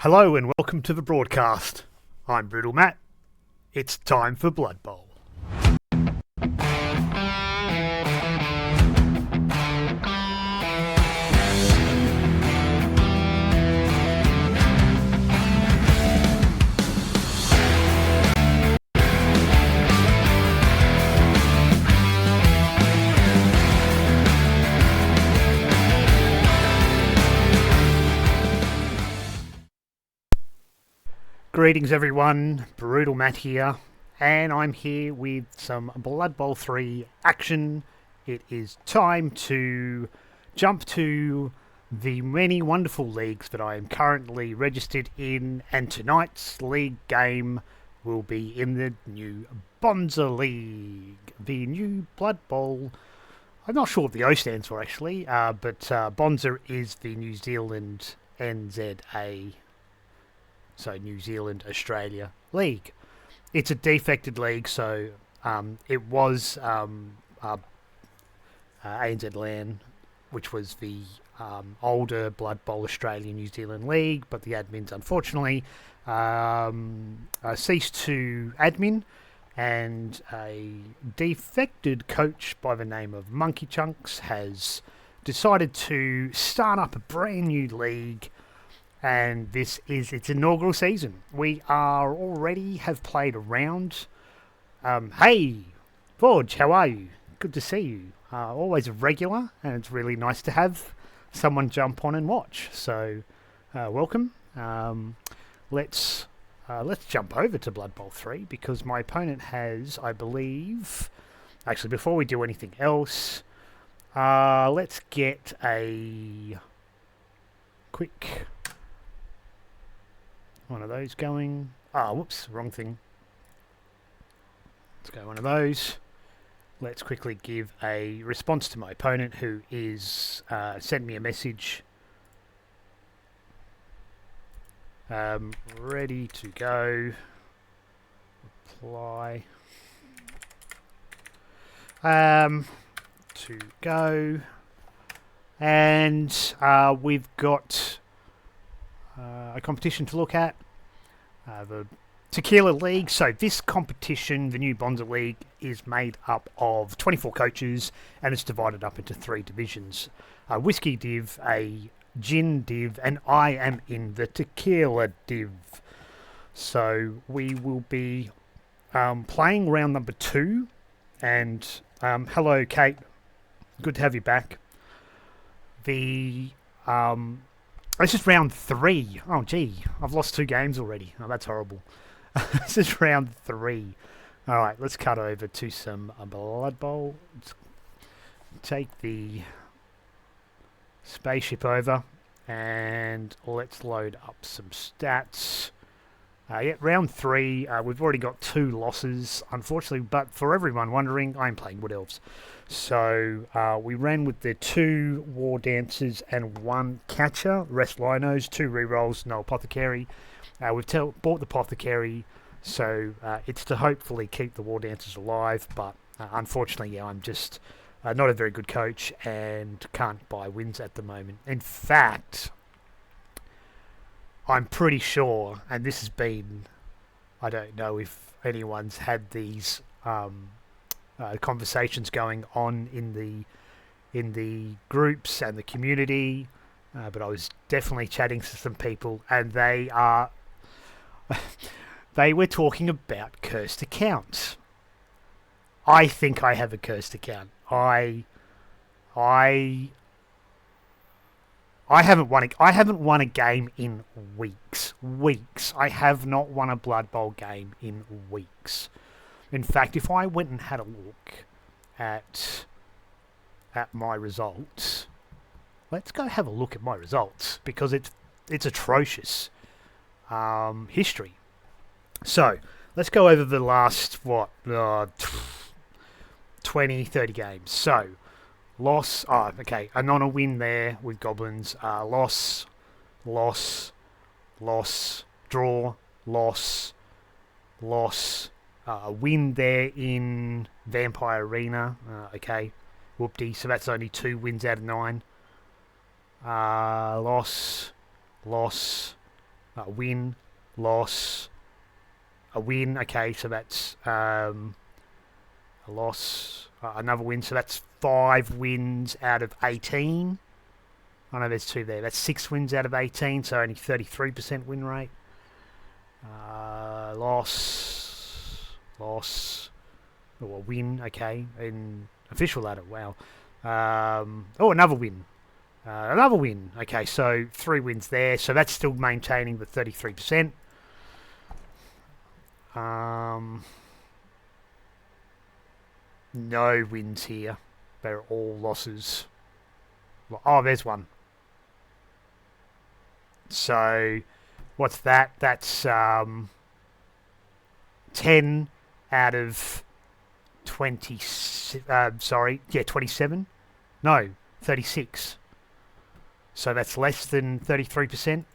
Hello and welcome to the broadcast. I'm Brutal Matt. It's time for Blood Bowl. Greetings everyone, Brutal Matt here, and I'm here with some Blood Bowl 3 action. It is time to jump to the many wonderful leagues that I am currently registered in, and tonight's league game will be in the new BBONZA League, the new Blood Bowl. I'm not sure what the O stands for actually, but BBONZA is the New Zealand NZA. So New Zealand, Australia League. It's a defected league, so it was ANZ LAN, which was the older Blood Bowl Australia New Zealand League, but the admins unfortunately ceased to admin, and a defected coach by the name of Monkey Chunks has decided to start up a brand new league. And this is its inaugural season. We are already have played a round. Hey, Forge, how are you? Good to see you. Always a regular, and it's really nice to have someone jump on and watch. So, welcome. Let's jump over to Blood Bowl 3 because my opponent has, I believe. Actually, before we do anything else, let's get a quick one of those going. Whoops, wrong thing. Let's go one of those. Let's quickly give a response to my opponent who is sent me a message. Ready to go. Reply. To go. And we've got a competition to look at, the Tequila League. So this competition, the new BBONZA League, is made up of 24 coaches, and it's divided up into 3 divisions. A Whiskey Div, a Gin Div, and I am in the Tequila Div. So we will be playing round number 2, and hello Kate, good to have you back. This is round 3. Oh, gee. I've lost 2 games already. Oh, that's horrible. This is round 3. All right, let's cut over to some Blood Bowl. Let's take the spaceship over and let's load up some stats. Round 3. We've already got 2 losses, unfortunately, but for everyone wondering, I'm playing Wood Elves. So we ran with the 2 War Dancers and 1 Catcher, rest Linos, 2 rerolls, no Apothecary. We've bought the Apothecary, so it's to hopefully keep the War Dancers alive, but unfortunately, I'm just not a very good coach and can't buy wins at the moment. In fact, I'm pretty sure, and this has been, I don't know if anyone's had these conversations going on in the groups and the community, but I was definitely chatting to some people, and they were talking about cursed accounts. I think I have a cursed account. I haven't won a game in weeks. I have not won a Blood Bowl game in weeks. In fact, if I went and had a look at my results, let's go have a look at my results because it's atrocious history. So let's go over the last 20, 30 games. So loss. Okay, a win there with Goblins. Loss, draw, loss. A win there in Vampire Arena. Okay, whoopty. So that's only 2 wins out of 9. Loss, A win, loss, a win. Okay, so that's a loss, another win. So that's 5 wins out of 18. I know there's 2 there. That's 6 wins out of 18, so only 33% win rate. Loss, or a win. Okay, in official ladder. Wow. Another win. Another win. Okay, so 3 wins there. So that's still maintaining the 33%. No wins here. They're all losses. Oh, there's one. So, what's that? That's 10 out of 20. 27. No, 36. So that's less than 33%.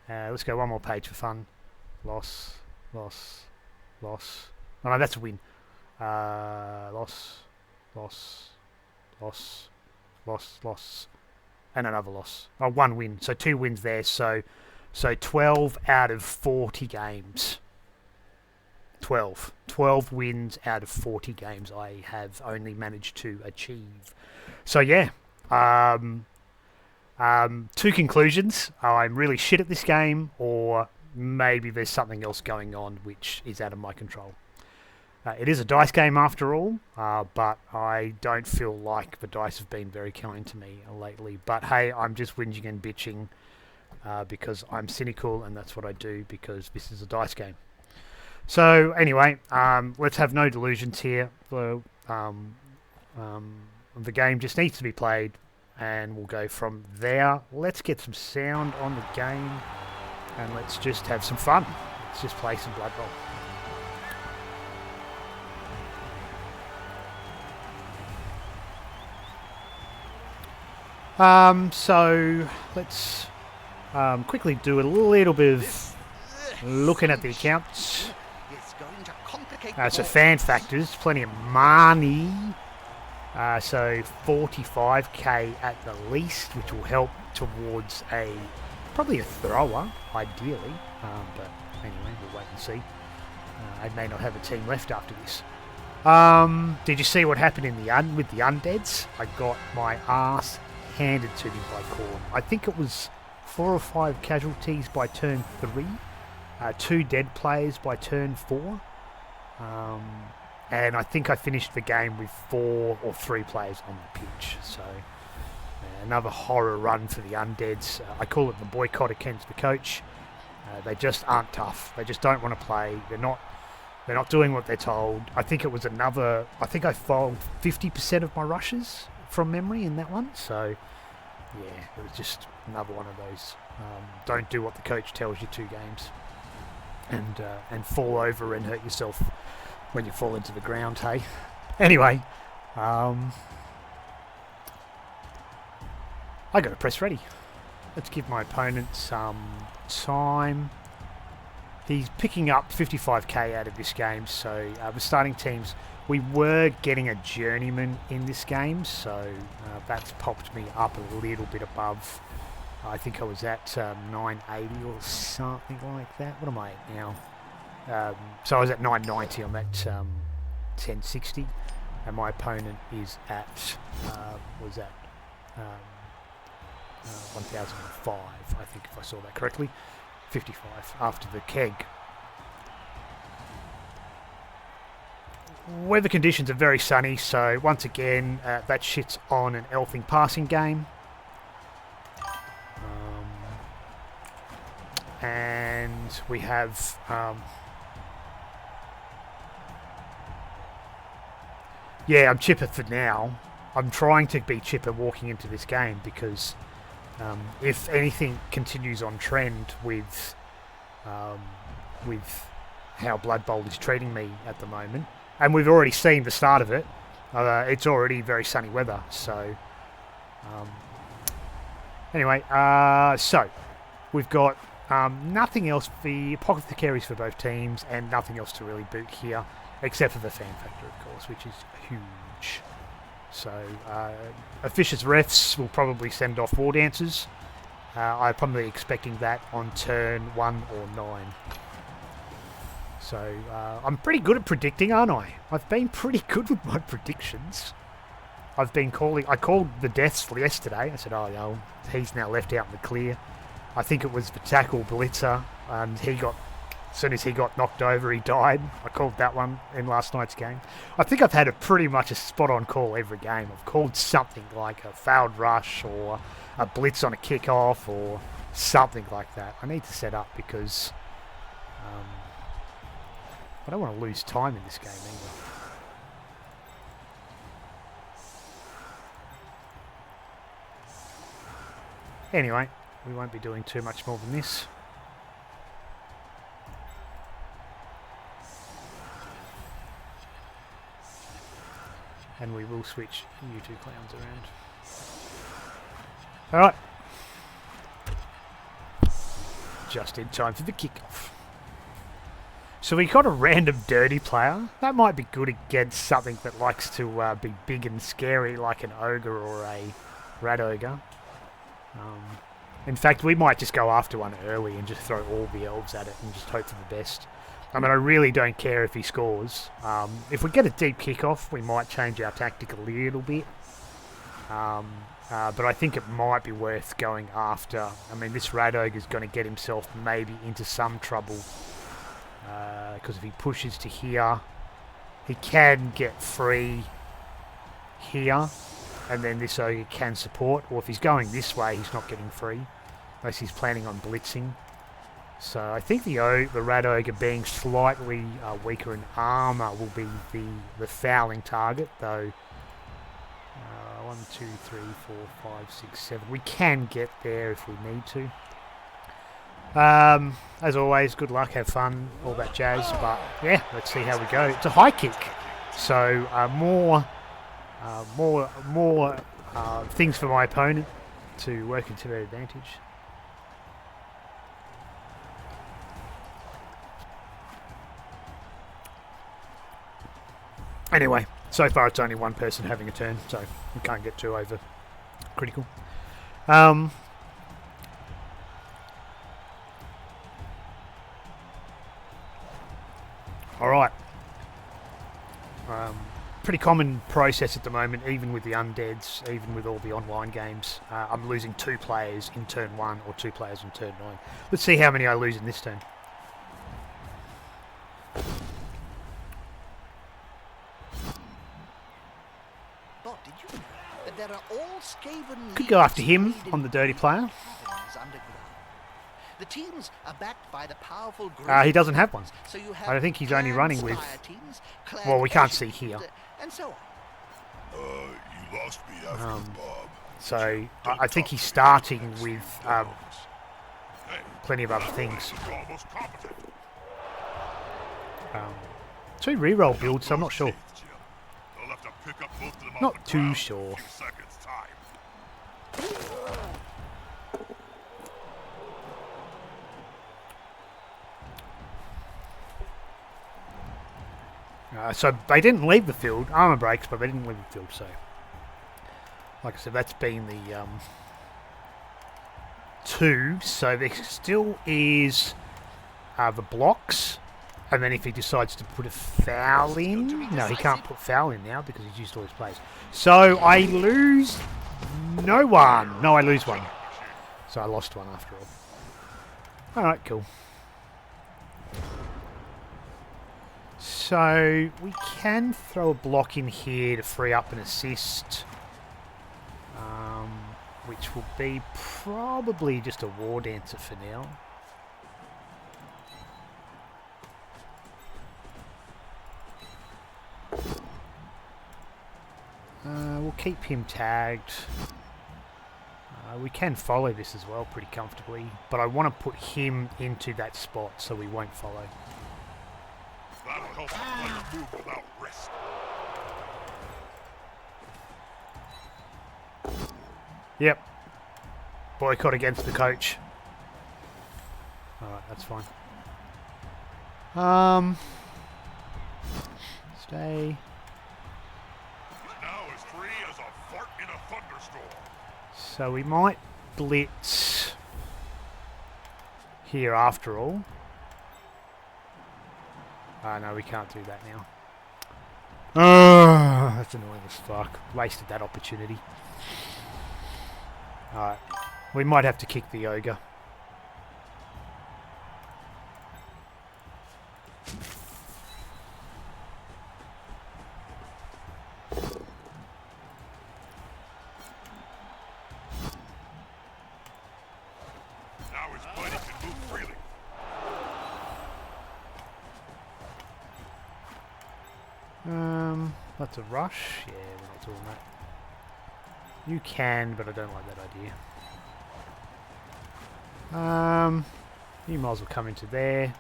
Let's go one more page for fun. Loss. Oh no, that's a win. Loss. And another loss. Oh, 1 win. So 2 wins there. So 12 out of 40 games. 12 wins out of 40 games I have only managed to achieve. So yeah. 2 conclusions. I'm really shit at this game, or maybe there's something else going on which is out of my control. It is a dice game after all, but I don't feel like the dice have been very kind to me lately. But hey, I'm just whinging and bitching because I'm cynical, and that's what I do because this is a dice game. So anyway, let's have no delusions here. The game just needs to be played, and we'll go from there. Let's get some sound on the game, and let's just have some fun. Let's just play some Blood Bowl. So let's quickly do a little bit of looking at the accounts. So fan factors, plenty of money. So 45k at the least, which will help towards probably a thrower, ideally. But anyway, we'll wait and see. I may not have a team left after this. Did you see what happened with the undeads? I got my ass handed to me by Korn. I think it was 4 or 5 casualties by turn 3, 2 dead players by turn 4, and I think I finished the game with 4 or 3 players on the pitch. So another horror run for the undeads. I call it the boycott against the coach. They just aren't tough. They just don't want to play. They're not doing what they're told. I think I fouled 50% of my rushes from memory in that one. So yeah, it was just another one of those don't do what the coach tells you to games, and fall over and hurt yourself when you fall into the ground. Hey, anyway, I got to press ready. Let's give my opponent some time. He's picking up 55k out of this game, so the starting teams, we were getting a journeyman in this game, so that's popped me up a little bit above. I think I was at 980 or something like that. What am I at now? So I was at 990, I'm at 1060, and my opponent is at, 1005, I think, if I saw that correctly. 55 after the keg. Weather conditions are very sunny, so once again, that shit's on an elfing passing game. And we have yeah, I'm chipper for now. I'm trying to be chipper walking into this game because if anything continues on trend with how Blood Bowl is treating me at the moment, and we've already seen the start of it, it's already very sunny weather. So anyway, so we've got nothing else. The apothecaries for both teams, and nothing else to really boot here, except for the fan factor, of course, which is huge. So officious refs will probably send off war dancers, I'm probably expecting that on turn 1 or 9. So I'm pretty good at predicting, aren't I? I've been pretty good with my predictions. I called the deaths yesterday. I said, oh, no, he's now left out in the clear. I think it was the tackle blitzer, and as soon as he got knocked over, he died. I called that one in last night's game. I think I've had pretty much a spot-on call every game. I've called something like a fouled rush or a blitz on a kickoff or something like that. I need to set up because I don't want to lose time in this game either. Anyway, we won't be doing too much more than this. And we will switch you two clowns around. Alright. Just in time for the kickoff. So we got a random dirty player. That might be good against something that likes to be big and scary like an ogre or a rat ogre. In fact, we might just go after one early and just throw all the elves at it and just hope for the best. I mean, I really don't care if he scores. If we get a deep kickoff, we might change our tactic a little bit. But I think it might be worth going after. I mean, this rat ogre is going to get himself maybe into some trouble. Because if he pushes to here, he can get free here. And then this ogre can support. Or if he's going this way, he's not getting free. Unless he's planning on blitzing. So I think the rat ogre being slightly weaker in armour will be the fouling target, though. 1, 2, 3, 4, 5, 6, 7. We can get there if we need to. As always, good luck, have fun, all that jazz. But yeah, let's see how we go. It's a high kick, so more things for my opponent to work into their advantage. Anyway, so far it's only one person having a turn, so we can't get too over critical. Alright. Pretty common process at the moment, even with the undeads, even with all the online games. I'm losing 2 players in turn 1 or 2 players in turn 9. Let's see how many I lose in this turn. Could go after him on the dirty player. The teams are backed by the powerful he doesn't have one. So you have I think he's only running with... teams, Well, we can't see here. And so on. You lost me after Bob. So I think he's starting with plenty of other things. 2 reroll builds, so I'm not sure. Not too sure. So they didn't leave the field. Armour breaks, but they didn't leave the field. So, like I said, that's been the 2. So there still is the blocks. And then if he decides to put a foul in... No, he can't put foul in now because he's used all his plays. So I lose no one. No, I lose 1. So I lost 1 after all. Alright, cool. So we can throw a block in here to free up an assist. Which will be probably just a war dancer for now. We'll keep him tagged. We can follow this as well pretty comfortably, but I want to put him into that spot so we won't follow. That'll help the player move without risk. Yep. Boycott against the coach. Alright, that's fine. Stay. Now as free as a fart in a thunderstorm. So we might blitz here after all. Oh no, we can't do that now. Oh, that's annoying as fuck. Wasted that opportunity. Alright. We might have to kick the ogre. Now his buddy can move freely. That's a rush. Yeah, we're not doing that. You can, but I don't like that idea. You might as well come into there.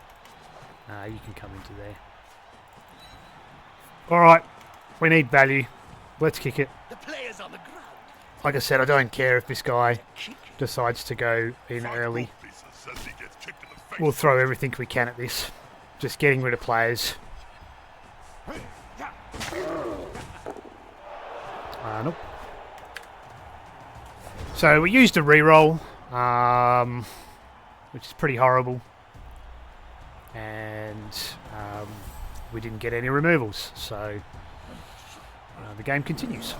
You can come into there. Alright, we need value. Let's kick it. The player's on the ground. Like I said, I don't care if this guy Kick. decides to go in Five early. gold pieces says he gets kicked in the face. We'll throw everything we can at this. Just getting rid of players. Nope. So we used a reroll, which is pretty horrible. And we didn't get any removals, so the game continues.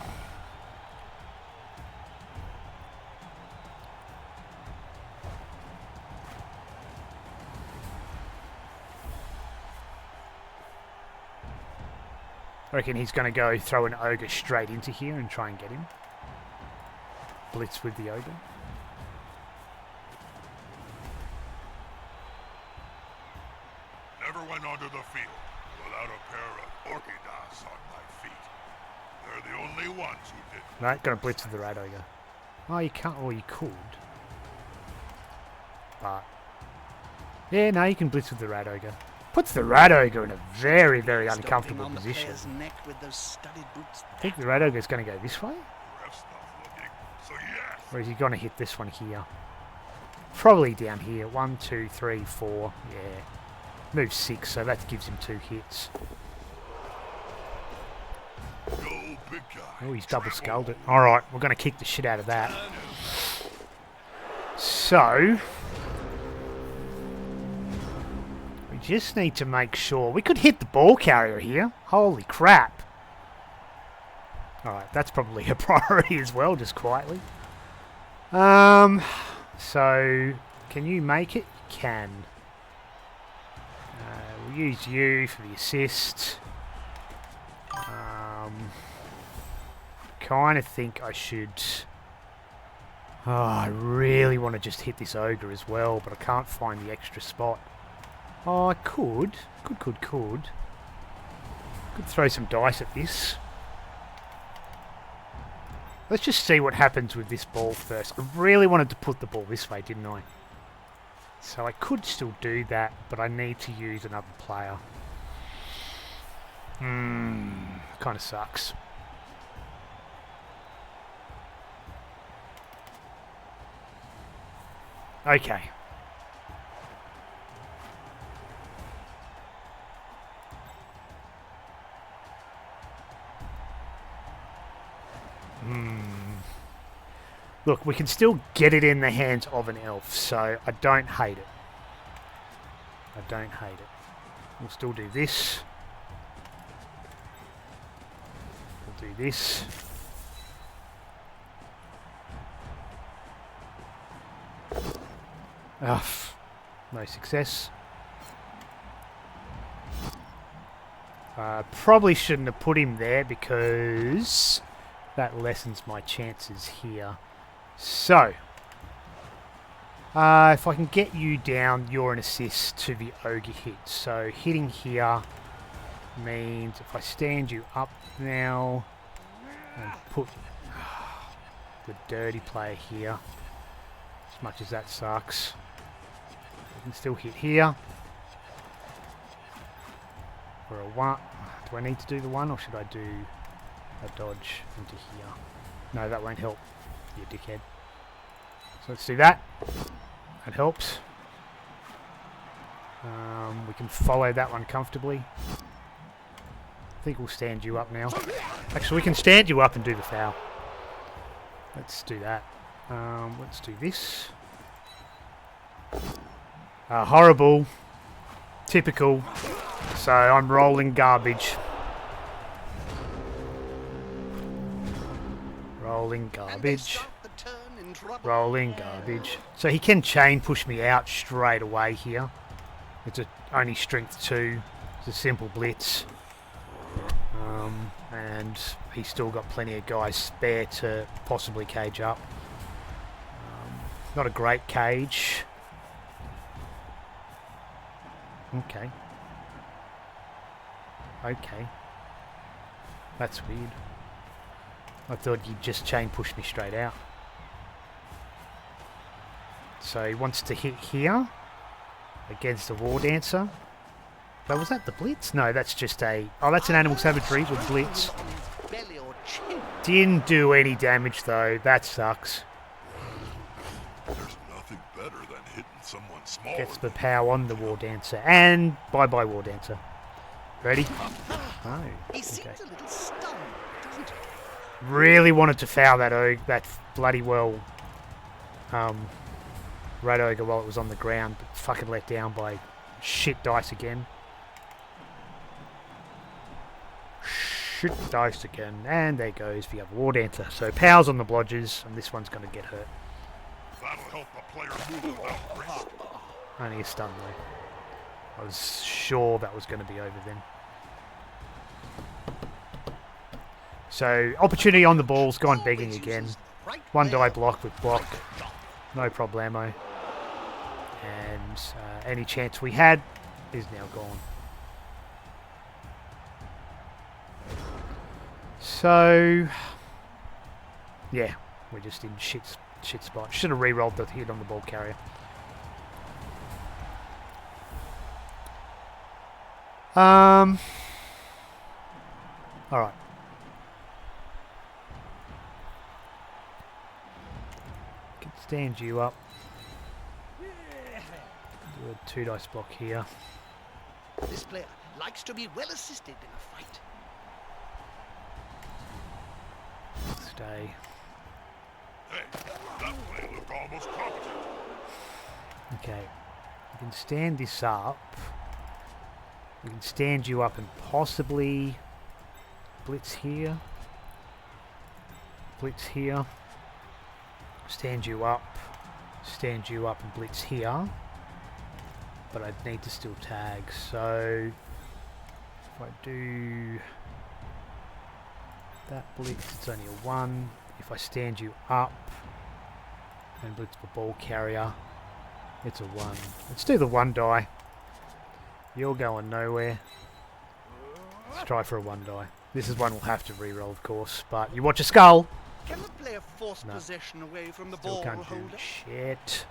I reckon he's going to go throw an ogre straight into here and try and get him. Blitz with the ogre. Never went onto the field without a pair of orchidas on my feet. They're the only ones who did. Right, got to blitz with the rat ogre. Oh, you can't. Or you could. But yeah, no, you can blitz with the rat ogre. Puts the rat ogre in a very, very uncomfortable Stomping on the position. player's neck with those studded boots. I think the rat ogre is going to go this way, Ref's not looking, so yes. or is he going to hit this one here? Probably down here. 1, 2, 3, 4. Yeah. Move 6, so that gives him 2 hits. Go, big guy. Oh, he's double skulled it. Alright, we're going to kick the shit out of that. So, we just need to make sure. We could hit the ball carrier here. Holy crap. Alright, that's probably a priority as well, just quietly. So, can you make it? You can. We'll use you for the assist. Kind of think I should... Oh, I really want to just hit this ogre as well, but I can't find the extra spot. Oh, I could. Could throw some dice at this. Let's just see what happens with this ball first. I really wanted to put the ball this way, didn't I? So I could still do that, but I need to use another player. Kind of sucks. Okay. Look, we can still get it in the hands of an elf, so I don't hate it. We'll still do this. We'll do this. No success. Probably shouldn't have put him there because that lessens my chances here. So, if I can get you down, you're an assist to the ogre hit. So hitting here means if I stand you up now and put the dirty player here, as much as that sucks, I can still hit here. For a 1. Do I need to do the 1 or should I do a dodge into here? No, that won't help, you dickhead. So let's do that. That helps. We can follow that one comfortably. I think we'll stand you up now. Actually, we can stand you up and do the foul. Let's do that. Let's do this. Horrible. Typical. So I'm rolling garbage. Rolling garbage. Rolling garbage. So he can chain push me out straight away here. It's only strength 2. It's a simple blitz. And he's still got plenty of guys spare to possibly cage up. Not a great cage. Okay. Okay. That's weird. I thought you'd just chain push me straight out. So he wants to hit here against the War Dancer. But was that the Blitz? No, that's just a... Oh, that's an Animal Savagery with Blitz. Didn't do any damage though. That sucks. There's nothing better than hitting someone smaller. Gets the power on the War Dancer. And bye-bye War Dancer. Ready? Oh, He seems a little stunned, doesn't he? Really wanted to foul that bloody well Red Ogre while it was on the ground, but fucking let down by shit dice again. Shit dice again, and there goes the other War Dancer. So powers on the blodgers, and this one's going to get hurt. That'll help the player move without risk. Only a stun though. I was sure that was going to be over then. So opportunity on the ball's gone begging again. One die block with block, no problemo. And any chance we had is now gone. So yeah, we're just in shit spot. Should have re-rolled the hit on the ball carrier. All right. Can stand you up. Do a 2 dice block here. This player likes to be well assisted in a fight. Stay. Hey, that play looked almost competent. Okay. We can stand this up. We can stand you up and possibly blitz here. Blitz here. Stand you up and blitz here. But I'd need to still tag, so if I do that blitz, it's only a 1. If I stand you up and blitz the ball carrier, it's a 1. Let's do the 1 die. You're going nowhere. Let's try for a 1 die. This is one we'll have to re-roll, of course, but you watch a skull. Can the player force possession away from the Still ball can't do holder? shit.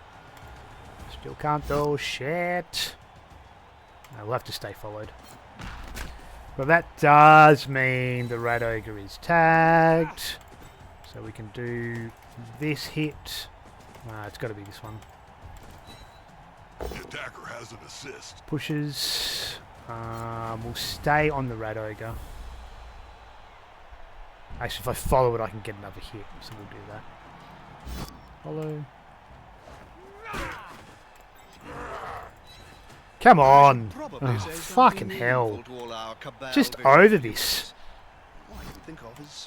Still can't do shit. No, we'll have to stay followed. Well, that does mean the Rat Ogre is tagged. So we can do this hit. It's got to be this one. The attacker has an assist. Pushes. We'll stay on the Rat Ogre. Actually, if I follow it, I can get another hit. So we'll do that. Follow. Come on! Oh, fucking hell. Just over this.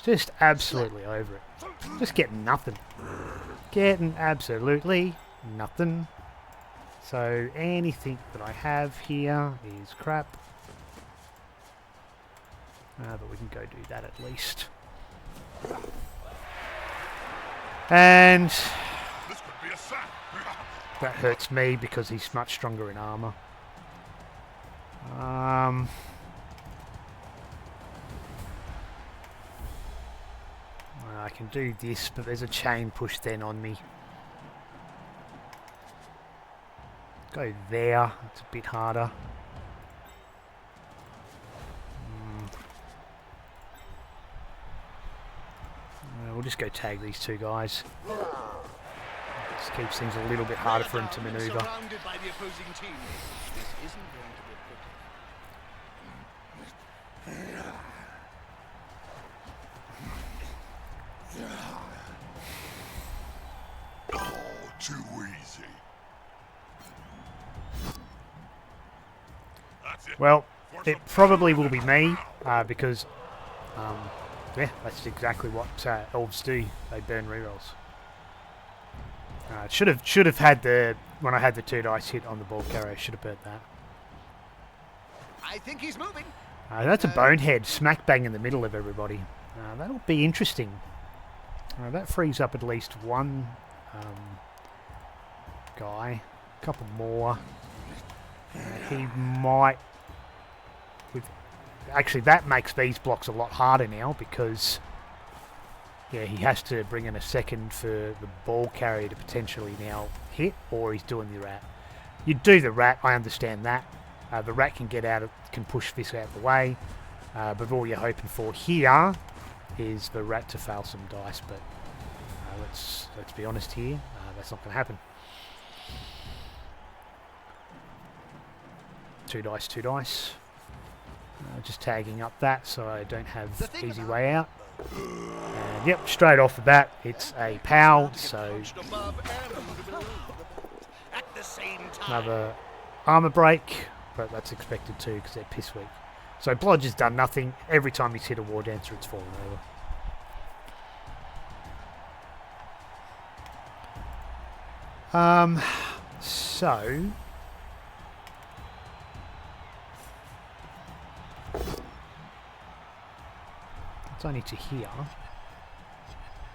Just absolutely over it. Just getting nothing. Getting absolutely nothing. So anything that I have here is crap. But we can go do that at least. And This could be a sack. that hurts me because he's much stronger in armor. I can do this, but there's a chain push then on me. Go there, it's a bit harder. We'll just go tag these 2 guys. Just keeps things a little bit harder for him to maneuver. Surrounded by the opposing team. This isn't going to be pretty. Oh, too easy. That's it. Well, For it some probably will be me because, yeah, that's exactly what elves do. They burn rerolls. Should have had the when I had the 2 dice hit on the ball carrier. Should have burnt that. I think he's moving. That's a bonehead smack bang in the middle of everybody. That'll be interesting. That frees up at least one guy. A couple more. He might. Actually, that makes these blocks a lot harder now because, yeah, he has to bring in a second for the ball carrier to potentially now hit, or he's doing the rat. You do the rat, I understand that. The rat can get out, can push this out of the way, but all you're hoping for here is the rat to fail some dice. But let's be honest here, that's not going to happen. 2 dice, 2 dice. Just tagging up that so I don't have easy way out. And yep, straight off the bat, it's a POW, so another armor break, but that's expected too because they're piss weak. So Blodge has done nothing. Every time he's hit a War Dancer, it's fallen over. So it's only to here,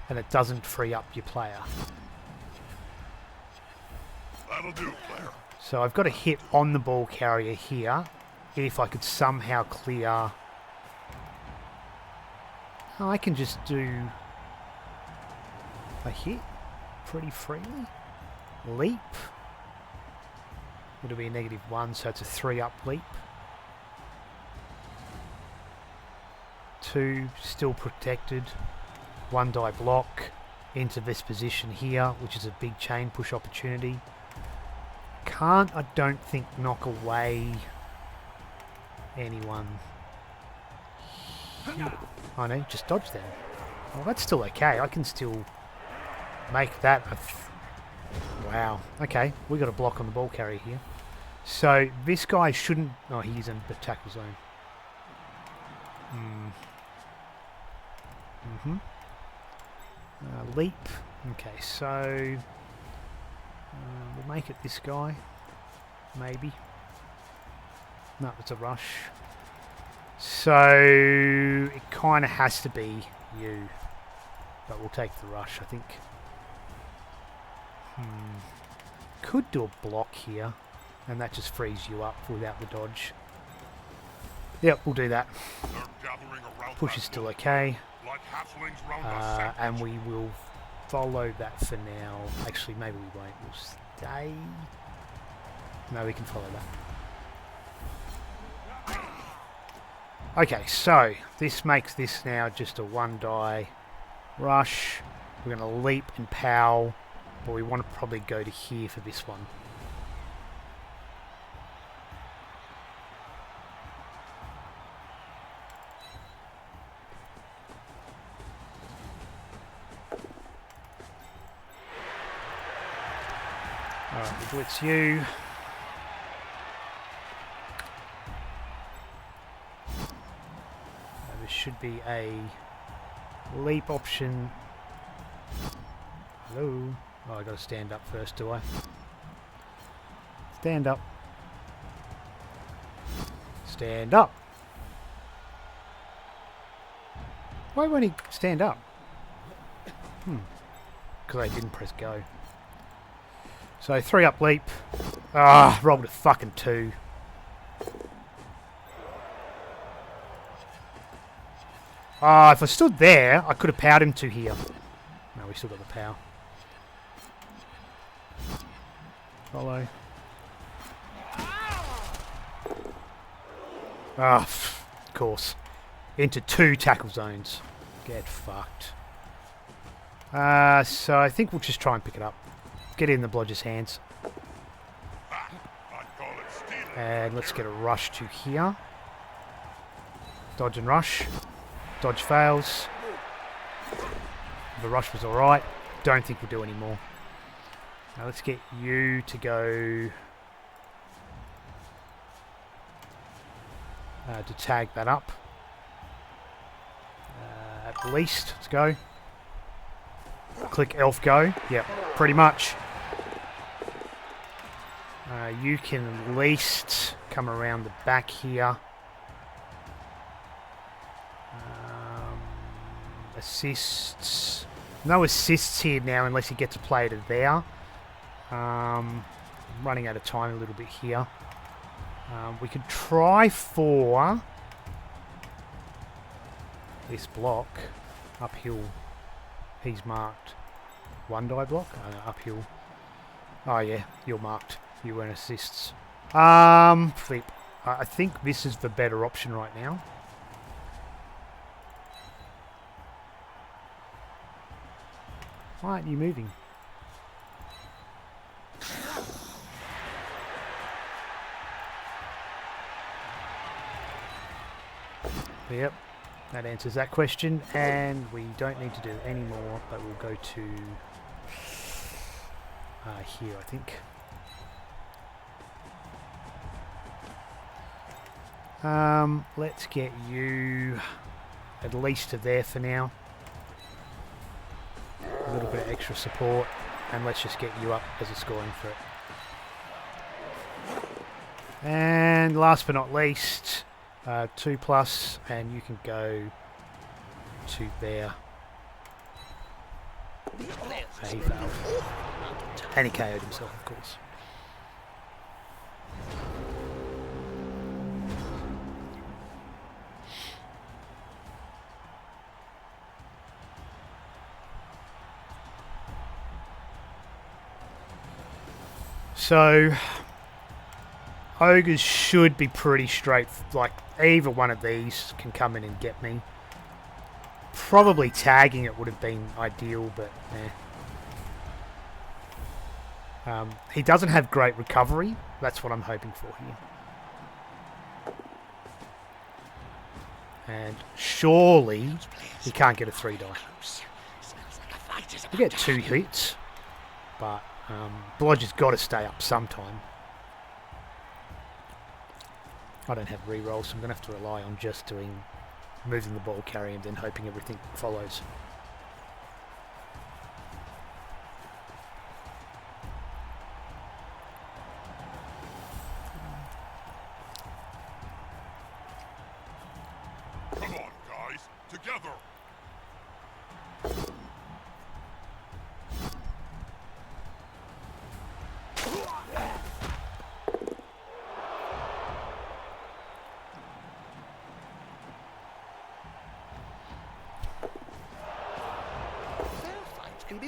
and it doesn't free up your player. That'll do, player. So I've got a hit on the ball carrier here. If I could somehow clear... I can just do a hit pretty freely. Leap. It'll be a -1, so it's a 3-up leap. 2 still protected. 1 die block into this position here, which is a big chain push opportunity. Can't, I don't think, knock away anyone. Oh no, just dodge them. Well, that's still okay. I can still make that a... Wow. Okay, we got a block on the ball carrier here. So this guy shouldn't... Oh, he's in the tackle zone. Leap. Okay, so we'll make it this guy. Maybe. No, it's a rush. So it kind of has to be you. But we'll take the rush, I think. Could do a block here. And that just frees you up without the dodge. Yep, we'll do that. Push is still okay. And we will follow that for now. Actually, maybe we won't. We'll stay. No, we can follow that. Okay, so this makes this now just a 1 die rush. We're going to leap and POW, but we want to probably go to here for this one. Alright, we blitz you. There should be a leap option. Hello? Oh, I gotta stand up first, do I? Stand up. Stand up. Why won't he stand up? Because I didn't press go. So 3-up leap. Ah, rolled a fucking 2. Ah, if I stood there, I could have powered him to here. No, we still got the power. Follow. Ah, of course. Into 2 tackle zones. Get fucked. So I think we'll just try and pick it up. Get it in the Blodger's hands. And let's get a rush to here. Dodge and rush. Dodge fails. The rush was alright. Don't think we'll do any more. Now let's get you to go to tag that up. At least, let's go. Click elf go. Yep, pretty much. You can at least come around the back here. Assists. No assists here now unless you get to play it there. Running out of time a little bit here. We could try for this block uphill. He's marked. One die block? Uphill. Oh yeah, you're marked. You weren't assists. Flip. I think this is the better option right now. Why aren't you moving? Yep, that answers that question, and we don't need to do any more, but we'll go to here, I think. Let's get you at least to there for now. A little bit of extra support, and let's just get you up as a scoring threat. And last but not least, 2+, and you can go to there. He failed. And he KO'd himself, of course. So, ogres should be pretty straight. Like, either one of these can come in and get me. Probably tagging it would have been ideal, but he doesn't have great recovery. That's what I'm hoping for here. And surely he can't get a 3 die. He get 2 hits, but Blodger's got to stay up sometime. I don't have rerolls, so I'm going to have to rely on just moving the ball carry and then hoping everything follows. Come on, guys, together.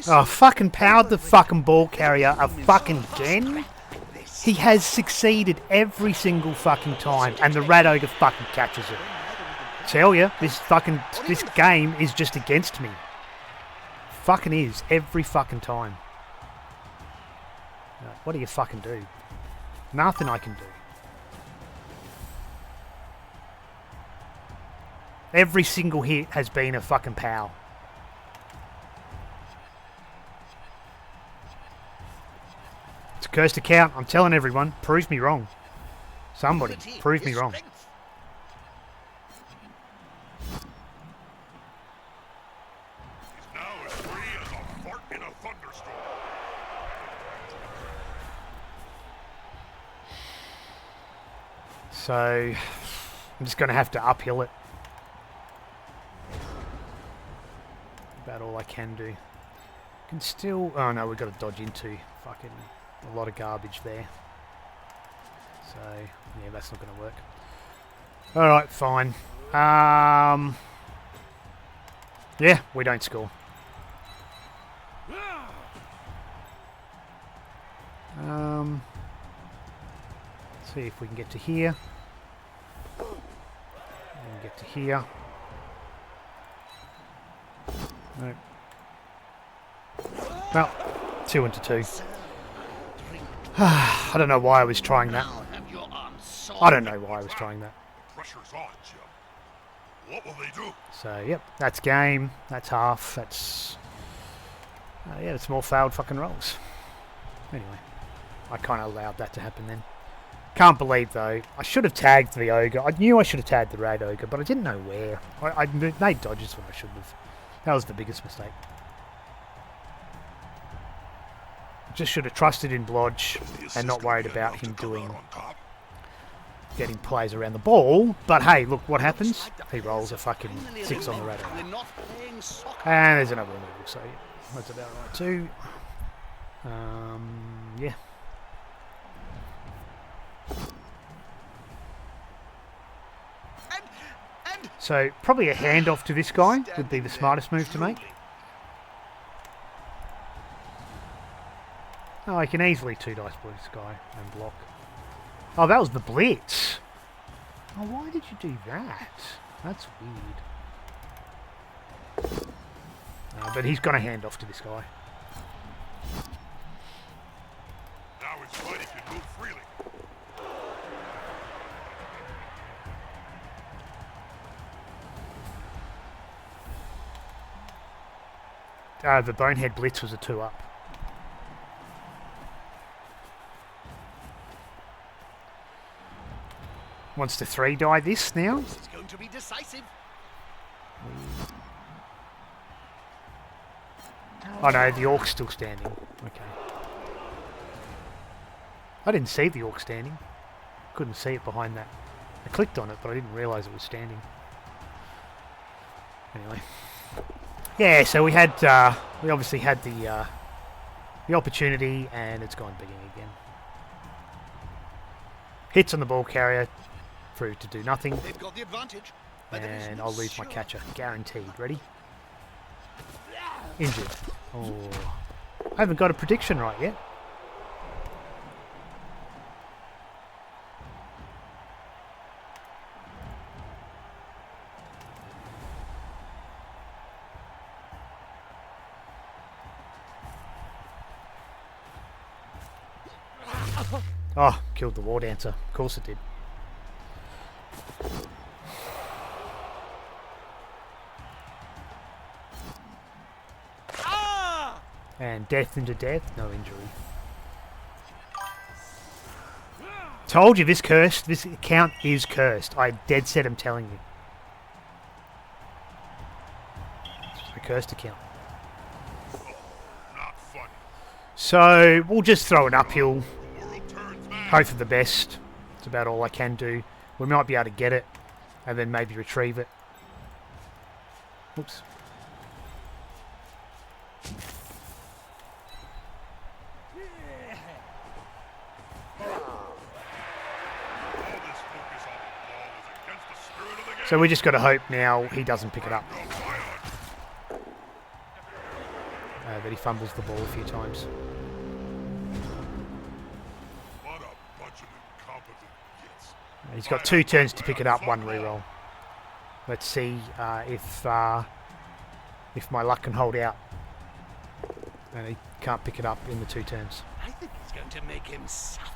Oh, fucking powered the fucking ball carrier fucking again. He has succeeded every single fucking time, and the rat ogre fucking catches it. Tell you, this game is just against me. Fucking is every fucking time. What do you fucking do? Nothing I can do. Every single hit has been a fucking pow. It's a cursed account. I'm telling everyone. Prove me wrong. Somebody, prove me wrong. He's now as free as a fart in a thunderstorm. So, I'm just going to have to uphill it. About all I can do. Can still... Oh no, we've got to dodge into fucking a lot of garbage there. So, yeah, that's not going to work. Alright, fine. Yeah, we don't score. See if we can get to here. And get to here. Nope. Well, 2 into 2. I don't know why I was trying that. I don't know why I was trying that. Pressure's on, Jim. What will they do? So, yep, that's game. That's half. That's... yeah, it's more failed fucking rolls. Anyway, I kind of allowed that to happen then. Can't believe, though, I should have tagged the ogre. I knew I should have tagged the rad ogre, but I didn't know where. I made dodges when I shouldn't have. That was the biggest mistake. Just should have trusted in Blodge and not worried about him getting plays around the ball. But hey, look what happens. He rolls a fucking 6 on the rad ogre. And there's another removal, so yeah, that's about right too. Yeah. So probably a handoff to this guy would be the smartest move to make. Oh, I can easily 2 dice blow this guy and block. Oh, that was the blitz. Oh, why did you do that? That's weird. But he's going to hand off to this guy. Now his body can move freely. The Bonehead Blitz was a 2-up. Wants to 3-die this now. This is going to be decisive. Oh no, the Orc's still standing. Okay. I didn't see the Orc standing. Couldn't see it behind that. I clicked on it, but I didn't realise it was standing. Anyway. Yeah, so we obviously had the opportunity, and it's gone bigging again. Hits on the ball carrier, proved to do nothing. They've got the advantage. And I'll lose my catcher, guaranteed. Ready? Injured. Oh, I haven't got a prediction right yet. Oh, killed the War Dancer. Of course it did. And death into death, no injury. Told you this cursed. This account is cursed. I dead set am telling you. It's a cursed account. Not funny. So we'll just throw an uphill. Hope for the best. It's about all I can do. We might be able to get it and then maybe retrieve it. Oops. So we just got to hope now he doesn't pick it up. That he fumbles the ball a few times. What a bunch of incompetent kids. He's got 2 turns to pick it up, 1 reroll. Let's see if my luck can hold out. And he can't pick it up in the 2 turns. I think he's going to make him suffer.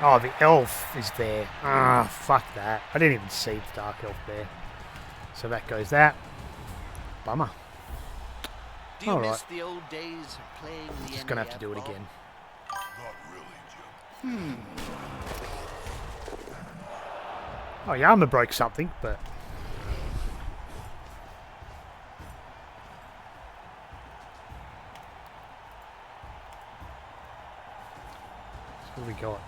Oh, the elf is there. Ah, fuck that. I didn't even see the dark elf there. So that goes that. Bummer. Do you All miss right. the old days of playing the Just going to have to do it NAF again. Not really, Jim. Oh, your armor broke something, but... So what do we got?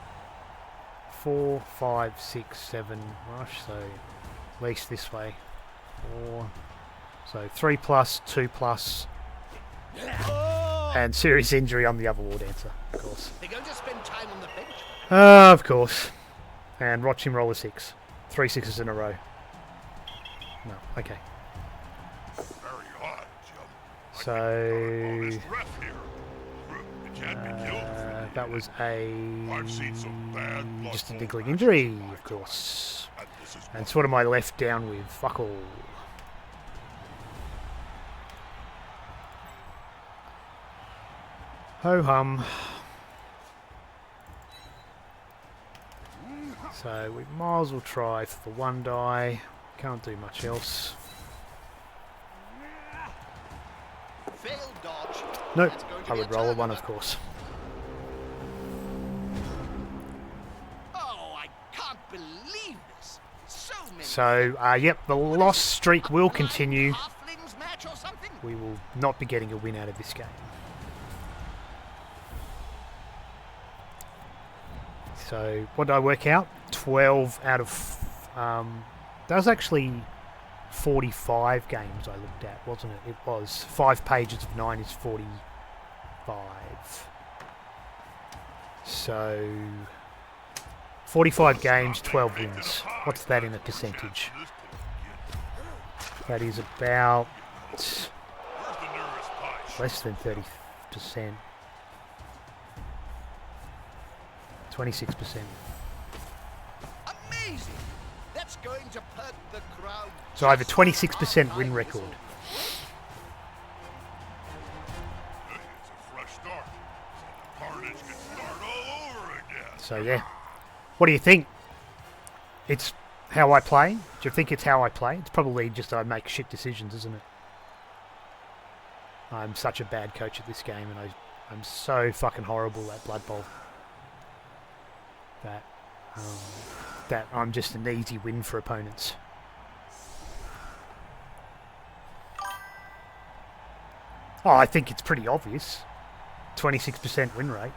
4, 5, 6, 7 rush, so at least this way. 4, so 3 plus, 2 plus, and serious injury on the other War Dancer, of course. They're going to spend time on the bench. Of course. And watch him roll a 6. 3 6s in a row. No, okay. Very odd, Jim. So Honest ref here. It can't be killed. that was I've seen some bad blood just a bowl niggling matches injury, in my of course. time, and this is And one so what am I left down with? Fuck all. Ho hum. So we might as well try for the one die. Can't do much else. Failed dodge. Nope, That's going to I be would a roll a one, turnover. of course. Oh, I can't believe this. So many. So, yep, the loss streak will continue. Halflings match or something? We will not be getting a win out of this game. So, what did I work out? 12 out of... that was actually 45 games I looked at, wasn't it? It was. 5 pages of 9 is 45. So... 45 games, 12 wins. What's that in a percentage? That is about less than 30%. 26%. Amazing. That's going to perk the crowd. So I have a 26% win record. It's a fresh start. So the carnage can start all over again. So yeah. What do you think? It's how I play? Do you think it's how I play? It's probably just I make shit decisions, isn't it? I'm such a bad coach at this game, and I'm so fucking horrible at Blood Bowl that I'm just an easy win for opponents. Oh, I think it's pretty obvious. 26% win rate.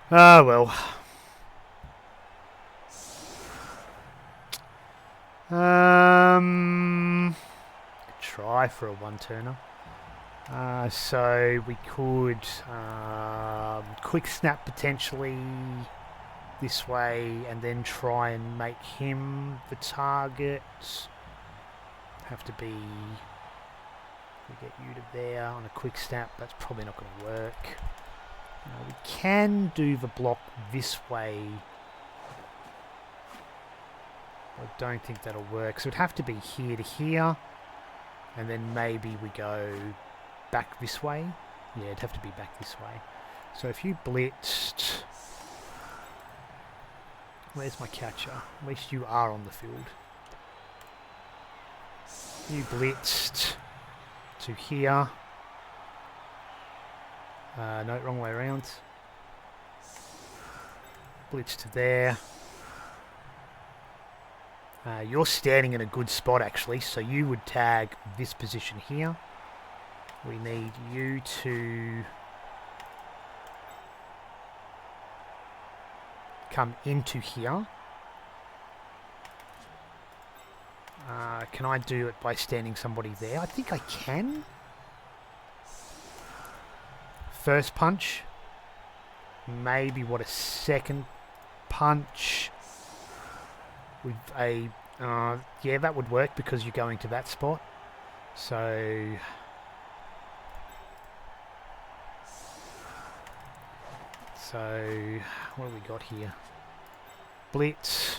Ah, well. Try for a one-turner. So we could quick snap potentially this way and then try and make him the target. Have to be... We get you to there on a quick snap. That's probably not going to work. We can do the block this way. I don't think that'll work. So it'd have to be here to here. And then maybe we go back this way. Yeah, it'd have to be back this way. So if you blitzed... Where's my catcher? At least you are on the field. You blitzed to here. No, wrong way around. Blitz to there. You're standing in a good spot actually, so you would tag this position here. We need you to come into here. Can I do it by standing somebody there? I think I can. First punch. Maybe what a second punch. With a... yeah, that would work because you're going to that spot. So... what have we got here? Blitz.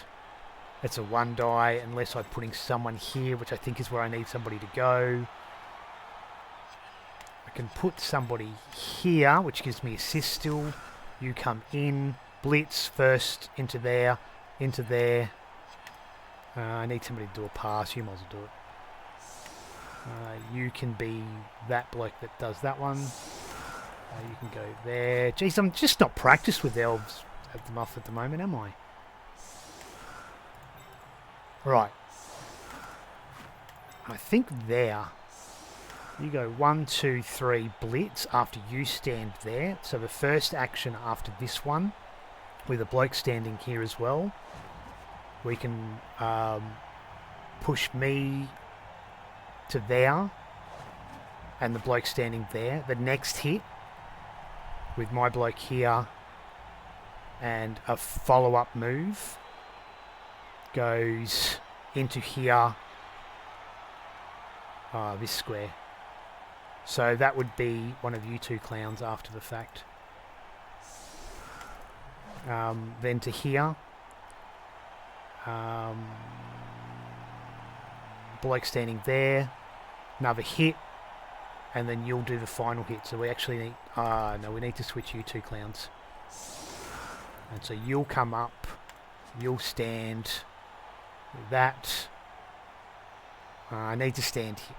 It's a one die unless I'm putting someone here, which I think is where I need somebody to go. I can put somebody here, which gives me assist still. You come in. Blitz first into there. Into there. I need somebody to do a pass. You might as well do it. You can be that bloke that does that one. You can go there. Jeez, I'm just not practiced with elves at the muff at the moment, am I? Right. I think there. You go 1, 2, 3 blitz after you stand there. So the first action after this one, with a bloke standing here as well, we can push me to there and the bloke standing there. The next hit with my bloke here, and a follow-up move goes into here. This square. So that would be one of you two clowns after the fact. Then to here. Bloke standing there. Another hit. And then you'll do the final hit. So we actually need... no, we need to switch you two clowns. And so you'll come up. You'll stand. That. I need to stand here.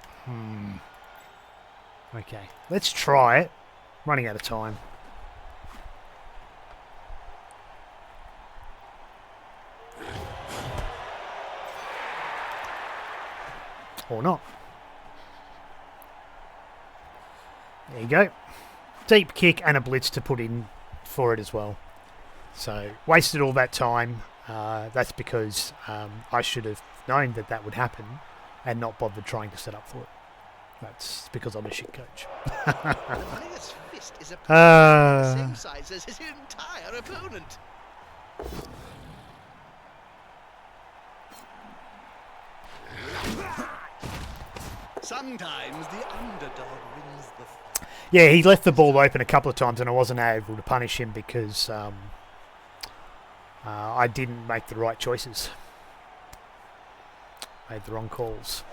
Okay, let's try it. Running out of time. Or not. There you go. Deep kick and a blitz to put in for it as well. So, wasted all that time. That's because I should have known that that would happen and not bothered trying to set up for it. That's because I'm a shit coach. The player's fist is the same size as his entire opponent. Sometimes the underdog wins the... Yeah, he left the ball open a couple of times and I wasn't able to punish him because I didn't make the right choices. Made the wrong calls.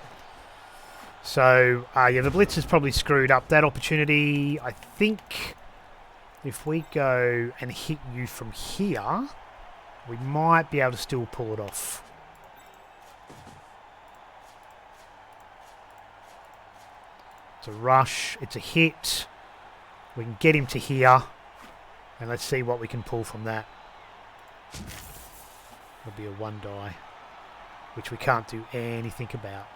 So, yeah, the blitz has probably screwed up that opportunity. I think if we go and hit you from here, we might be able to still pull it off. It's a rush. It's a hit. We can get him to here. And let's see what we can pull from that. It'll be a one die, which we can't do anything about.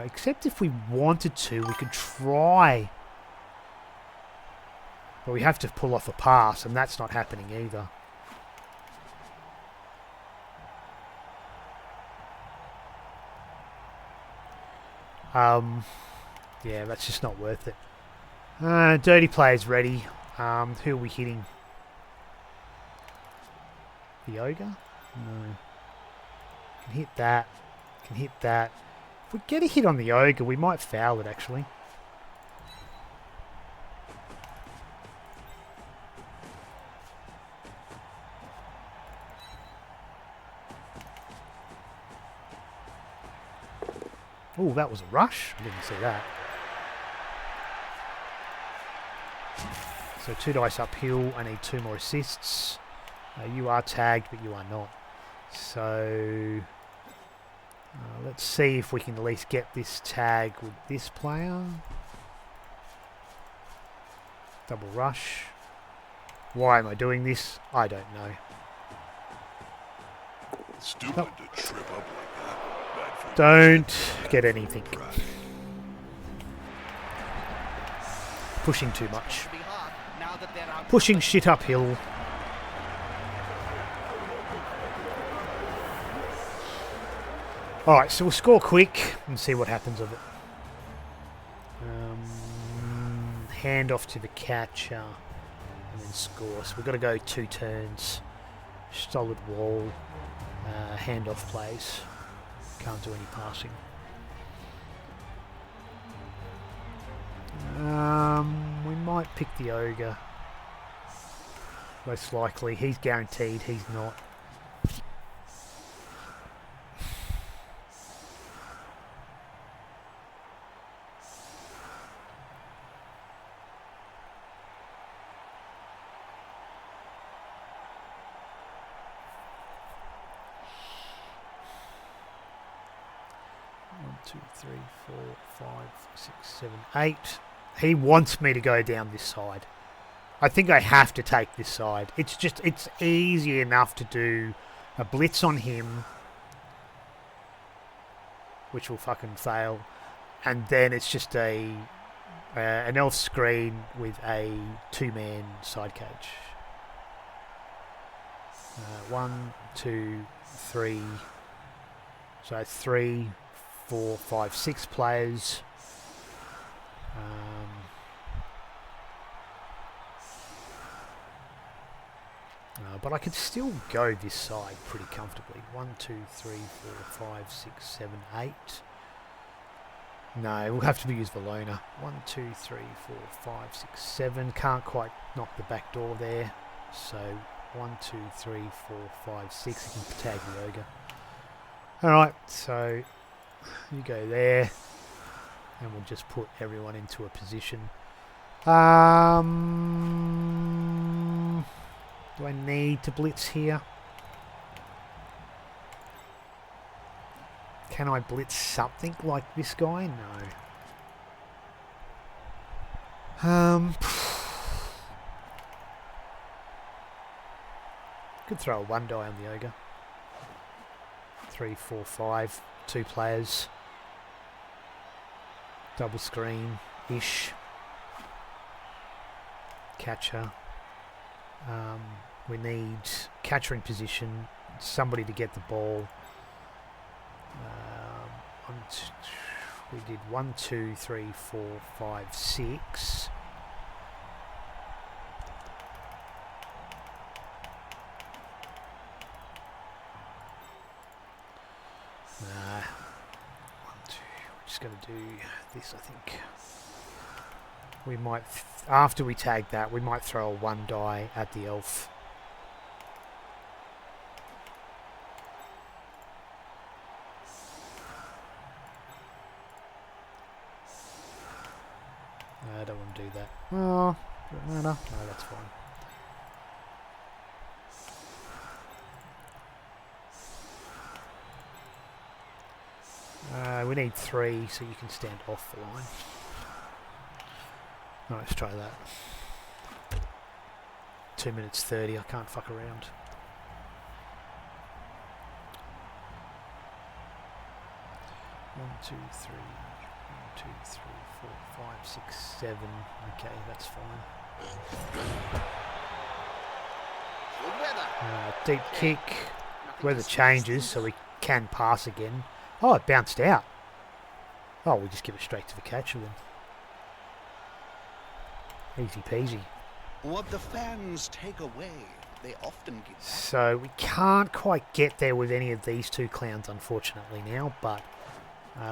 Except if we wanted to, we could try. But we have to pull off a pass, and that's not happening either. Yeah, that's just not worth it. Dirty player's ready. Who are we hitting? The ogre? No. Can hit that. Can hit that. If we get a hit on the ogre, we might foul it actually. Oh, that was a rush. I didn't see that. So 2 dice uphill. I need 2 more assists. You are tagged, but you are not. So let's see if we can at least get this tag with this player. Double rush. Why am I doing this? I don't know. Stupid to trip up like that. Bad for Don't get anything. Pushing too much. Pushing shit uphill. Alright, so we'll score quick and see what happens of it. Hand off to the catcher and then score. So we've got to go 2 turns. Solid wall. Hand off plays. Can't do any passing. We might pick the ogre. Most likely. He's guaranteed. He's not. One, 2, 3, 4, 5, 6, 7, 8. He wants me to go down this side. I think I have to take this side. It's easy enough to do a blitz on him, which will fucking fail, and then it's just an elf screen with a 2-man side cage. 1, 2, 3. So 3, 4, 5, 6 players. But I could still go this side pretty comfortably. 1, 2, 3, 4, 5, 6, 7, 8. No, we'll have to use Valona. 1, 2, 3, 4, 5, 6, 7. Can't quite knock the back door there. So 1, 2, 3, 4, 5, 6. You can tag the ogre. Alright, so you go there. And we'll just put everyone into a position. Do I need to blitz here? Can I blitz something like this guy? No. Could throw a 1 die on the ogre. 3, 4, 5. 2 players. Double screen-ish. Catcher. We need catcher in position, somebody to get the ball. We did 1, 2, 3, 4, 5, 6. Nah. 1, 2. We're just going to do this, I think. We might, after we tag that, we might throw a 1 die at the elf. No, I don't want to do that. Oh, doesn't matter. No, that's fine. We need 3 so you can stand off the line. Right, let's try that. 2 minutes 30, I can't fuck around. One, 2, 3, 1, 2, 3, 4, 5, 6, 7. Okay, that's fine. Deep kick. Weather changes, so we can pass again. Oh, it bounced out. Oh, we just give it straight to the catcher then. Easy peasy. What the fans take away, they often give back. So we can't quite get there with any of these 2 clowns, unfortunately, now, but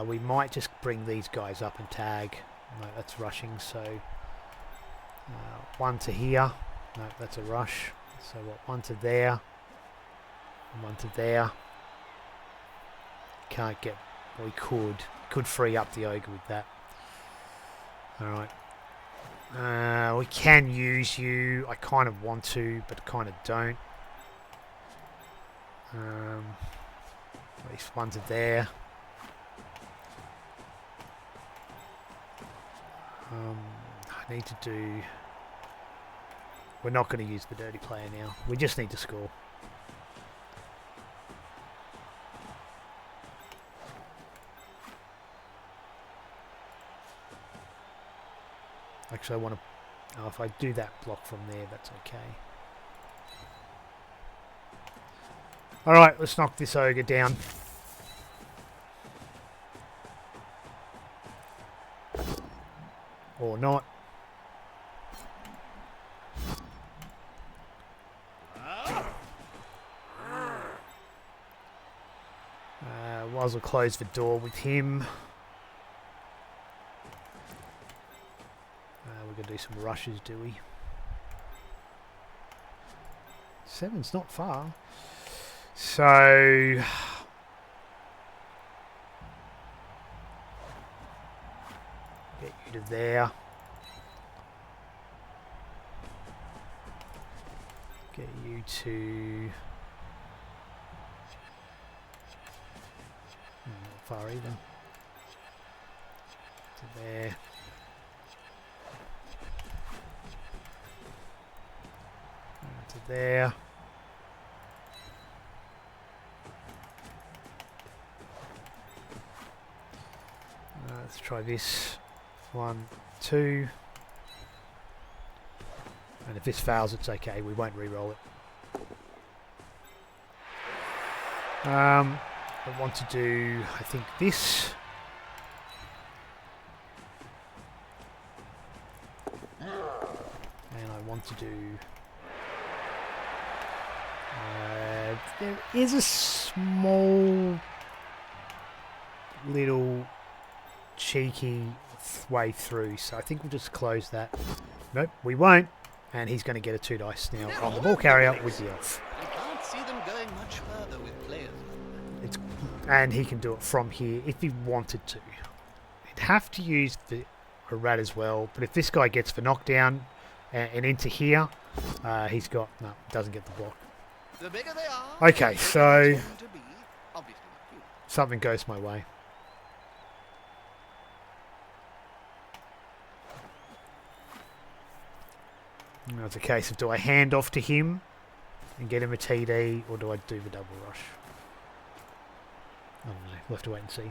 we might just bring these guys up and tag. No, that's rushing, so 1 to here. No, that's a rush. So what, 1 to there, and 1 to there. Can't get, we could free up the ogre with that. Alright. We can use you. I kind of want to, but kind of don't. At least 1 to there. I need to do... We're not going to use the dirty player now. We just need to score. Actually, I want to... if I do that block from there, that's okay. Alright, let's knock this ogre down. Or not. Might as well close the door with him. We're going to do some rushes, do we? 7's not far. So... get you to there. Get you to... not far either. To there. To there. Let's try this. 1, 2. And if this fails, it's okay. We won't re-roll it. I want to do, I think, this. And I want to do... there is a small little cheeky way through, so I think we'll just close that. Nope, we won't. And he's going to get a 2 dice now on the ball carrier with the elf. I can't see them going much further with players. And he can do it from here if he wanted to. He'd have to use a rat as well, but if this guy gets the knockdown and into here, he's got... No, doesn't get the block. The bigger they are, Okay, so to be, obviously not you. something goes my way. Now it's a case of, do I hand off to him and get him a TD, or do I do the double rush? I don't know. We'll have to wait and see.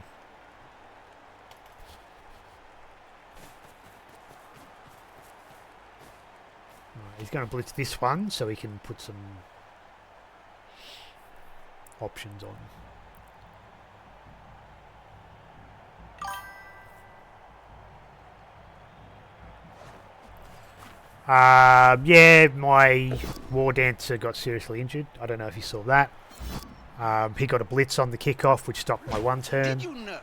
Right, he's going to blitz this one so he can put some options on. Yeah, my War Dancer got seriously injured. I don't know if you saw that. He got a blitz on the kickoff, which stopped my 1 turn. Did you know?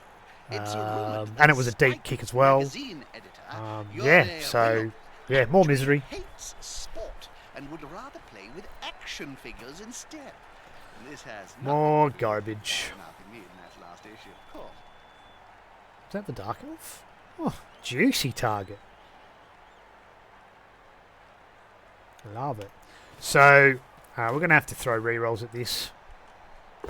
It's rumored And that it was a deep Spike kick as well. magazine editor, Yeah, so, yeah, more misery. Hates sport and would rather play with action figures instead. This has More garbage. nothing in that last issue, of course. Is that the Dark Elf? Oh, juicy target. Love it. So, we're going to have to throw rerolls at this.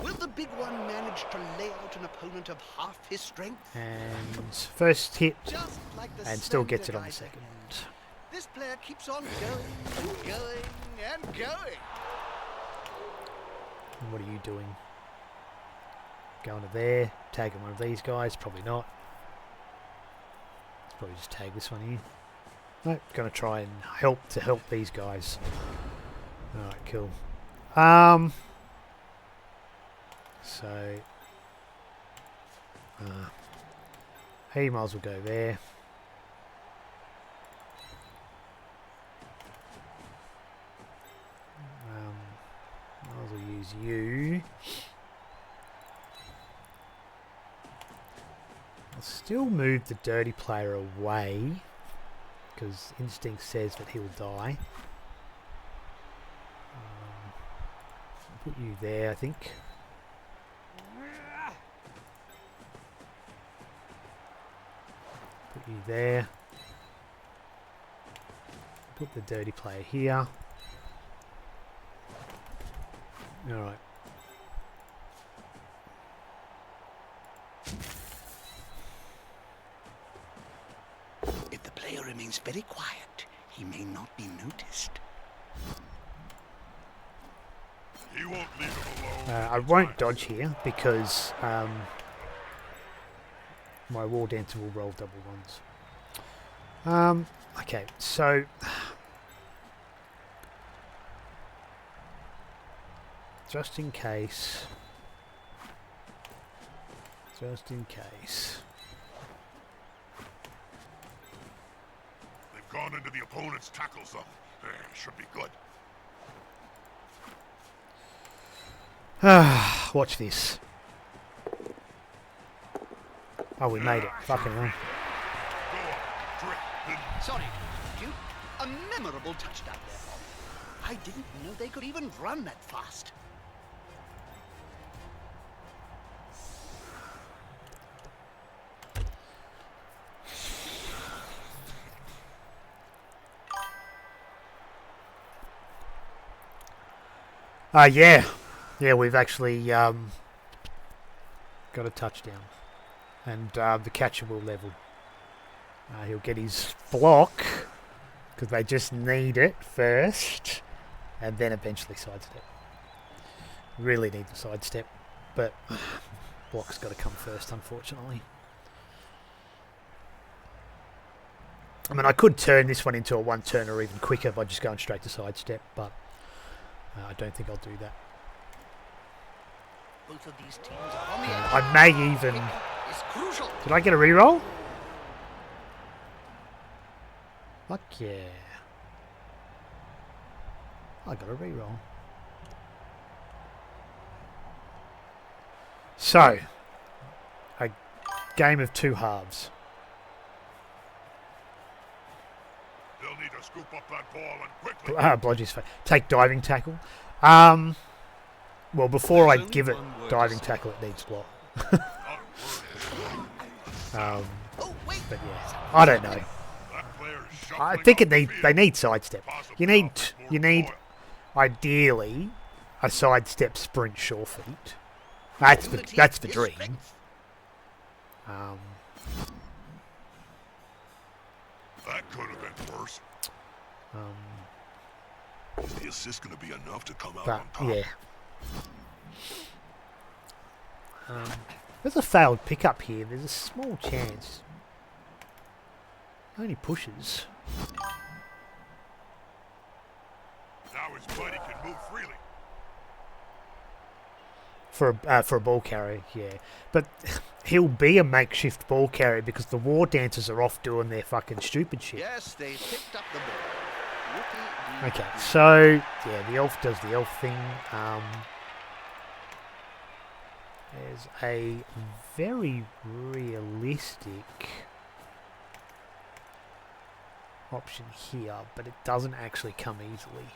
Will the big one manage to lay out an opponent of half his strength? And first hit, Just like the and still slender gets it on the guy second. said. This player keeps on going and going and going. And what are you doing? Going to there, tagging one of these guys? Probably not. Let's probably just tag this one here. Nope, going to try and help these guys. Alright, cool. So he might as well go there. Might as well use you. I'll still move the dirty player away, because instinct says that he'll die. Put you there, I think. Put you there. Put the dirty player here. Alright. If the player remains very quiet, he may not be noticed. He won't leave him alone. I won't dodge here because my War Dancer will roll double ones. Okay, so just in case. They've gone into the opponent's tackle zone. Should be good. Watch this. Oh, we made it. Fucking hell. Go on, Drake. Sorry, you. A memorable touchdown there, Bob. I didn't know they could even run that fast. Yeah. Yeah, we've actually got a touchdown. And the catcher will level. He'll get his block, because they just need it first, and then eventually sidestep. Really need the sidestep, but block's got to come first, unfortunately. I mean, I could turn this one into a one-turn or even quicker by just going straight to sidestep, but I don't think I'll do that. Both of these teams are on the edge. I may even... It's crucial. Did I get a reroll? Fuck yeah. I got a reroll. So, a game of two halves. They'll need to scoop up that ball and quickly. Blodge's face. Take diving tackle. Well, before I give it diving tackle, it needs block. But yeah, I don't know. I think they need sidestep. You need ideally a sidestep sprint sure feet. That's the dream. That could have been worse. Is the assist going to be enough to come out on top? Yeah. There's a failed pickup here. There's a small chance. Only pushes. Now his buddy can move freely. For a ball carrier, yeah. But he'll be a makeshift ball carrier because the war dancers are off doing their fucking stupid shit. Yes, they picked up the ball. Okay, so yeah, the elf does the elf thing. There's a very realistic option here, but it doesn't actually come easily.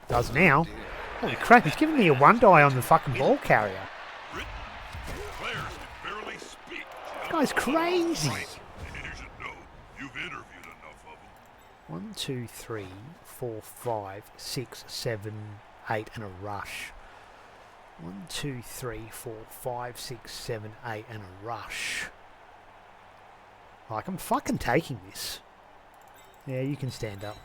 Does now. Holy crap, he's giving me a one die on the fucking ball carrier. This guy's crazy. 1, 2, 3, 4, 5, 6, 7, 8 and a rush. 1, 2, 3, 4, 5, 6, 7, 8 and a rush. Like, I'm fucking taking this. Yeah, you can stand up.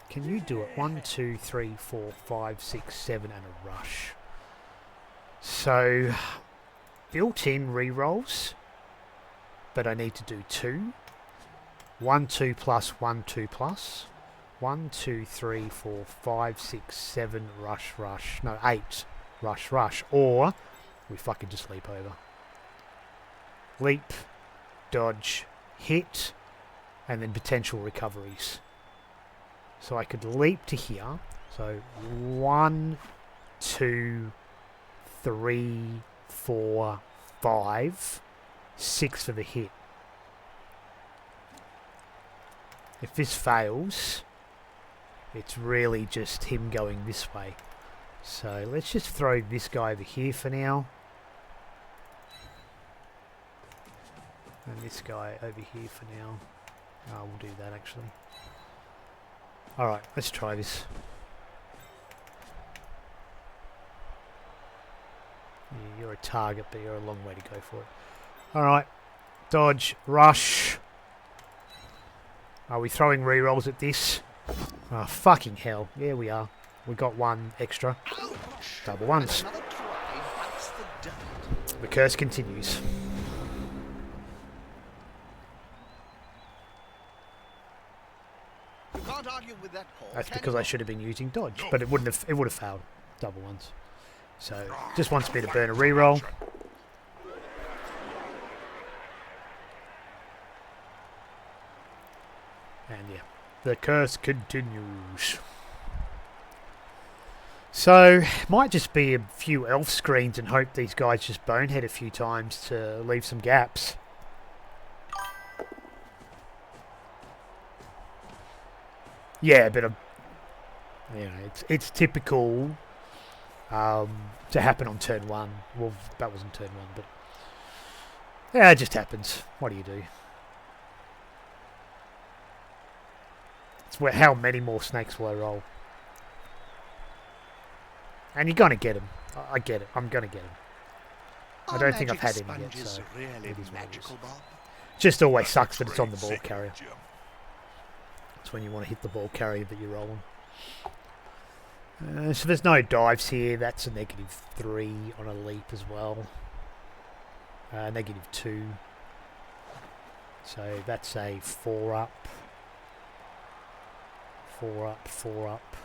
Can you do it? 1, 2, 3, 4, 5, 6, 7 and a rush. So, built-in rerolls, but I need to do 2. 1, 2 plus, 1, 2 plus. 1, 2, 3, 4, 5, 6, 7, rush, rush. No, 8, rush, rush. Or, we fucking just leap over. Leap, dodge, hit, and then potential recoveries. So I could leap to here. So 1, 2, 3, 4, 5, 6 for the hit. If this fails, it's really just him going this way. So let's just throw this guy over here for now. And this guy over here for now. Oh, we'll do that actually. Alright, let's try this. Yeah, you're a target, but you're a long way to go for it. Alright, dodge, rush. Are we throwing rerolls at this? Oh, fucking hell. Yeah, we are. We got one extra. Double ones. The curse continues. Can't argue with that call. That's because I should have been using dodge, but it would have failed. Double ones. So just wants me to burn a reroll. And yeah, the curse continues. So might just be a few elf screens and hope these guys just bonehead a few times to leave some gaps. Yeah, but you know, it's typical to happen on turn 1. Well, that wasn't turn 1, but yeah, it just happens. What do you do? It's where how many more snakes will I roll? And you're gonna get him. I get it. I'm gonna get him. I don't think I've had him yet, so it is magical. Just always sucks that it's on the ball carrier. That's when you want to hit the ball carrier that you're rolling. So there's no dives here. That's a -3 on a leap as well. -2. So that's a 4 up. 4 up, 4 up.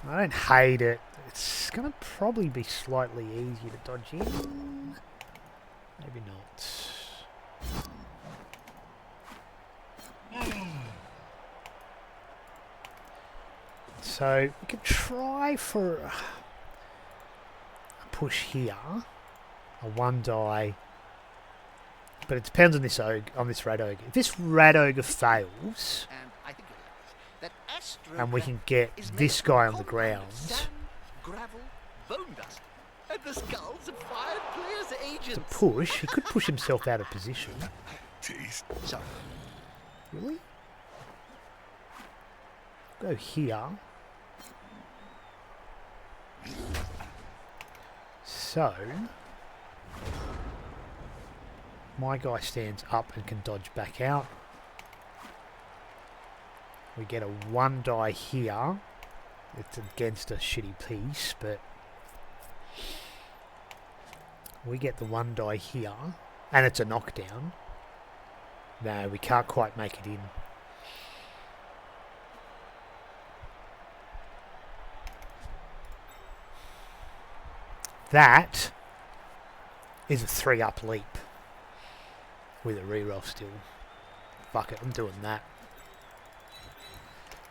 I don't hate it. It's going to probably be slightly easier to dodge in. Maybe not. So we could try for a push here, a 1 die, but it depends on this red ogre. If this red ogre fails, And I think you'll like that Astro and we can get this guy on the ground, sand, gravel, bone dust, and the skulls of fired players' agents. to push, he could push himself out of position. Jeez. So, Really? Go here. So, my guy stands up and can dodge back out. We get a 1 die here. It's against a shitty piece, but we get the 1 die here, and it's a knockdown. No, we can't quite make it in. That is a 3-up leap with a reroll still. Fuck it, I'm doing that.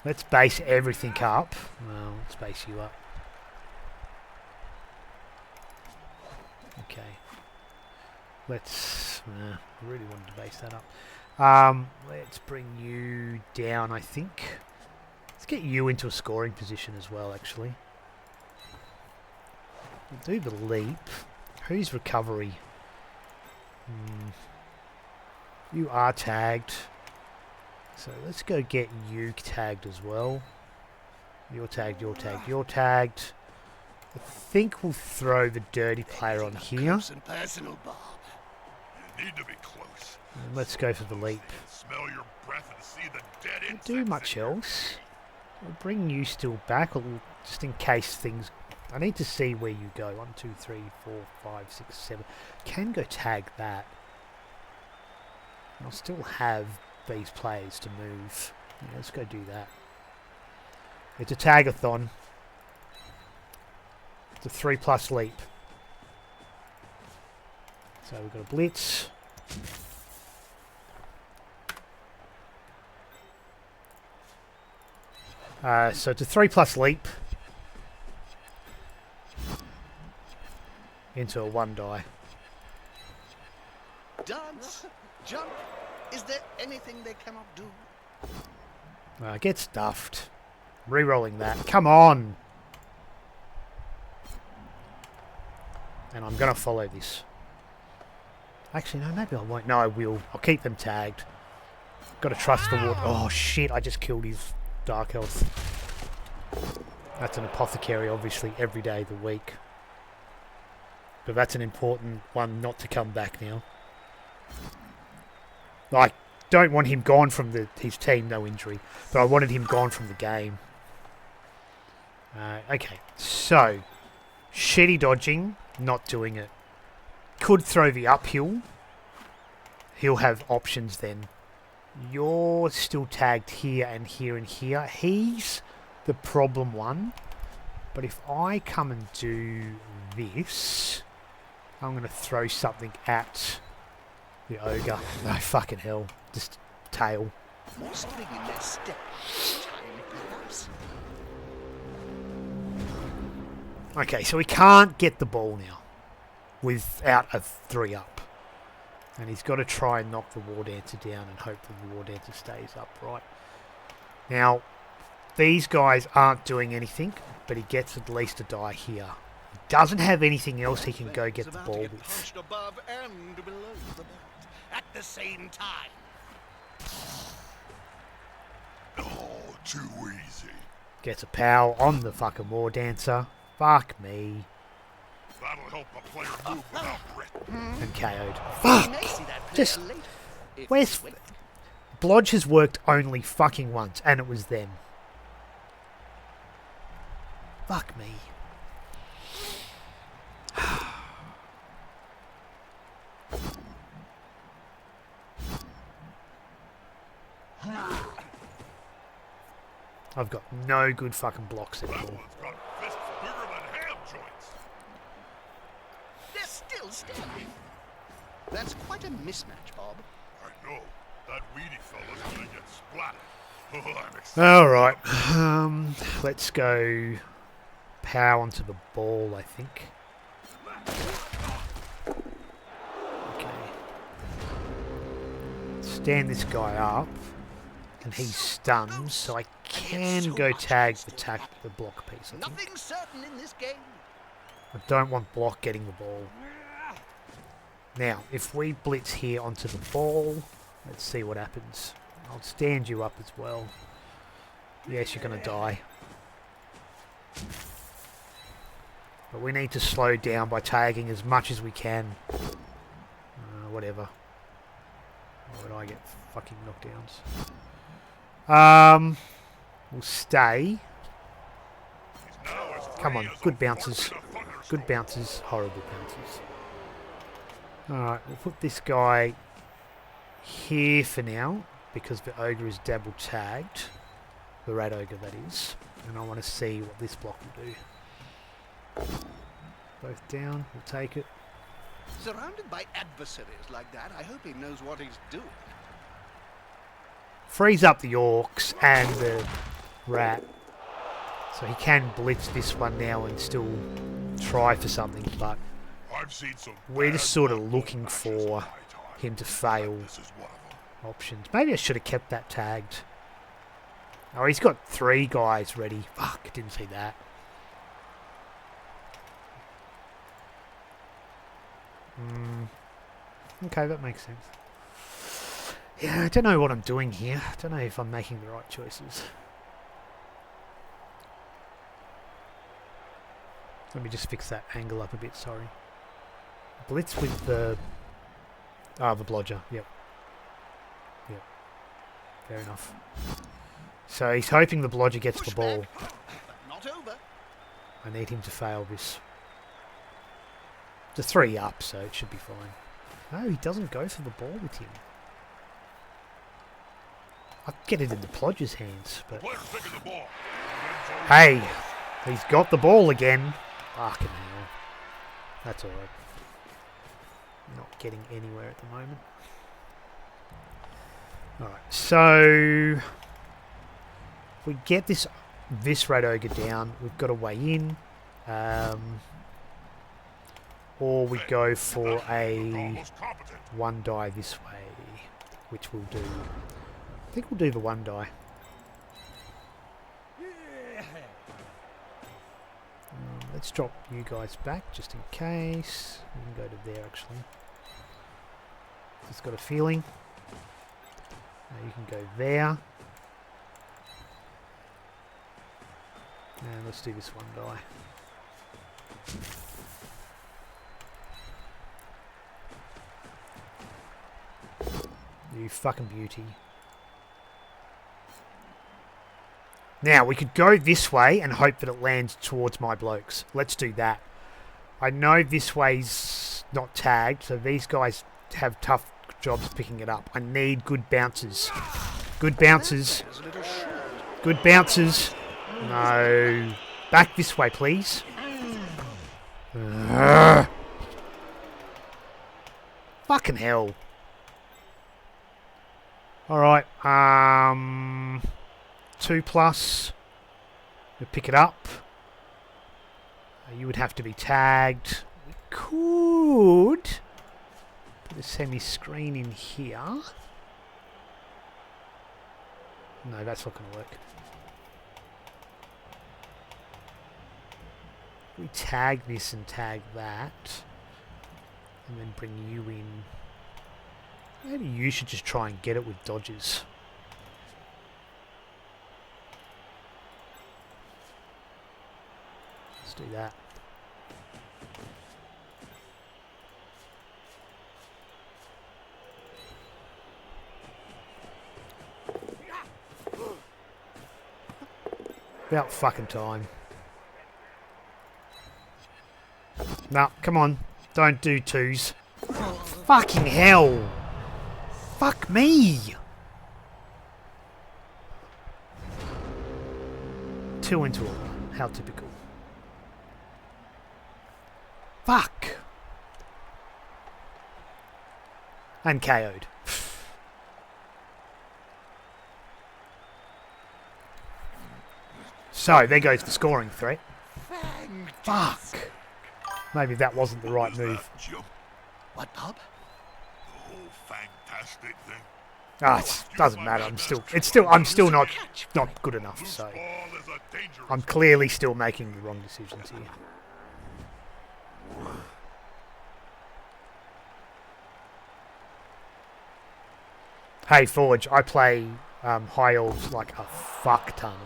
Let's base everything up. Well, let's base you up. Okay. Let's... I really wanted to base that up. Let's bring you down, I think. Let's get you into a scoring position as well, actually. We'll do the leap. Who's recovery? You are tagged. So let's go get you tagged as well. You're tagged, you're tagged, you're tagged. I think we'll throw the dirty player on here. and personal, Bob. You need to be close. And let's go for the leap. Smell your breath and see the dead Don't insects. do much else. I'll bring you still back, just in case things... I need to see where you go. 1, 2, 3, 4, 5, 6, 7. Can go tag that. I'll still have these players to move. Yeah, let's go do that. It's a tagathon. It's a 3+ leap. So we've got a blitz. So it's a 3+ leap into a 1 die. Dance, jump. Is there anything they cannot do? Get stuffed. Rerolling that. Come on! And I'm going to follow this. Actually, no, maybe I won't. No, I will. I'll keep them tagged. Got to trust the water. Oh, shit. I just killed his Dark Health. That's an apothecary, obviously, every day of the week. But that's an important one not to come back now. I don't want him gone from his team, no injury. But I wanted him gone from the game. Okay, so... shitty dodging, not doing it. Could throw the uphill. He'll have options then. You're still tagged here and here and here. He's the problem one. But if I come and do this, I'm going to throw something at the ogre. No, fucking hell. Just tail. More spring in their step. Time, perhaps. Okay, so he can't get the ball now without a 3-up. And he's got to try and knock the War Dancer down and hope that the War Dancer stays upright. Now, these guys aren't doing anything, but he gets at least a die here. He doesn't have anything else he can go get the ball with. Punched above and below the belt at the same time. Oh, too easy. Gets a pow on the fucking War Dancer. Fuck me. That'll help a player move without breath. And KO'd. You may see that player Just... later, if Where's... sweat. Blodge has worked only fucking once, and it was them. Fuck me. I've got no good fucking blocks That anymore. one's got fists bigger than ham joints. They're still standing. That's quite a mismatch, Bob. I know. That weedy fella's gonna get splattered. I'm excited. Alright. Let's go power onto the ball, I think. Okay. Stand this guy up. And he stuns, so I can go tag the block piece, I think. Nothing's certain in this game. I don't want block getting the ball. Now, if we blitz here onto the ball, let's see what happens. I'll stand you up as well. Yes, you're going to die. But we need to slow down by tagging as much as we can. Whatever. Or would I get fucking knockdowns? We'll stay. Come on, good bounces. Good bounces, horrible bounces. Alright, we'll put this guy here for now, because the ogre is double tagged. The rat ogre, that is. And I want to see what this block will do. Both down, we'll take it. Surrounded by adversaries like that, I hope he knows what he's doing. Freeze up the orcs and the rat. So he can blitz this one now and still try for something, but I've seen some we're just bad sort of blood looking matches for in my time. him to fail This is one of them. options. Maybe I should have kept that tagged. Oh, he's got 3 guys ready. Fuck, didn't see that. Okay, that makes sense. Yeah, I don't know what I'm doing here. I don't know if I'm making the right choices. Let me just fix that angle up a bit, sorry. Blitz with the... Ah, the blodger, yep. Yep. Fair enough. So he's hoping the blodger gets the ball. But not over. I need him to fail this. It's a 3 up, so it should be fine. No, he doesn't go for the ball with him. I'll get it in the plodger's hands, but... Player's picking the ball. Hey! He's got the ball again. Fucking hell. That's alright. Not getting anywhere at the moment. Alright, so... If we get this rat ogre down, we've got a way in. Or we go for a Almost competent. 1 die this way, which we'll do. I think we'll do the 1 die. Let's drop you guys back just in case. We can go to there actually. Just got a feeling. Now you can go there. And let's do this 1 die. You fucking beauty. Now, we could go this way and hope that it lands towards my blokes. Let's do that. I know this way's not tagged, so these guys have tough jobs picking it up. I need good bounces. Good bounces. There's a little short. Good bounces. No. Back this way, please. Fucking hell. Alright, 2+. We pick it up. You would have to be tagged. We could put a semi-screen in here. No, that's not going to work. We tag this and tag that. And then bring you in. Maybe you should just try and get it with dodges. Let's do that. About fucking time. Nah, come on. Don't do 2s. Fucking hell. Fuck me. 2 into it. How typical. Fuck. And KO'd. So, there goes the scoring threat. Fantastic. Fuck. Maybe that wasn't the right Was move. that Jim? What, Bob? The whole fantastic thing. Ah, it doesn't matter. I'm still not good enough. Loose So, ball is a dangerous I'm clearly still making the wrong decisions here. Hey, Forge, I play High Elves like a fuck ton.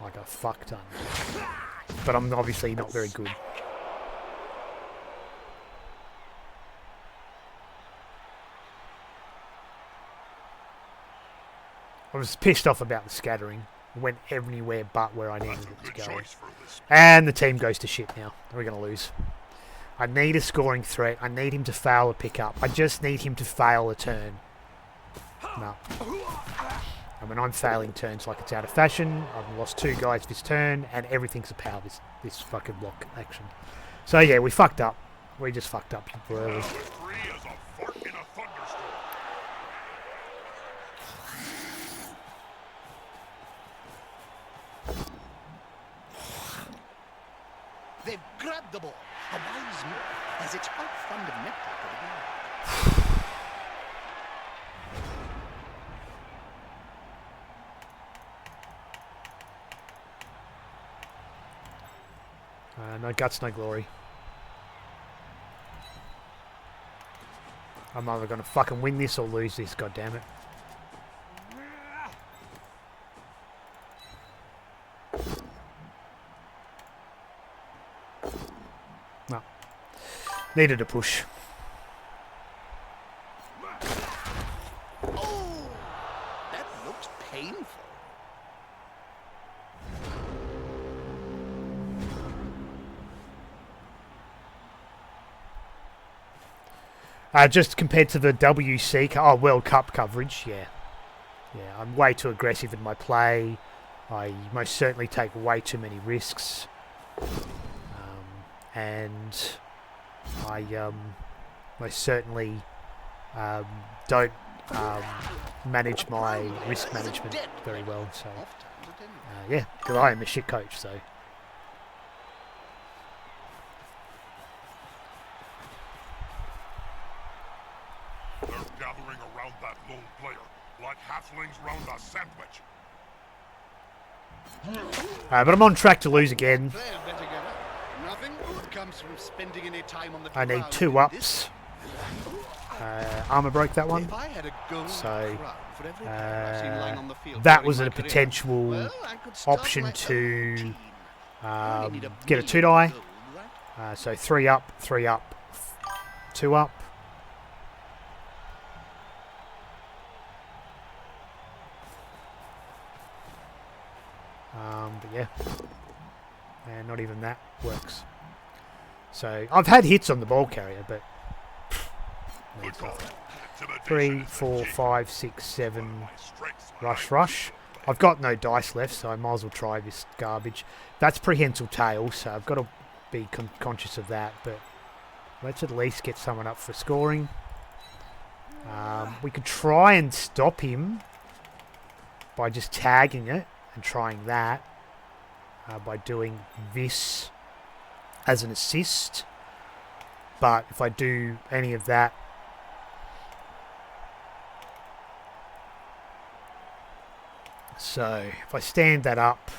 Like a fuck ton. But I'm obviously not very good. I was pissed off about the scattering. It went everywhere but where I needed That's a it to good go. choice for this. And the team goes to shit now. We're going to lose. I need a scoring threat. I need him to fail a pickup. I just need him to fail a turn. No. And when I'm failing turns like it's out of fashion, I've lost 2 guys this turn, and everything's a power this fucking block action. So yeah, we fucked up. We just fucked up royally. Number 3 is a fart in a thunderstorm. They've grabbed the ball. A wise move, as it's quite fundamental to the game. No guts, no glory. I'm either going to fucking win this or lose this, goddammit. No. Needed a push. Oh, that looks painful. Just compared to the World Cup coverage, yeah. Yeah, I'm way too aggressive in my play. I most certainly take way too many risks. And I most certainly don't manage my risk management very well. So, yeah, because I am a shit coach, so... They're gathering around that lone player, like halflings round a sandwich. But I'm on track to lose again. Players better get up. Nothing good comes from spending any time on the I need ground 2 in ups. Armour broke that one. If I had a gold So, crown for every player I've seen lying on the field that during was my a career, potential well, I could start option my own to team. I only need get a 2 million die. gold, right? So 3 up, 3 up, 2 up. But yeah, and not even that works. So I've had hits on the ball carrier, but Good call. 3, Intimidation is the 4, key. 5, 6, 7. My strengths Rush, lie rush. I've got no dice left, so I might as well try this garbage. That's prehensile tail, so I've got to be conscious of that. But let's at least get someone up for scoring. We could try and stop him by just tagging it and trying that. By doing this as an assist. But if I do any of that, so if I stand that up,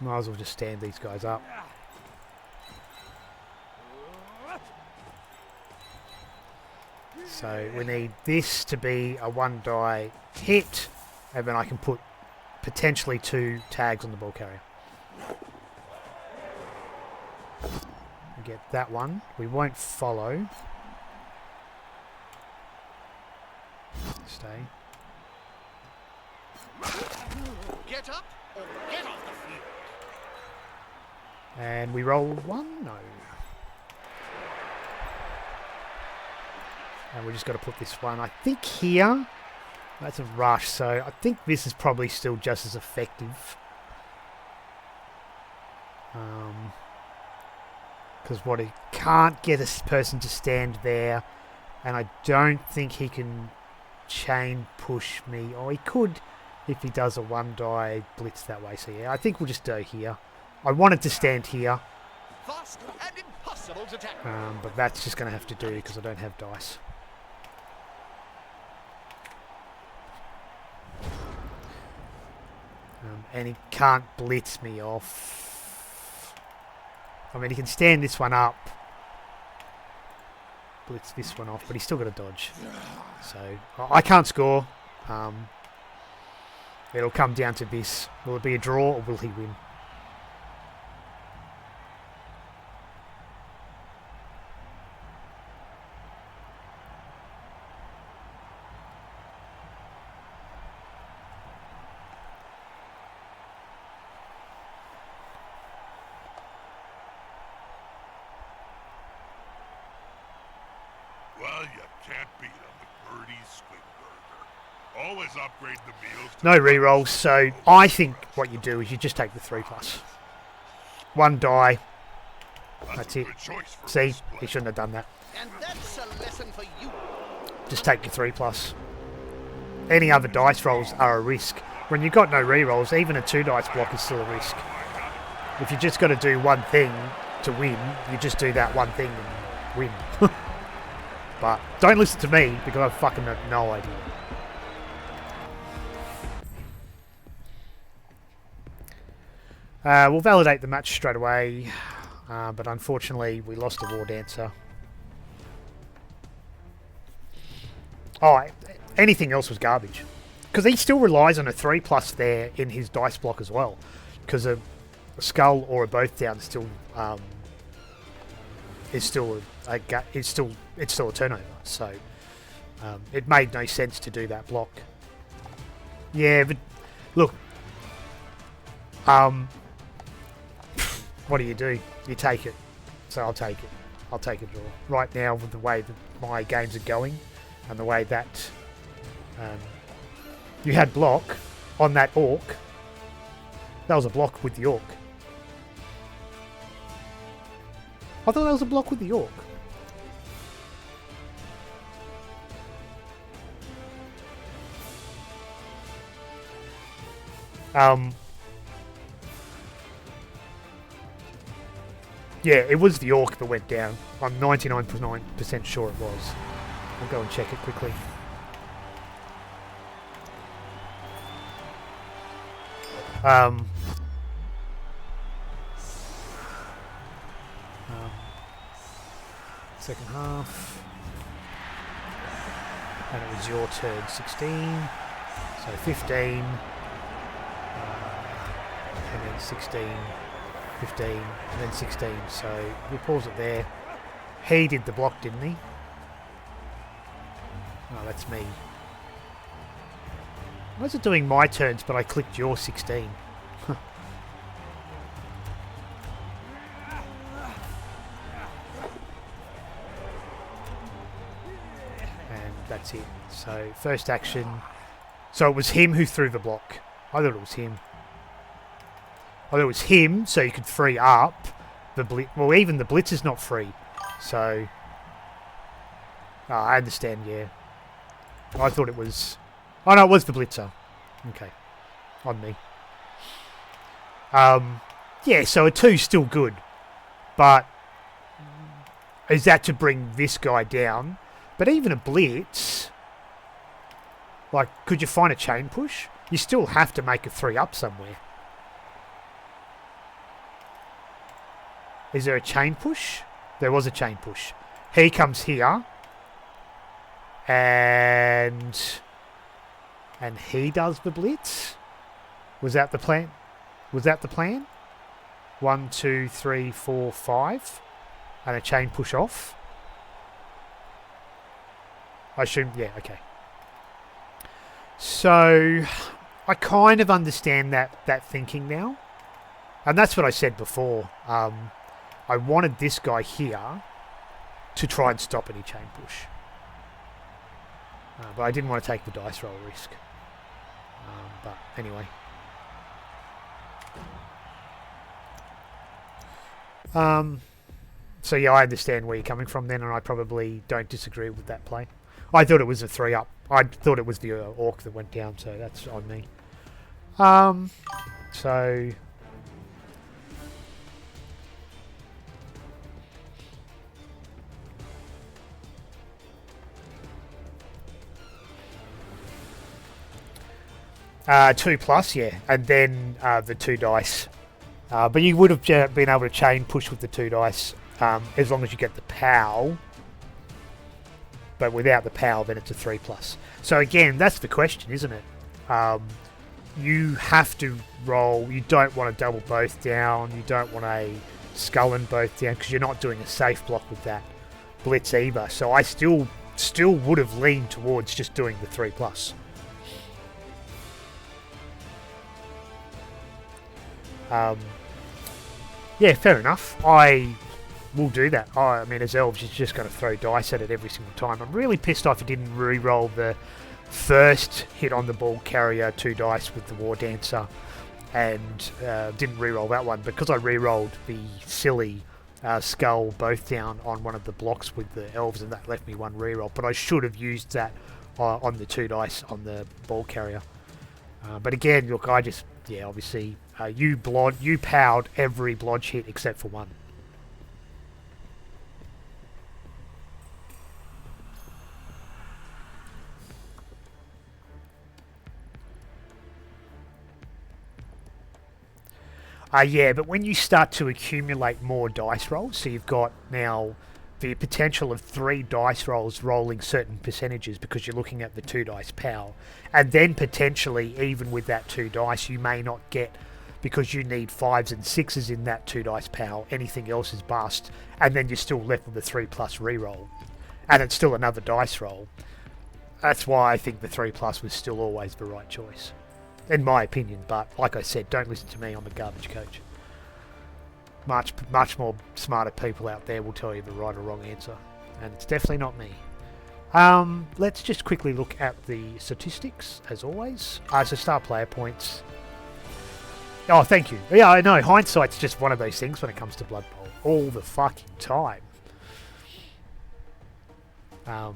might as well just stand these guys up. So we need this to be a 1 die hit, and then I can put potentially 2 tags on the ball carrier. We get that one. We won't follow. Stay. Get up or get off the field. And we roll 1? No. And we just got to put this one, I think, here. That's a rush, so I think this is probably still just as effective. Because what he can't get a person to stand there, and I don't think he can chain push me. Oh, he could if he does a 1-die blitz that way. So yeah, I think we'll just go here. I wanted to stand here, Fast and impossible to tackle. but that's just going to have to do because I don't have dice. And he can't blitz me off. I mean, he can stand this one up, blitz this one off, but he's still got to dodge. So I can't score. It'll come down to this. Will it be a draw or will he win? Well, you can't beat them with Birdie's Squid Burger. Always upgrade the meals. No rerolls, so I think what you do is you just take the 3+. 1 die. That's a it. good choice for See, display. he shouldn't have done that. And that's a lesson for you. Just take your 3+. Any other dice rolls are a risk. When you've got no rerolls, even a 2 dice block is still a risk. If you just got to do one thing to win, you just do that one thing and win. But don't listen to me because I fucking have no idea. We'll validate the match straight away, but unfortunately we lost a War Dancer. Oh, anything else was garbage. Because he still relies on a 3+ there in his dice block as well. Because a skull or a both down is still it's still a turnover. So it made no sense to do that block. Yeah, but look, what do? You take it. So I'll take it. I'll take a draw. Right now, with the way that my games are going, and the way that you had block on that orc, that was a block with the orc. I thought that was a block with the orc. Yeah, it was the orc that went down. I'm 99% sure it was. I'll go and check it quickly. Second half. And it was your turn, 16. So 15. And then 16. 15. And then 16. So we pause it there. He did the block, didn't he? Oh, that's me. Why is it doing my turns, but I clicked your 16? And that's it. So, first action. So it was him who threw the block. I thought it was him. I thought it was him, so you could free up the blitz. Well, even the blitz is not free. So, oh, I understand, yeah. I thought it was... Oh, no, it was the blitzer. Okay. On me. Yeah, so a 2's still good. But is that to bring this guy down? But even a blitz... Like, could you find a chain push? You still have to make a 3 up somewhere. Is there a chain push? There was a chain push. He comes here. And he does the blitz. Was that the plan? Was that the plan? 1, 2, 3, 4, 5. And a chain push off. I assume, yeah, okay. So, I kind of understand that thinking now. And that's what I said before. I wanted this guy here to try and stop any chain push. But I didn't want to take the dice roll risk. But anyway. So yeah, I understand where you're coming from then, and I probably don't disagree with that play. I thought it was a 3 up I thought it was the orc that went down, so that's on me. So... 2+, yeah, and then the 2 dice. But you would have been able to chain push with the 2 dice as long as you get the POW. But without the POW, then it's a 3+. So again, that's the question, isn't it? You have to roll. You don't want to double both down. You don't want a skull and both down because you're not doing a safe block with that blitz either. So I still would have leaned towards just doing the 3+. Yeah, fair enough. I will do that. I mean, as elves, you're just going to throw dice at it every single time. I'm really pissed off you didn't re-roll the first hit on the ball carrier 2 dice with the War Dancer, and didn't re-roll that one because I re-rolled the silly skull both down on one of the blocks with the elves, and that left me 1 re-roll. But I should have used that on the 2 dice on the ball carrier. But again, look, I just, yeah, obviously, you powed every blodge hit except for 1. Yeah, but when you start to accumulate more dice rolls, so you've got now the potential of 3 dice rolls rolling certain percentages because you're looking at the 2 dice power, and then potentially even with that 2 dice you may not get, because you need 5s and 6s in that 2 dice power, anything else is bust, and then you're still left with a 3+ reroll, and it's still another dice roll. That's why I think the 3+ was still always the right choice, in my opinion. But like I said, don't listen to me, I'm a garbage coach. Much more smarter people out there will tell you the right or wrong answer, and it's definitely not me. Let's just quickly look at the statistics, as always. So star player points. Oh, thank you. Yeah, I know, hindsight's just one of those things when it comes to Blood Bowl. All the fucking time. I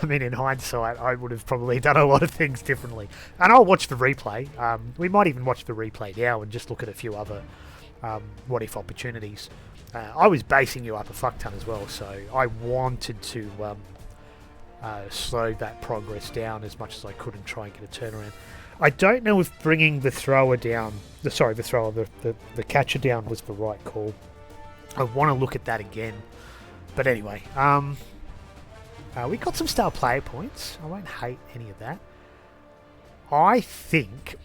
mean, in hindsight, I would have probably done a lot of things differently. And I'll watch the replay. We might even watch the replay now and just look at a few other what-if opportunities. I was basing you up a fuck ton as well, so I wanted to slow that progress down as much as I could and try and get a turnaround. I don't know if bringing the thrower down, the catcher down was the right call. I want to look at that again. But anyway, we got some star player points. I won't hate any of that. I think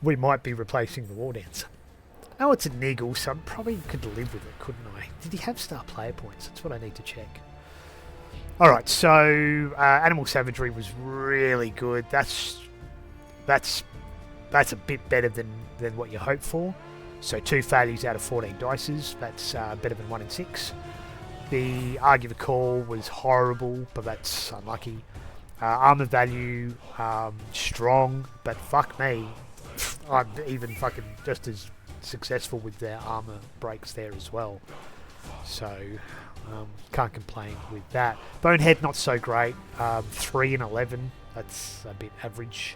we might be replacing the War Dancer. I know it's a niggle, so I probably could live with it, couldn't I? Did he have star player points? That's what I need to check. Alright, so Animal Savagery was really good. That's a bit better than what you hope for. So 2 failures out of 14 dices. That's better than 1 in 6. The Argue the Call was horrible, but that's unlucky. Armor value, strong, but fuck me, I'm even fucking just as successful with their armor breaks there as well. So, can't complain with that. Bonehead, not so great. 3 and 11, that's a bit average.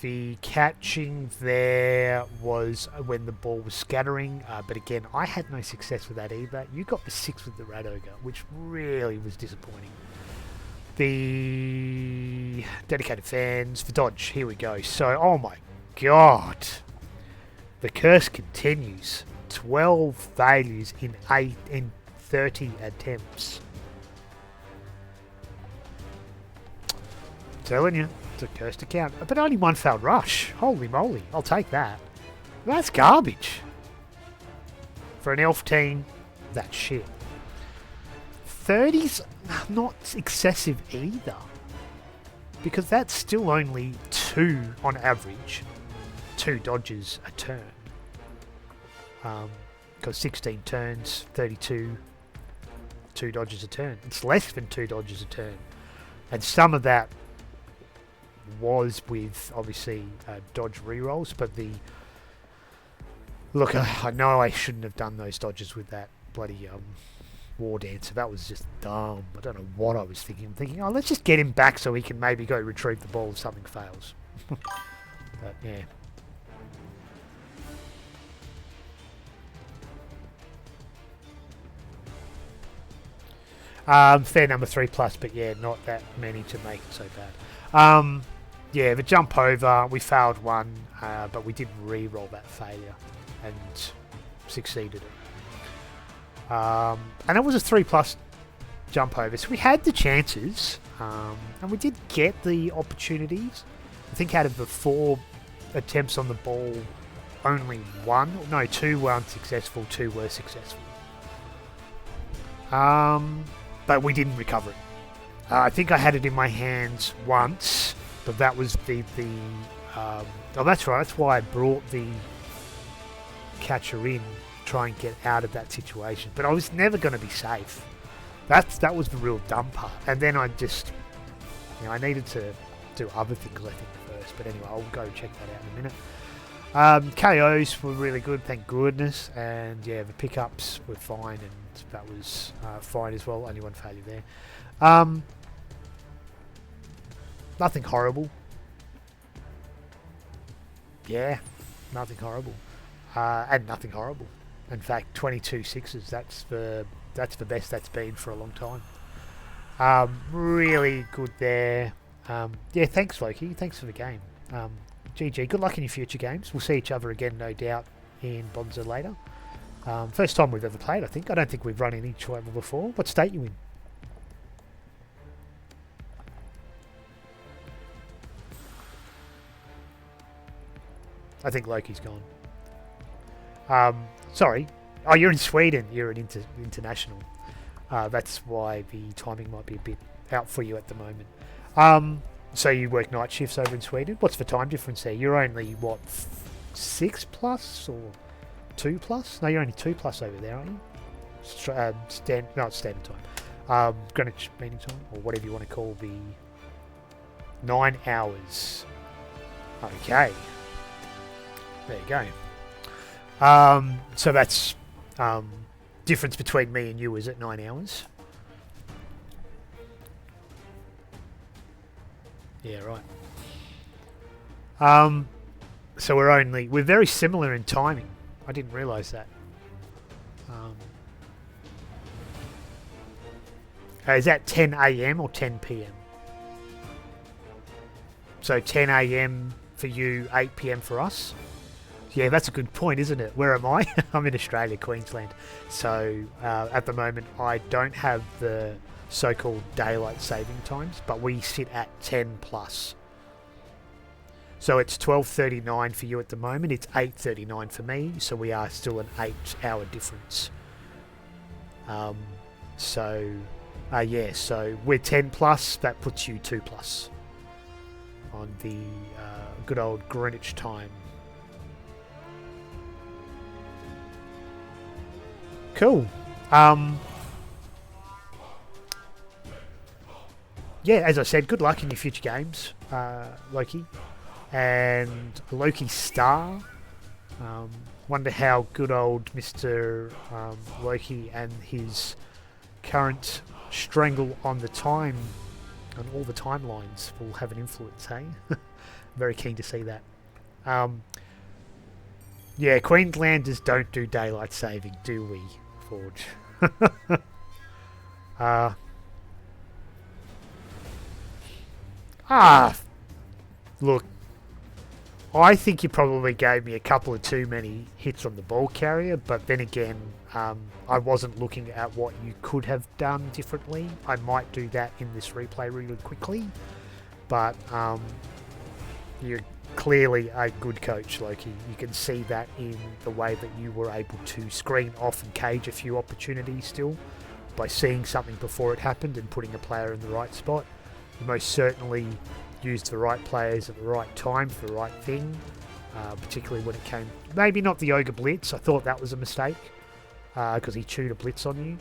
The catching there was when the ball was scattering, but again, I had no success with that either. You got the 6 with the Rat Ogre, which really was disappointing. The dedicated fans, the dodge, here we go. So, oh my god, the curse continues. 12 failures in 30 attempts. Telling you. A cursed account, but only 1 failed rush. Holy moly, I'll take that. That's garbage. For an elf team, that's shit. 30's not excessive either, because that's still only 2 on average, 2 dodges a turn. Because 16 turns, 32, 2 dodges a turn. It's less than 2 dodges a turn. And some of that was with obviously dodge rerolls, but I know I shouldn't have done those dodges with that bloody War Dancer. That was just dumb. I don't know what I was thinking. I'm thinking, oh, let's just get him back so he can maybe go retrieve the ball if something fails. But yeah. Fair number 3+, but yeah, not that many to make it so bad. Yeah, the jump over, we failed one, but we did re-roll that failure and succeeded it. And it was a 3+ jump over, so we had the chances, and we did get the opportunities. I think out of the 4 attempts on the ball, only 2 were unsuccessful, 2 were successful. But we didn't recover it. I think I had it in my hands once, but that was oh, that's right. That's why I brought the catcher in, try and get out of that situation. But I was never going to be safe. That was the real dumb part. And then I just, I needed to do other things, I think, first. But anyway, I'll go check that out in a minute. KOs were really good, thank goodness. And yeah, the pickups were fine, and that was fine as well. Only one failure there. Nothing horrible. Yeah, nothing horrible. And nothing horrible. In fact, 22 sixes. That's the best that's been for a long time. Really good there. Yeah, thanks, Loki. Thanks for the game. GG. Good luck in your future games. We'll see each other again, no doubt, in BRUTALMATT later. First time we've ever played, I think. I don't think we've run in each other before. What state you in? I think Loki's gone. Sorry. Oh, you're in Sweden. You're an international. That's why the timing might be a bit out for you at the moment. So you work night shifts over in Sweden. What's the time difference there? You're only, what, 6+ or 2+? No, you're only 2+ over there, aren't you? It's standard time. Greenwich Mean Time, or whatever you want to call the 9 hours. Okay. There you go. So that's difference between me and you is at 9 hours. Yeah, right. So we're very similar in timing. I didn't realise that. Is that 10 AM or 10 PM? So 10 AM for you, 8 PM for us? Yeah, that's a good point, isn't it? Where am I? I'm in Australia, Queensland. So at the moment, I don't have the so-called daylight saving times, but we sit at 10+. So it's 12:39 for you at the moment. It's 8:39 for me. So we are still an 8-hour difference. Yeah. So we're 10+. That puts you 2+ on the good old Greenwich time. Cool. Yeah, as I said, good luck in your future games, Loki. And Lokistar. Wonder how good old Mr. Loki and his current strangle on the time, on all the timelines, will have an influence, hey? Very keen to see that. Yeah, Queenslanders don't do daylight saving, do we, Forge? Look, I think you probably gave me a couple of too many hits on the ball carrier, but then again, I wasn't looking at what you could have done differently. I might do that in this replay really quickly, but you're clearly a good coach, Loki. You can see that in the way that you were able to screen off and cage a few opportunities still by seeing something before it happened and putting a player in the right spot. You most certainly used the right players at the right time for the right thing, particularly when it came, maybe not the Ogre Blitz. I thought that was a mistake because he chewed a blitz on you,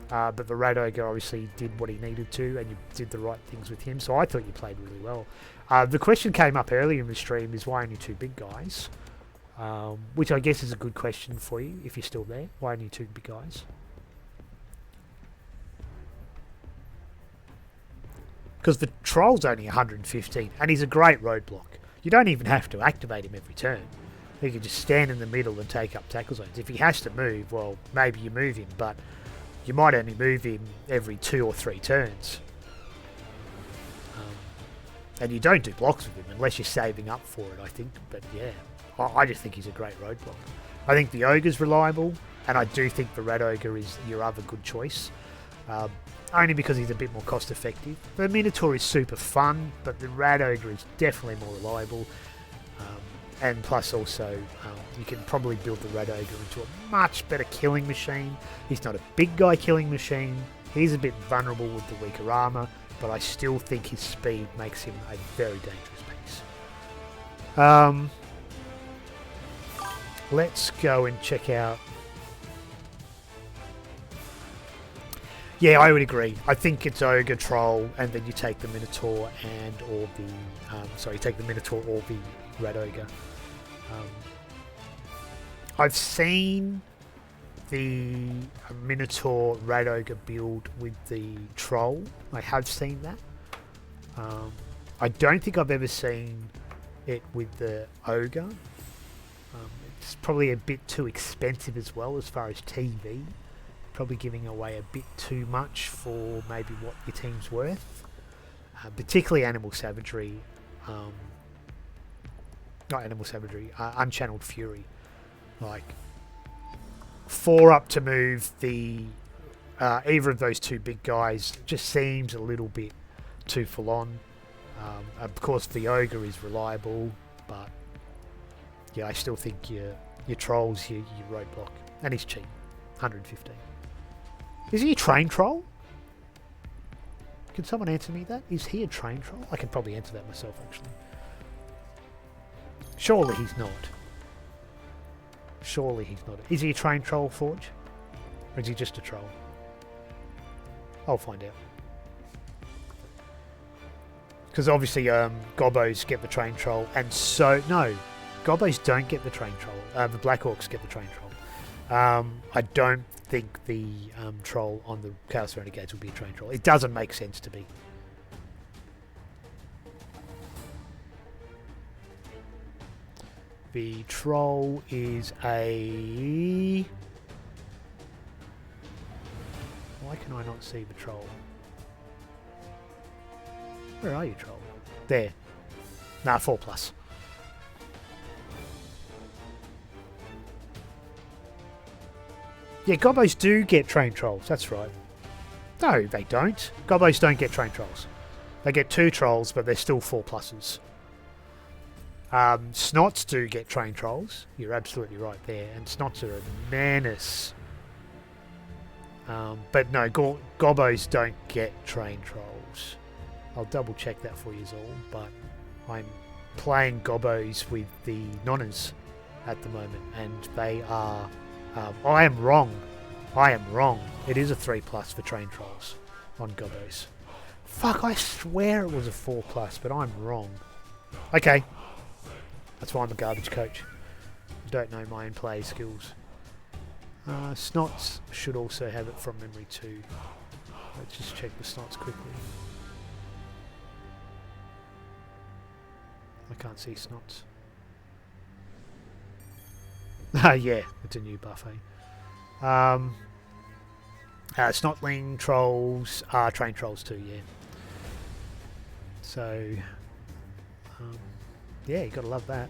but the Red Ogre obviously did what he needed to, and you did the right things with him, so I thought you played really well. The question came up earlier in the stream, is why only 2 big guys, which I guess is a good question for you if you're still there. Why only 2 big guys? Because the Troll's only 115, and he's a great roadblock. You don't even have to activate him every turn. He can just stand in the middle and take up tackle zones. If he has to move, well, maybe you move him, but you might only move him every 2 or 3 turns. And you don't do blocks with him unless you're saving up for it, I think. But yeah, I just think he's a great roadblock. I think the Ogre's reliable, and I do think the Red Ogre is your other good choice. Only because he's a bit more cost effective. The Minotaur is super fun, but the Red Ogre is definitely more reliable. And plus also, you can probably build the Red Ogre into a much better killing machine. He's not a big guy killing machine. He's a bit vulnerable with the weaker armor, but I still think his speed makes him a very dangerous piece. Let's go and check out. Yeah, I would agree. I think it's Ogre, Troll, and then you take the Minotaur or the Red Ogre. I've seen the Minotaur Red Ogre build with the Troll. I have seen that. I don't think I've ever seen it with the Ogre. It's probably a bit too expensive as well as far as TV. Probably giving away a bit too much for maybe what your team's worth. Particularly Animal Savagery. Not Animal Savagery, Unchanneled Fury. Like, 4 up to move the either of those 2 big guys just seems a little bit too full on. Of course, the Ogre is reliable, but yeah, I still think your Troll's your roadblock, and he's cheap, 115. Is he a train troll? Can someone answer me that? Is he a train troll? I can probably answer that myself, actually. Surely he's not. Surely he's not. Is he a train troll, Forge? Or is he just a troll? I'll find out. Because obviously Gobbos get the train troll, and so... No, Gobbos don't get the train troll. The Black Orcs get the train troll. I don't think the troll on the Chaos Renegades will be a train troll. It doesn't make sense to be. The troll is a... Why can I not see the troll? Where are you, troll? There. Nah, 4+. Yeah, Gobbos do get train trolls, that's right. No, they don't. Gobbos don't get train trolls. They get 2 trolls, but they're still 4+. Snots do get train trolls. You're absolutely right there. And Snots are a menace. But no, Gobbos don't get train trolls. I'll double check that for you all. But I'm playing Gobbos with the Nonners at the moment. And they are... I am wrong. It is a 3+ for train trolls on Gobbos. Fuck, I swear it was a 4+, but I'm wrong. Okay. That's why I'm a garbage coach. I don't know my own play skills. Snots should also have it from memory too. Let's just check the Snots quickly. I can't see Snots. Yeah, it's a new buffet. Snotling trolls are train trolls too, yeah. So, yeah, you gotta love that.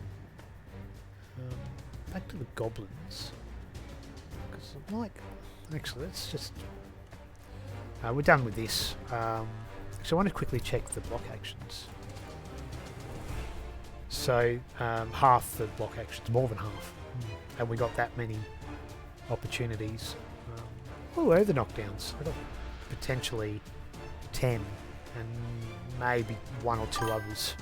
Back to the goblins. Because, like, actually, let's just... we're done with this. Actually, I want to quickly check the block actions. So, half the block actions, more than half. And we got that many opportunities. Oh, the knockdowns. I got potentially 10 and maybe 1 or 2 others.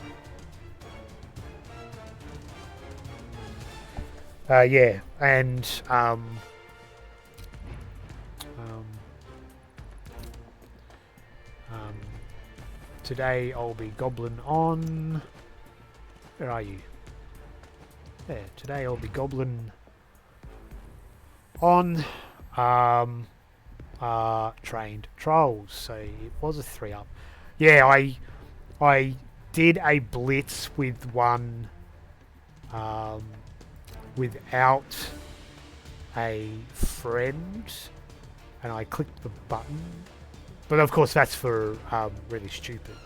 Yeah, and today I'll be goblin on... Where are you? There, today I'll be goblin on trained trolls. So it was a 3-up. Yeah, I did a blitz with one without a friend, and I clicked the button. But of course, that's for really stupid.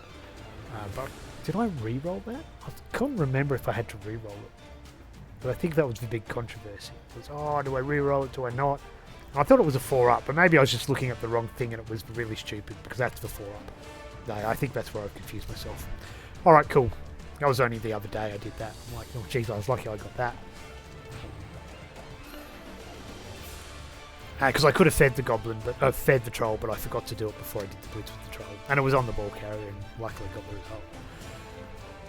But did I re-roll that? I can't remember if I had to re-roll it. But I think that was the big controversy. It was, oh, do I re-roll it? Do I not? And I thought it was a 4-up, but maybe I was just looking at the wrong thing and it was really stupid because that's the 4-up. No, I think that's where I've confused myself. All right, cool. That was only the other day I did that. I'm like, oh, geez, I was lucky I got that. Because I could have fed the goblin, but fed the troll, but I forgot to do it before I did the blitz with the troll. And it was on the ball carrier, and luckily got the result.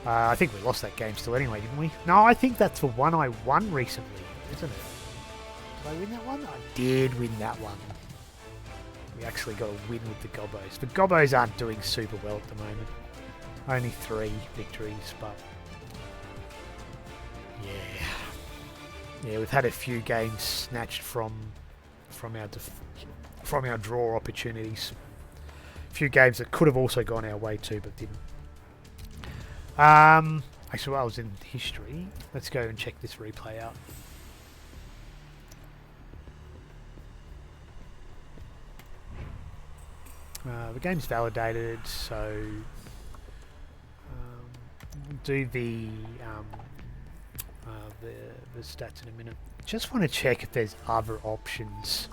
I think we lost that game still anyway, didn't we? No, I think that's the one I won recently, isn't it? Did I win that one? I did win that one. We actually got a win with the Gobbos. The Gobbos aren't doing super well at the moment. Only 3 victories, but... Yeah, we've had a few games snatched from our draw opportunities. A few games that could have also gone our way too, but didn't. Actually, while I was in history, let's go and check this replay out. The game's validated, so we'll do the stats in a minute. Just want to check if there's other options.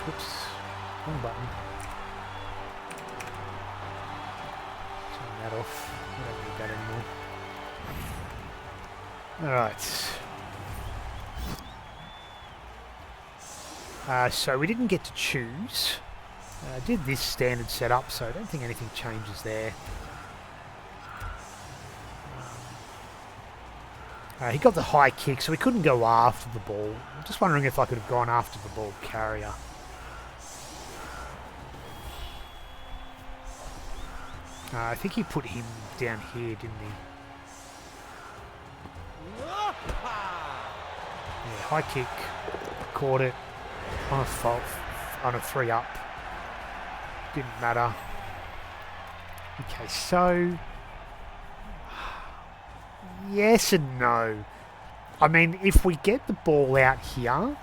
Whoops, wrong button. Turn that off. I don't need that anymore. Alright. So we didn't get to choose. I did this standard setup, so I don't think anything changes there. He got the high kick, so we couldn't go after the ball. I'm just wondering if I could have gone after the ball carrier. I think he put him down here, didn't he? Yeah, high kick. Caught it. On a 3-up. Didn't matter. Okay, so... Yes and no. I mean, if we get the ball out here,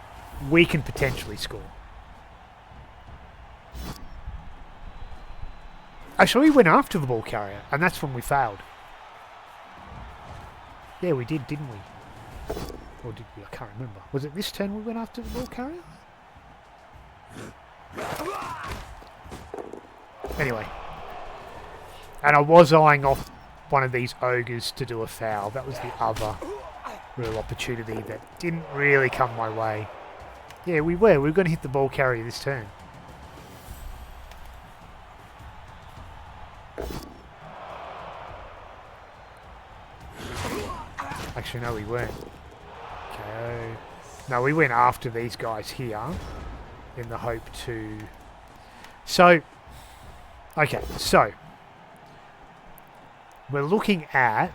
we can potentially score. Actually, we went after the ball carrier, and that's when we failed. Yeah, we did, didn't we? Or did we? I can't remember. Was it this turn we went after the ball carrier? Anyway. And I was eyeing off one of these ogres to do a foul. That was the other real opportunity that didn't really come my way. Yeah, we were. We were going to hit the ball carrier this turn. Actually, no, we weren't. Okay. No, we went after these guys here in the hope to... So, okay, so we're looking at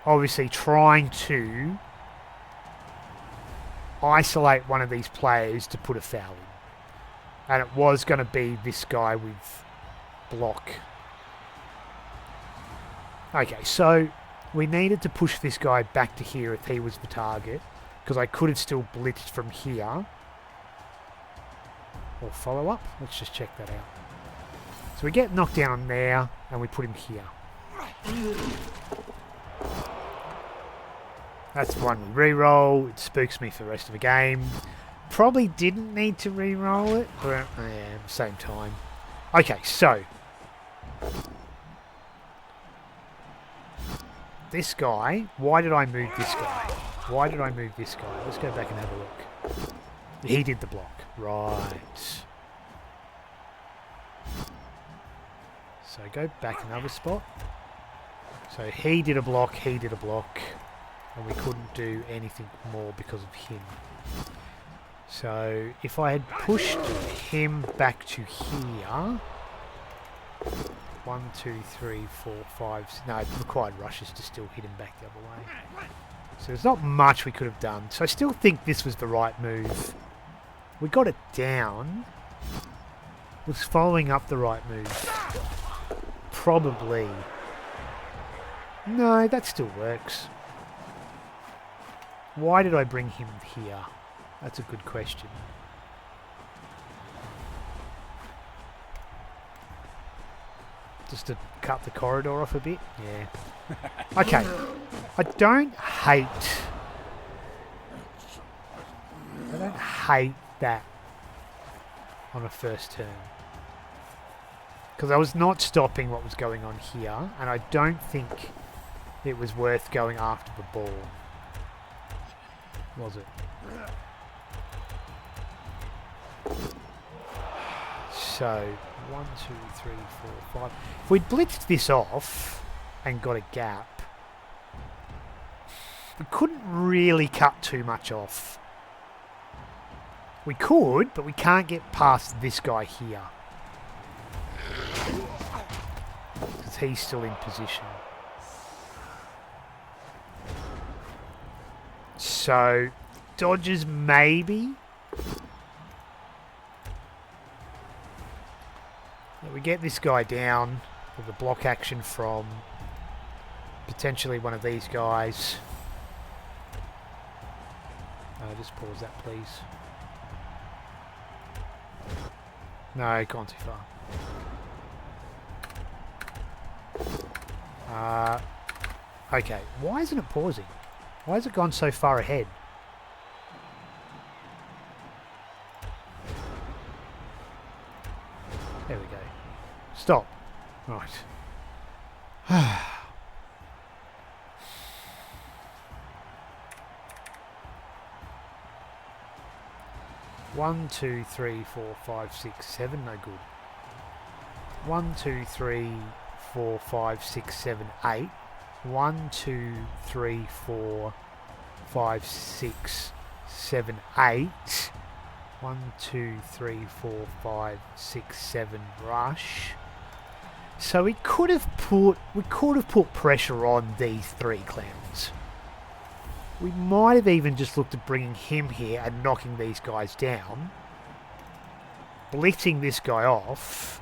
obviously trying to isolate one of these players to put a foul in. And it was going to be this guy with block. Okay, so we needed to push this guy back to here if he was the target, because I could have still blitzed from here. Or follow up. Let's just check that out. So we get knocked down on there, and we put him here. That's one we re-roll. It spooks me for the rest of the game. Probably didn't need to re-roll it, but yeah, same time. Okay, so this guy. Why did I move this guy? Why did I move this guy? Let's go back and have a look. He did the block. Right. So go back another spot. So he did a block, he did a block, and we couldn't do anything more because of him. So if I had pushed him back to here, 1, 2, 3, 4, 5. No, it required rushes to still hit him back the other way. So there's not much we could have done. So I still think this was the right move. We got it down. Was following up the right move? Probably. No, that still works. Why did I bring him here? That's a good question. Just to cut the corridor off a bit? Yeah. Okay. I don't hate that on a first turn. Because I was not stopping what was going on here, and I don't think it was worth going after the ball. Was it? So, 1, 2, 3, 4, 5. If we'd blitzed this off and got a gap, we couldn't really cut too much off. We could, but we can't get past this guy here. Because he's still in position. So, dodges maybe. We get this guy down with a block action from potentially one of these guys. Just pause that, please. No, gone too far. Okay, why isn't it pausing? Why has it gone so far ahead? There we go. Stop. Right. 1, 2, 3, 4, 5, 6, 7. No good. 1, 2, 3, 4, 5, 6, 7, 8. 1, 2, 3, 4, 5, 6, 7, 8. 1, 2, 3, 4, 5, 6, 7 rush. So we could have put pressure on these three clowns. We might have even just looked at bringing him here and knocking these guys down, blitzing this guy off,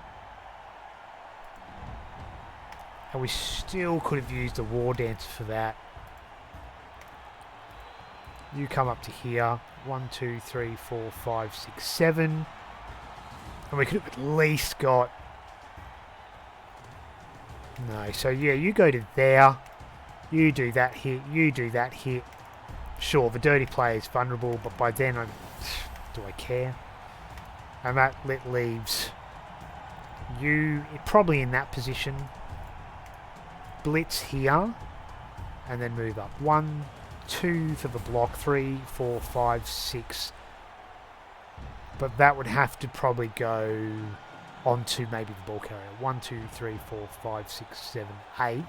and we still could have used a war dancer for that. You come up to here. 1, 2, 3, 4, 5, 6, 7. And we could have at least got... No, so yeah, you go to there. You do that hit. You do that hit. Sure, the dirty player is vulnerable, but by then, do I care? And that leaves you probably in that position. Blitz here. And then move up. 1, 2 for the block, 3, 4, 5, 6. But that would have to probably go onto maybe the ball carrier. 1, 2, 3, 4, 5, 6, 7, 8.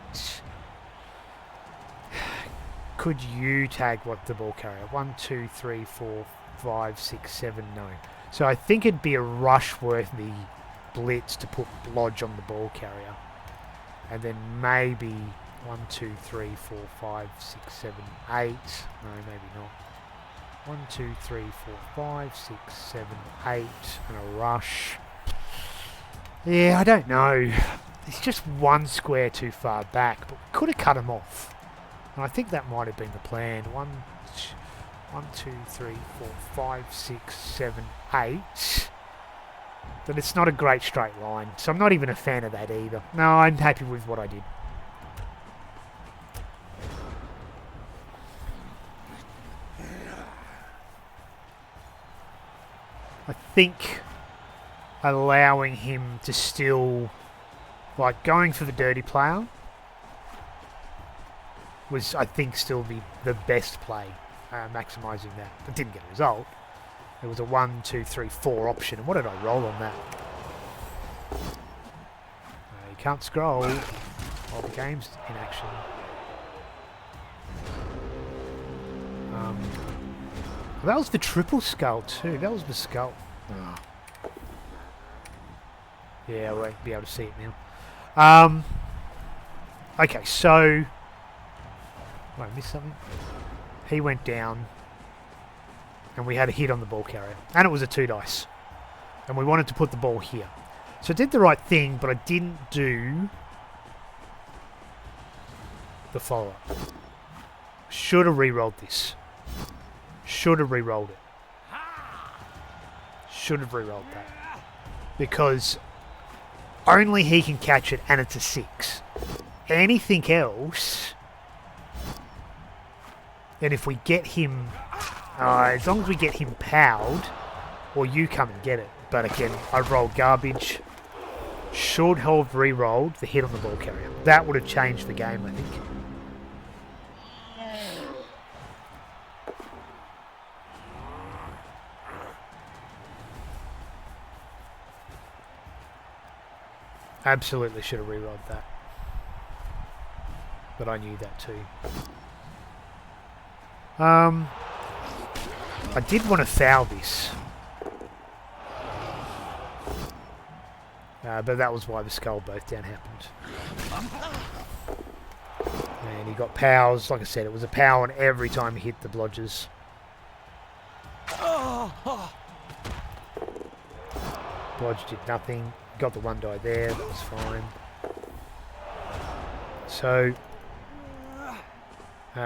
Could you tag what the ball carrier? 1, 2, 3, 4, 5, 6, 7. No. So I think it'd be a rush-worthy blitz to put Blodge on the ball carrier. And then maybe 1, 2, 3, 4, 5, 6, 7, 8. No, maybe not. 1, 2, 3, 4, 5, 6, 7, 8. And a rush. Yeah, I don't know. It's just one square too far back, but we could have cut him off. And I think that might have been the plan. 1, 2, 3, 4, 5, 6, 7, 8. But it's not a great straight line, so I'm not even a fan of that either. No, I'm happy with what I did. I think allowing him to still, like, going for the dirty player was, I think, still the best play, maximising that. It didn't get a result. It was a 1, 2, 3, 4 option. And what did I roll on that? You can't scroll while the game's in action. That was the triple skull too. That was the skull. Oh. Yeah, I won't be able to see it now. Okay, so... Did I miss something? He went down. And we had a hit on the ball carrier. And it was a 2 dice. And we wanted to put the ball here. So I did the right thing, but I didn't do the follow-up. Should have re-rolled this. Should have re-rolled it. Should have re-rolled that. Because only he can catch it, and it's a 6. Anything else, and if we get him, as long as we get him powed, or you come and get it. But again, I rolled garbage. Should have re-rolled the hit on the ball carrier. That would have changed the game, I think. Absolutely should have re-rolled that. But I knew that too. I did want to foul this. But that was why the skull both down happened. And he got powers. Like I said, it was a power on every time he hit the blodgers. Blodge did nothing. Got the one die there. That was fine. So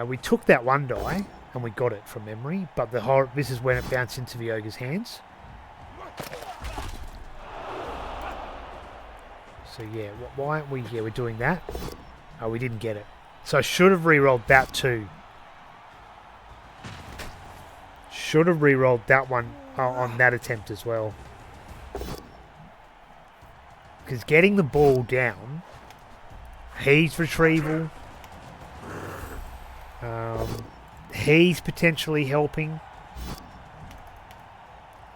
we took that one die and we got it from memory. But this is when it bounced into the ogre's hands. So yeah, why aren't we? Yeah, we're doing that. Oh, we didn't get it. So I should have re-rolled that too. Should have re-rolled that one on that attempt as well. Because getting the ball down, he's retrieval. He's potentially helping.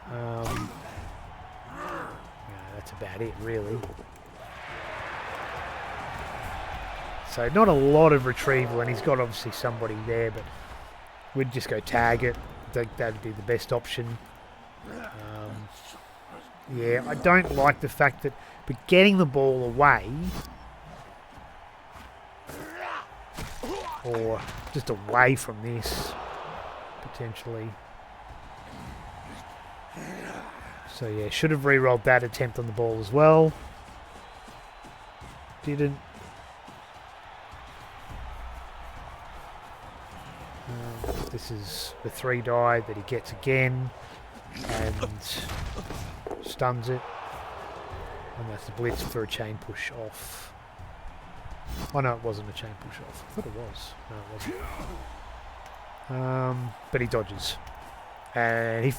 Yeah, that's about it, really. So not a lot of retrieval, and he's got obviously somebody there, but we'd just go tag it. I think that'd be the best option. Yeah, I don't like the fact that we're getting the ball away, or just away from this, potentially. So yeah, should have re-rolled that attempt on the ball as well. Didn't. This is the 3 die that he gets again and stuns it. And that's the blitz for a chain push off. Oh no, it wasn't a chain push off. I thought it was. No, it wasn't. But he dodges. And he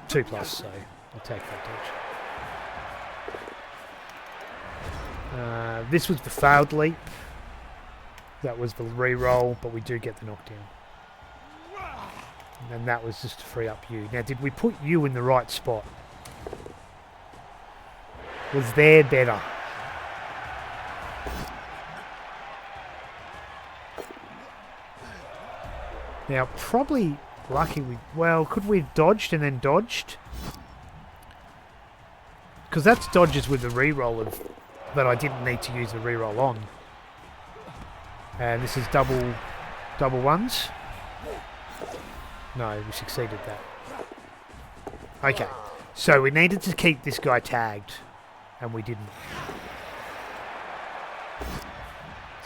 2+, so I'll take that dodge. This was the failed leap. That was the re-roll, but we do get the knockdown. And that was just to free up you. Now, did we put you in the right spot? Was there better? Now, probably lucky we... Well, could we have dodged and then dodged? Because that's dodges with the reroll of... That I didn't need to use the reroll on. And this is double ones. No, we succeeded that. Okay, so we needed to keep this guy tagged, and we didn't.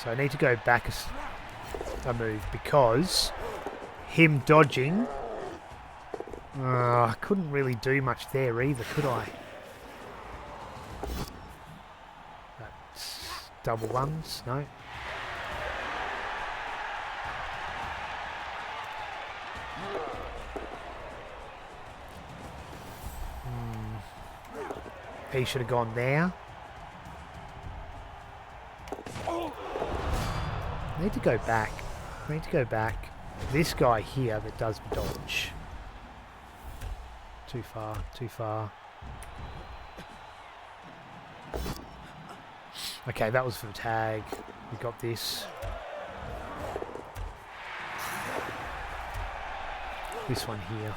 So I need to go back a move, because him dodging... I couldn't really do much there either, could I? That's double ones, no. He should have gone there. Need to go back. Need to go back. This guy here that does the dodge. Too far, too far. Okay, that was for the tag. We got this. This one here.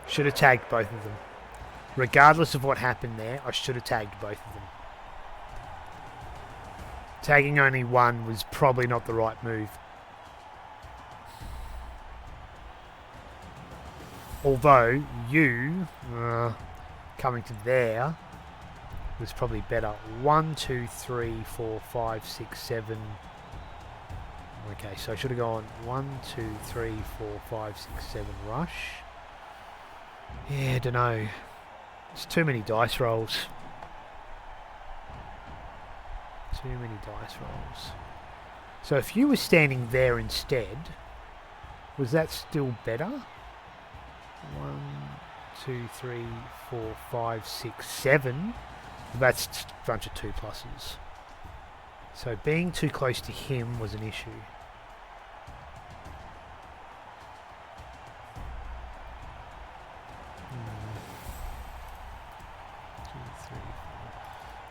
Should have tagged both of them. Regardless of what happened there, I should have tagged both of them. Tagging only one was probably not the right move. Although you coming to there was probably better. 1, 2, 3, 4, 5, 6, 7. Okay, so I should have gone 1, 2, 3, 4, 5, 6, 7 rush. Yeah, I don't know. It's too many dice rolls. Too many dice rolls. So if you were standing there instead, was that still better? 1, 2, 3, 4, 5, 6, 7. That's a bunch of 2 pluses. So being too close to him was an issue.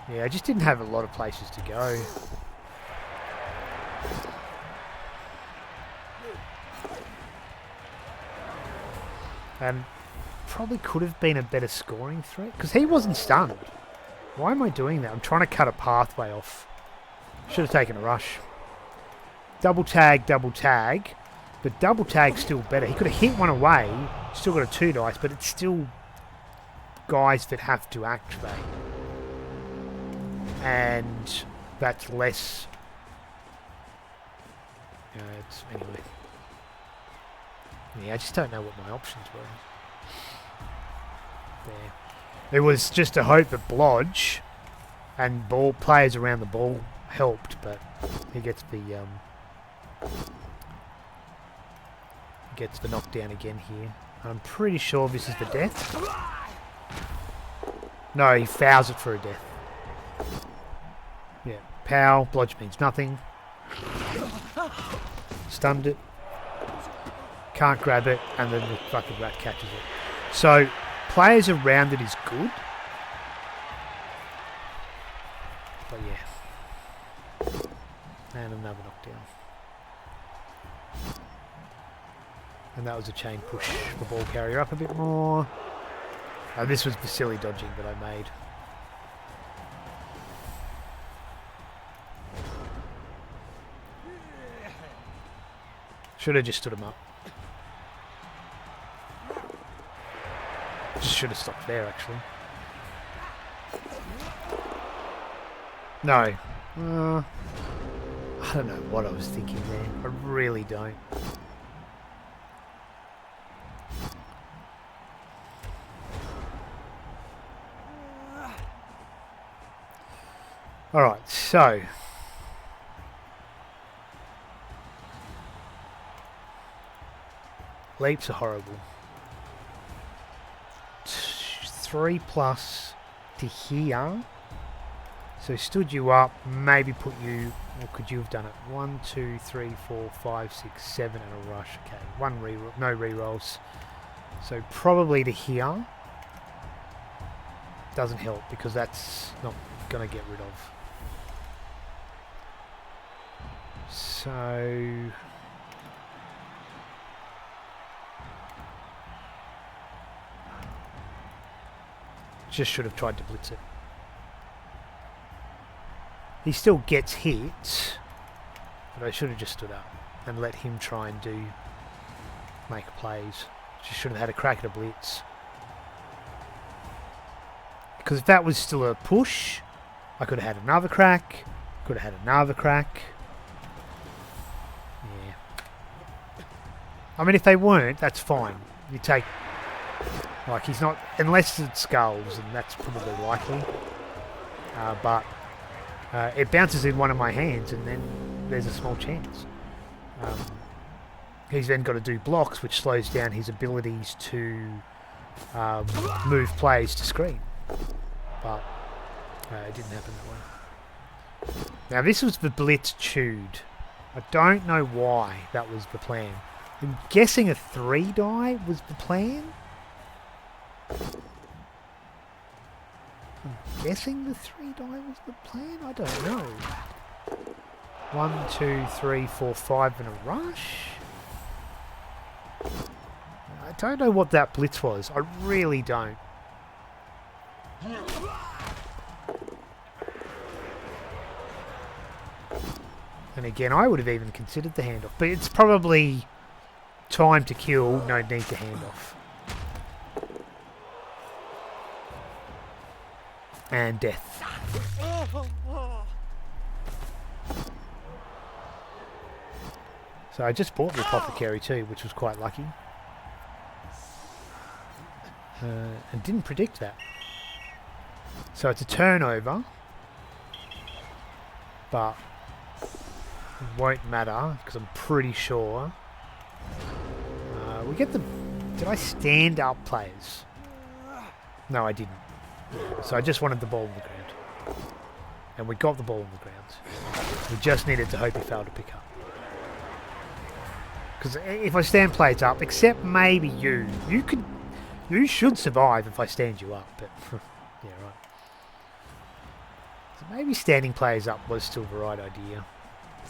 Yeah, I just didn't have a lot of places to go. And probably could have been a better scoring threat, because he wasn't stunned. Why am I doing that? I'm trying to cut a pathway off. Should have taken a rush. Double tag, but double tag's still better. He could have hit one away, still got a 2 dice, but it's still guys that have to activate. And that's less. Anyway. Yeah, I just don't know what my options were. There. It was just a hope that Blodge and ball players around the ball helped, but he gets the knockdown again here. I'm pretty sure this is the death. No, he fouls it for a death. Yeah, pow, Blodge means nothing. Stunned it. Can't grab it, and then the fucking rat catches it. So, players around it is good. But yeah. And another knockdown. And that was a chain push the ball carrier up a bit more. This was the silly dodging that I made. Should have just stood him up. Just should have stopped there, actually. No. I don't know what I was thinking there. I really don't. Alright, so... leaps are horrible. 3 plus to here. So stood you up, maybe put you, or could you have done it? 1, 2, 3, 4, 5, 6, 7 and a rush. Okay, no rerolls. So probably to here. Doesn't help because that's not going to get rid of. So... just should have tried to blitz it. He still gets hit, but I should have just stood up and let him try and make plays. Just should have had a crack at a blitz. Because if that was still a push, I could have had another crack. Could have had another crack. Yeah. I mean, if they weren't, that's fine. You take... like, he's not... unless it's skulls, and that's probably likely. But it bounces in one of my hands, and then there's a small chance. He's then got to do blocks, which slows down his abilities to move plays to screen. But it didn't happen that way. Now, this was the blitz chewed. I don't know why that was the plan. I'm guessing a 3 die was the plan? I'm guessing the 3 die was the plan? I don't know. 1, 2, 3, 4, 5 and a rush? I don't know what that blitz was. I really don't. And again, I would have even considered the handoff. But it's probably time to kill, no need to handoff. And death. So I just bought the Apothecary too, which was quite lucky. And didn't predict that. So it's a turnover. But it won't matter because I'm pretty sure. We get the... Did I stand up players? No, I didn't. So I just wanted the ball on the ground. And we got the ball on the ground. We just needed to hope he failed to pick up. Because if I stand players up, except maybe you should survive if I stand you up. But yeah, right. So maybe standing players up was still the right idea.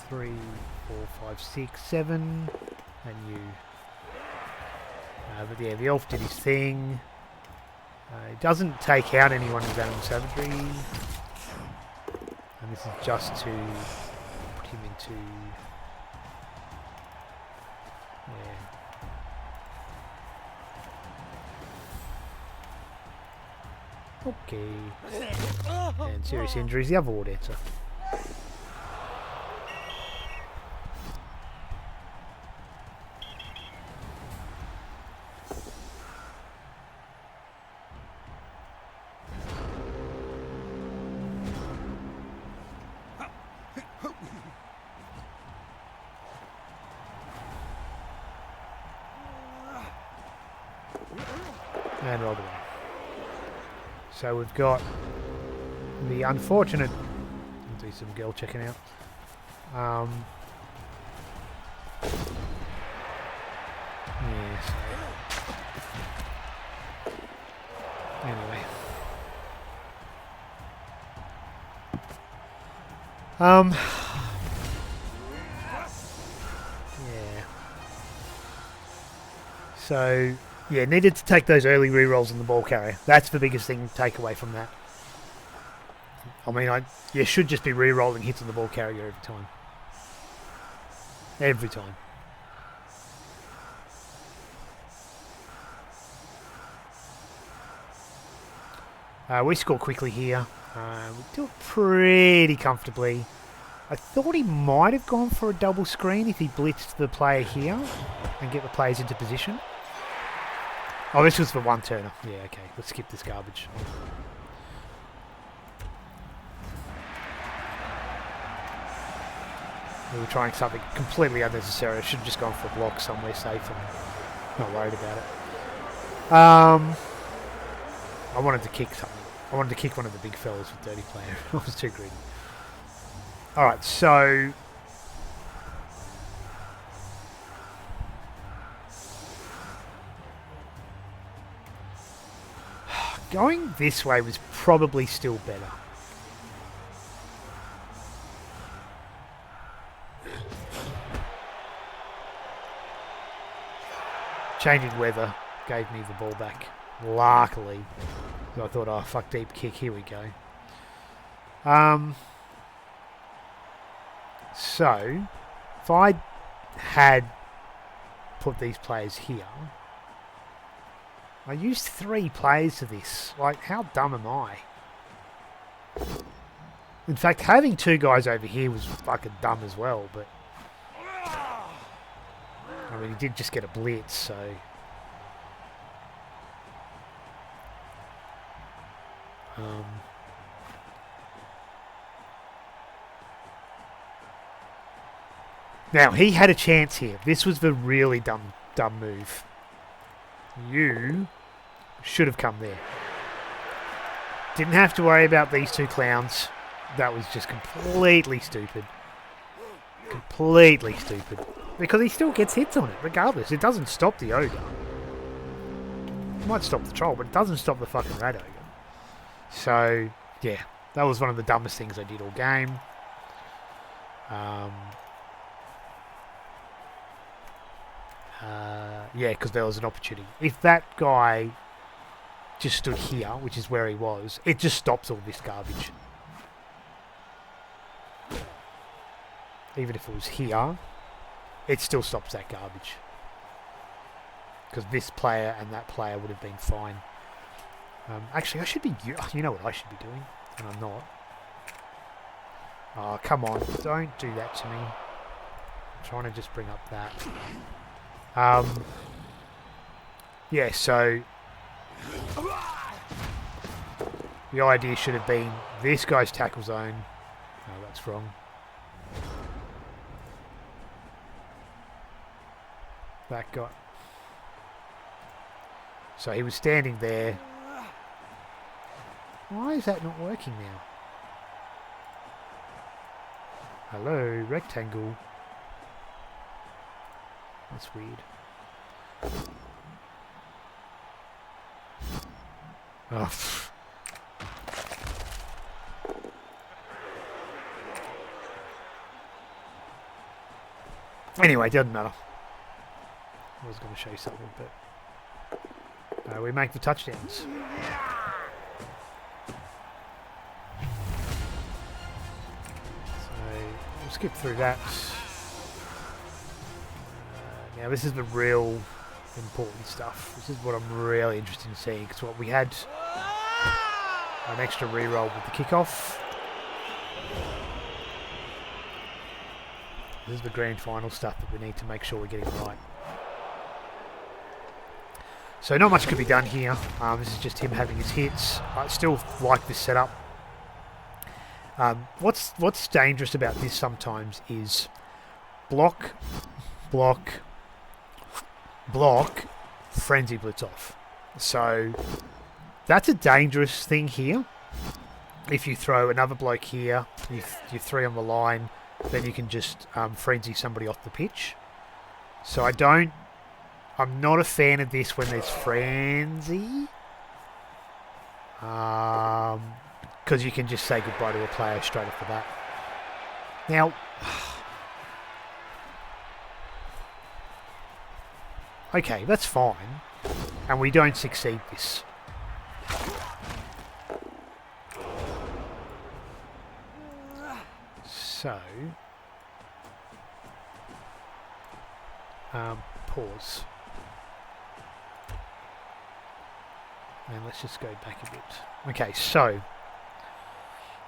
3, 4, 5, 6, 7, and you. But yeah, the elf did his thing. He doesn't take out anyone with animal savagery. And this is just to put him into... Yeah. Okay. And serious injuries, the other ward answer. And rolled away. So we've got the unfortunate... Do some girl checking out. Yeah, so... Anyway. Yeah. So... Yeah, needed to take those early rerolls on the ball carrier. That's the biggest thing to take away from that. I mean, you should just be rerolling hits on the ball carrier every time. Every time. We score quickly here. We do it pretty comfortably. I thought he might have gone for a double screen if he blitzed the player here and get the players into position. Oh, this was for one turner. Yeah, okay. Let's skip this garbage. We were trying something completely unnecessary. I should have just gone for a block somewhere safe and not worried about it. I wanted to kick something. I wanted to kick one of the big fellas with dirty player. I was too greedy. Alright, so... Going this way was probably still better. Changing weather gave me the ball back. Luckily. So I thought, oh, fuck, deep kick, here we go. So, if I had put these players here... I used 3 players to this. Like, how dumb am I? In fact, having 2 guys over here was fucking dumb as well, but... I mean, he did just get a blitz, so... Now, he had a chance here. This was the really dumb move. You should have come there. Didn't have to worry about these 2 clowns. That was just completely stupid. Completely stupid. Because he still gets hits on it, regardless. It doesn't stop the ogre. It might stop the troll, but it doesn't stop the fucking rat ogre. So, yeah. That was one of the dumbest things I did all game. Yeah, because there was an opportunity. If that guy just stood here, which is where he was, it just stops all this garbage. Even if it was here, it still stops that garbage. Because this player and that player would have been fine. Actually, I should be... You know what I should be doing, and I'm not. Oh, come on. Don't do that to me. I'm trying to just bring up that. Yeah, so... The idea should have been this guy's tackle zone. No, that's wrong. That guy. So he was standing there. Why is that not working now? Hello, rectangle. That's weird. Oh. Anyway, doesn't matter. I was going to show you something, but we make the touchdowns. So we'll skip through that. Now this is the real important stuff. This is what I'm really interested in seeing, because what we had an extra reroll with the kickoff. This is the grand final stuff that we need to make sure we're getting right. So not much could be done here. This is just him having his hits. I still like this setup. What's dangerous about this sometimes is block, frenzy blitz off. So that's a dangerous thing here. If you throw another bloke here, you three on the line, then you can just frenzy somebody off the pitch. So I'm not a fan of this when there's frenzy. Because you can just say goodbye to a player straight off the bat. Now, okay, that's fine. And we don't succeed this. So, pause. And let's just go back a bit. Okay, so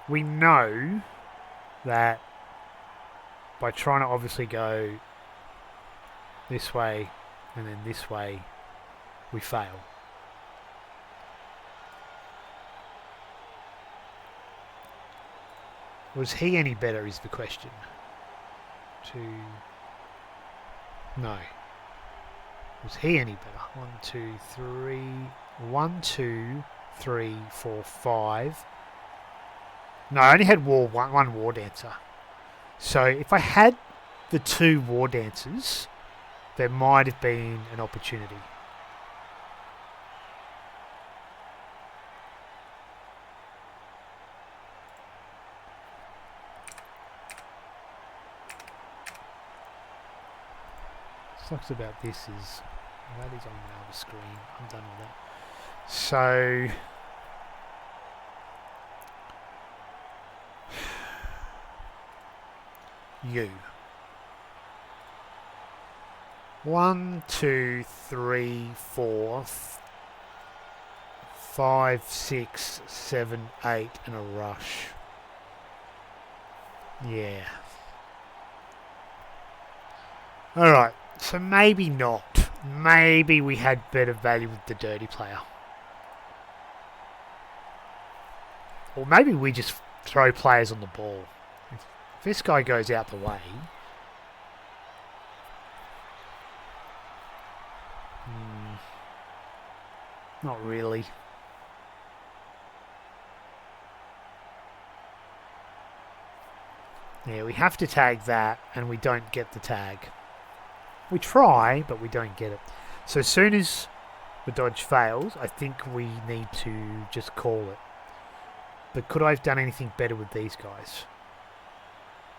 we know that by trying to obviously go this way and then this way, we fail. Was he any better is the question. No. Was he any better? 1, 2, 3... 1, 2, 3, 4, 5. No, I only had one war dancer. So if I had the 2 war dancers, there might have been an opportunity. Sucks about this is that is on the other screen. I'm done with that. So you 1, 2, 3, 4, 5, 6, 7, 8 and a rush. Yeah. Alright, so maybe not. Maybe we had better value with the dirty player. Or maybe we just throw players on the ball. If this guy goes out the way... Not really. Yeah, we have to tag that, and we don't get the tag. We try, but we don't get it. So as soon as the dodge fails, I think we need to just call it. But could I have done anything better with these guys?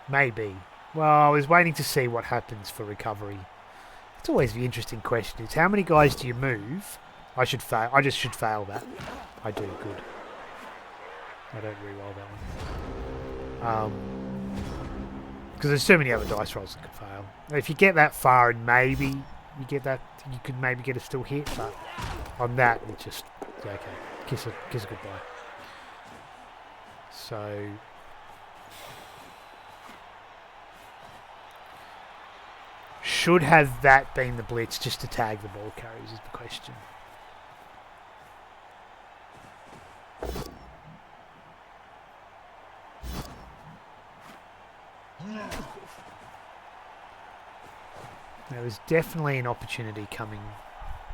Maybe. Well, I was waiting to see what happens for recovery. It's always the interesting question. Is how many guys do you move? I should fail. I just should fail that. I do. Good. I don't re-roll that one. Because there's so many other dice rolls that could fail. If you get that far and maybe you get that, you could maybe get a still hit. But on that, it's just okay. kiss it goodbye. So should have that been the blitz just to tag the ball carriers is the question. There was definitely an opportunity coming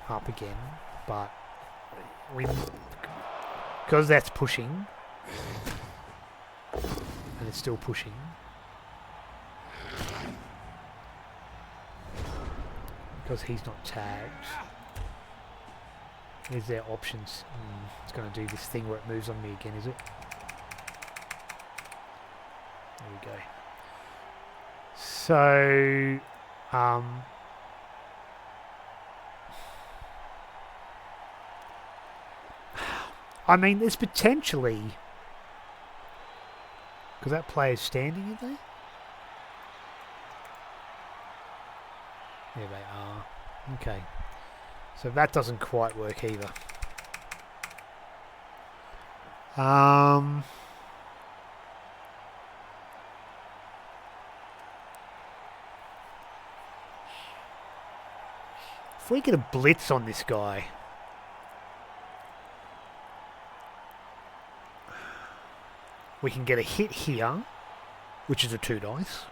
up again, but because that's pushing, and it's still pushing, because he's not tagged. Is there options? It's going to do this thing where it moves on me again, is it? There we go. So, I mean, there's potentially, because that player's standing in there. There they are. Okay. So that doesn't quite work either. If we get a blitz on this guy, we can get a hit here, which is a 2 dice.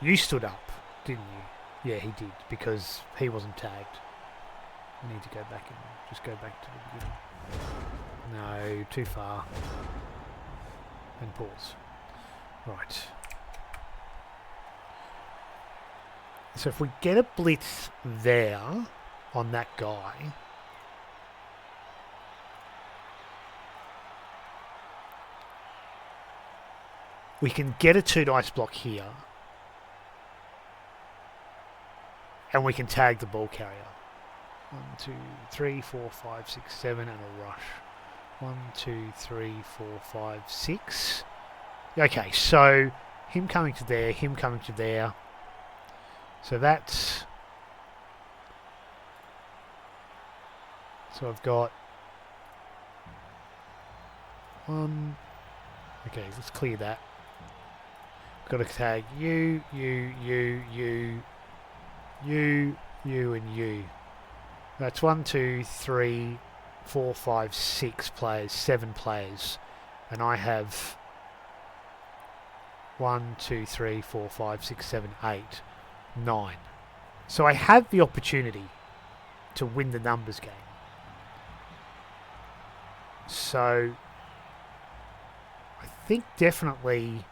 You stood up, didn't you? Yeah, he did, because he wasn't tagged. I need to go back and just go back to the beginning. No, too far. And pause. Right. So if we get a blitz there on that guy, we can get a 2 dice block here. And we can tag the ball carrier. 1, 2, 3, 4, 5, 6, 7, and a rush. 1, 2, 3, 4, 5, 6. Okay, so him coming to there, him coming to there. So that's... So I've got... 1... Okay, let's clear that. Got to tag you, you, and you. That's 1, 2, 3, 4, 5, 6 players, 7 players. And I have 1, 2, 3, 4, 5, 6, 7, 8, 9. So I have the opportunity to win the numbers game. So I think definitely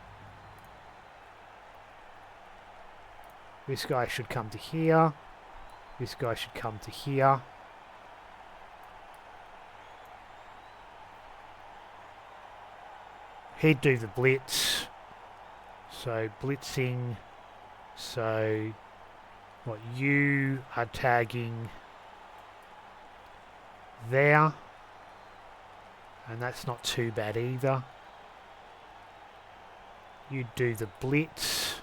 this guy should come to here. This guy should come to here. He'd do the blitz. So blitzing. So what you are tagging there. And that's not too bad either. You do the blitz.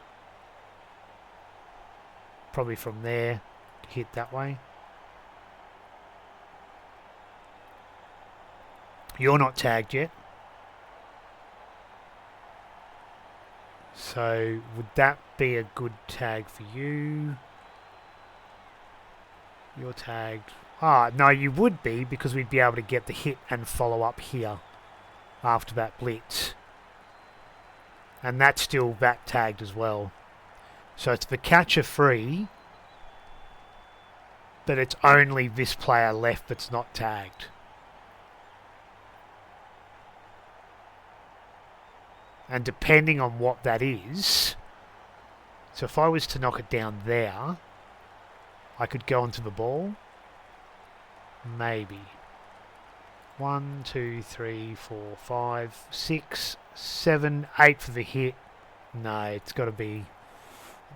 Probably from there, hit that way. You're not tagged yet. So would that be a good tag for you? You're tagged. Ah, no, you would be, because we'd be able to get the hit and follow up here after that blitz. And that's still back tagged as well. So it's the catcher free, but it's only this player left that's not tagged. And depending on what that is, so if I was to knock it down there, I could go onto the ball. Maybe. 1, 2, 3, 4, 5, 6, 7, 8 for the hit. No, it's got to be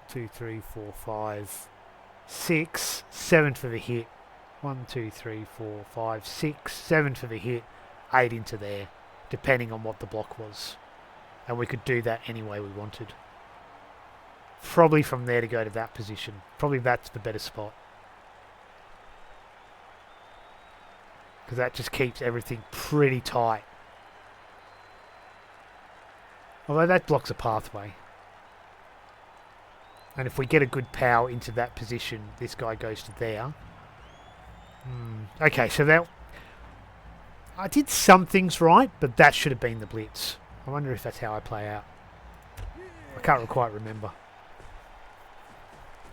2, 3, 4, 5, 6, 7 for the hit. 1, 2, 3, 4, 5, 6, 7 for the hit. 8 into there, depending on what the block was. And we could do that any way we wanted. Probably from there to go to that position. Probably that's the better spot. because that just keeps everything pretty tight. Although that blocks a pathway. And if we get a good power into that position, this guy goes to there. Okay, so that... I did some things right, but that should have been the blitz. I wonder if that's how I play out. I can't quite remember.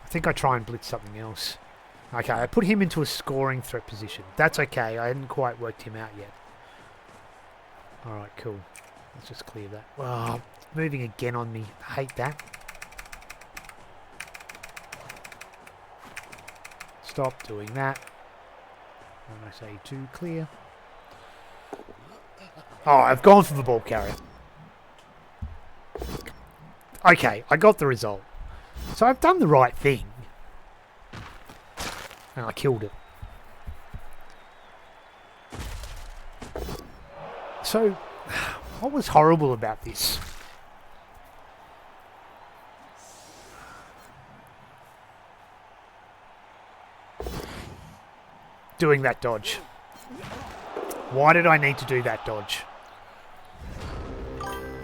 I think I try and blitz something else. Okay, I put him into a scoring threat position. That's okay, I hadn't quite worked him out yet. Alright, cool. Let's just clear that. Oh, moving again on me. I hate that. Stop doing that. When I say to clear. Oh, I've gone for the ball carrier. Okay, I got the result. So I've done the right thing. And I killed it. So, what was horrible about this? Doing that dodge. Why did I need to do that dodge?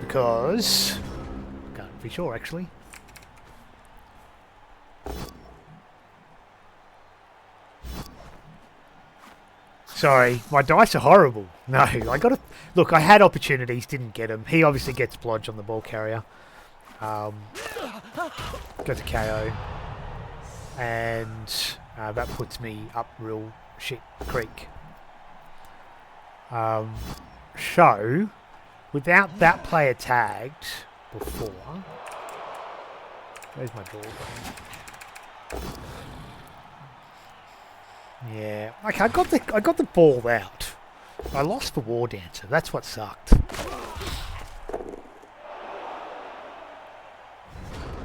Because... can't be sure, actually. Sorry, my dice are horrible. No, I got to... Look, I had opportunities, didn't get them. He obviously gets blodge on the ball carrier. Gets a KO. And that puts me up real shit creek. So, without that player tagged before... Where's my ball going? Yeah. Okay, I got the ball out. I lost the War Dancer. That's what sucked.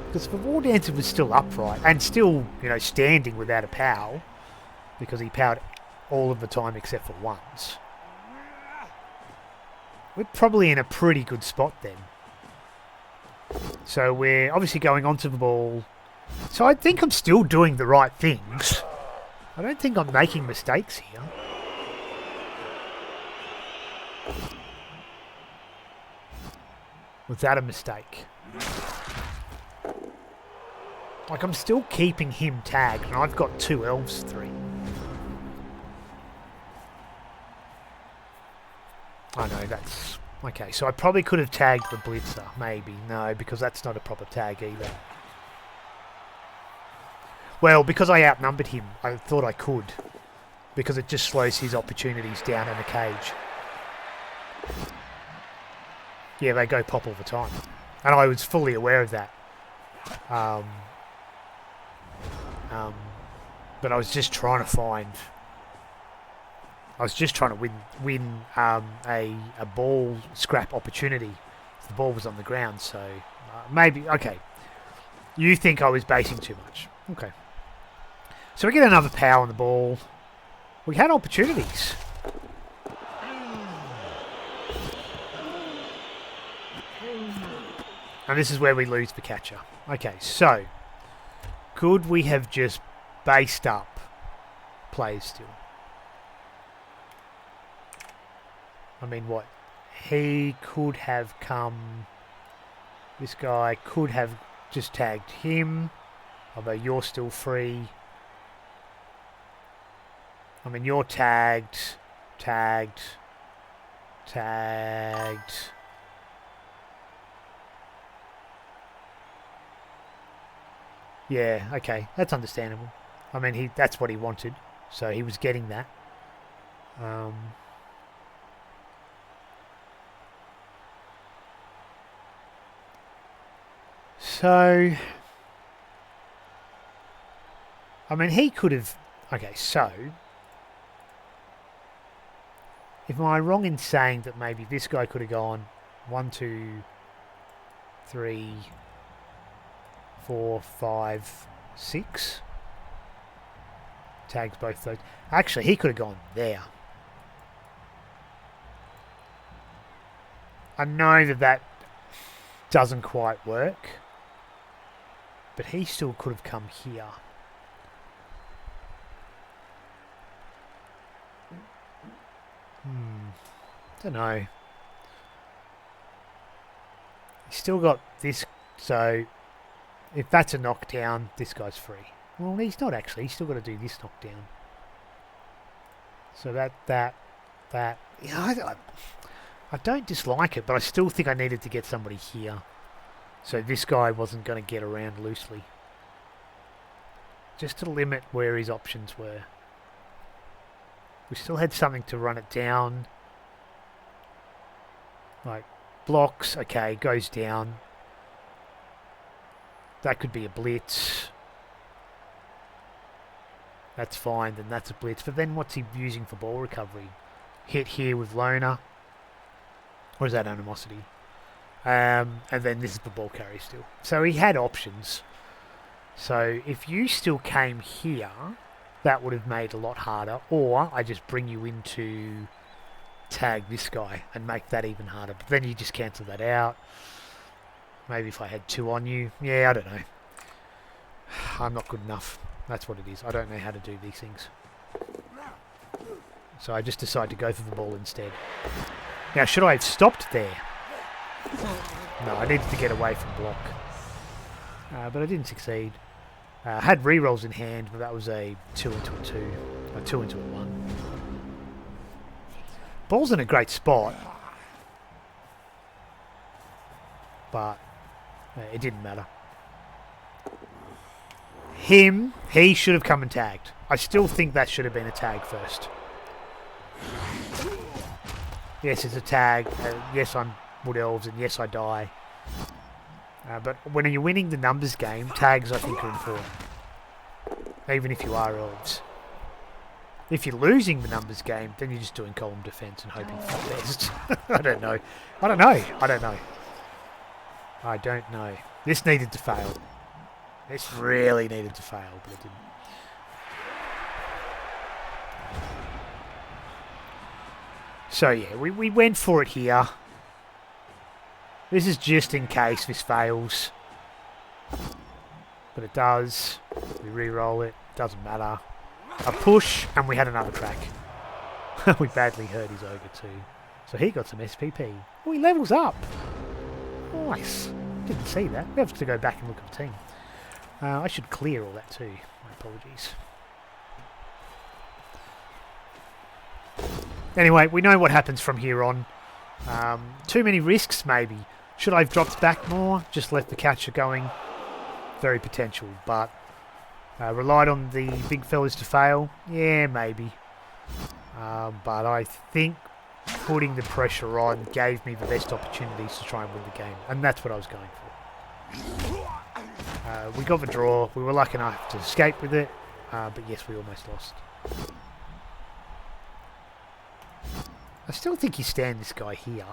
Because the War Dancer was still upright and still, you know, standing without a power, because he powered all of the time except for once. We're probably in a pretty good spot then. So we're obviously going onto the ball. So I think I'm still doing the right things. I don't think I'm making mistakes here. Was that a mistake? Like, I'm still keeping him tagged, and I've got 2 elves 3. I know, that's... Okay, so I probably could have tagged the blitzer, maybe. No, because that's not a proper tag either. Well, because I outnumbered him, I thought I could. Because it just slows his opportunities down in the cage. Yeah, they go pop all the time. And I was fully aware of that. But I was just trying to find... I was just trying to win a ball scrap opportunity. The ball was on the ground, so... maybe... Okay. You think I was basing too much. Okay. So we get another power on the ball. We had opportunities. And this is where we lose the catcher. Okay, so... could we have just based up plays still? I mean, what? He could have come... This guy could have just tagged him. Although you're still free. I mean, you're tagged. Yeah, okay. That's understandable. I mean, that's what he wanted. So he was getting that. So... I mean, he could have... Okay, so... Am I wrong in saying that maybe this guy could have gone 1, 2, 3, 4, 5, 6? Tags both those. Actually, he could have gone there. I know that doesn't quite work. But he still could have come here. Don't know. He's still got this, so if that's a knockdown, this guy's free. Well, he's not actually. He's still got to do this knockdown. So that. Yeah, I don't dislike it, but I still think I needed to get somebody here. So this guy wasn't going to get around loosely. Just to limit where his options were. We still had something to run it down. Like, blocks, okay, goes down. That could be a blitz. That's fine, then that's a blitz. But then what's he using for ball recovery? Hit here with loner. Or is that animosity? And then this is the ball carry still. So he had options. So if you still came here, that would have made it a lot harder. Or I just bring you into tag this guy and make that even harder. But then you just cancel that out. Maybe if I had 2 on you. Yeah, I don't know. I'm not good enough. That's what it is. I don't know how to do these things. So I just decide to go for the ball instead. Now, should I have stopped there? No, I needed to get away from block. But I didn't succeed. I had rerolls in hand, but that was a 2 into a 2. A 2 into a 1. Ball's in a great spot. But it didn't matter. He should have come and tagged. I still think that should have been a tag first. Yes, it's a tag. Yes, I'm Wood Elves, and yes, I die. But when you're winning the numbers game, tags I think are important. Even if you are Elves. If you're losing the numbers game, then you're just doing column defense and hoping for the best. I don't know. This needed to fail. This really needed to fail, but it didn't. So yeah, we went for it here. This is just in case this fails. But it does. We re-roll it. Doesn't matter. A push, and we had another crack. We badly hurt his ogre too. So he got some SPP. Oh, he levels up. Nice. Didn't see that. We have to go back and look at the team. I should clear all that too. My apologies. Anyway, we know what happens from here on. Too many risks, maybe. Should I have dropped back more? Just left the catcher going? Very potential, but relied on the big fellas to fail? Yeah, maybe. But I think putting the pressure on gave me the best opportunities to try and win the game, and that's what I was going for. We got the draw. We were lucky enough to escape with it, but yes, we almost lost. I still think you stand this guy here.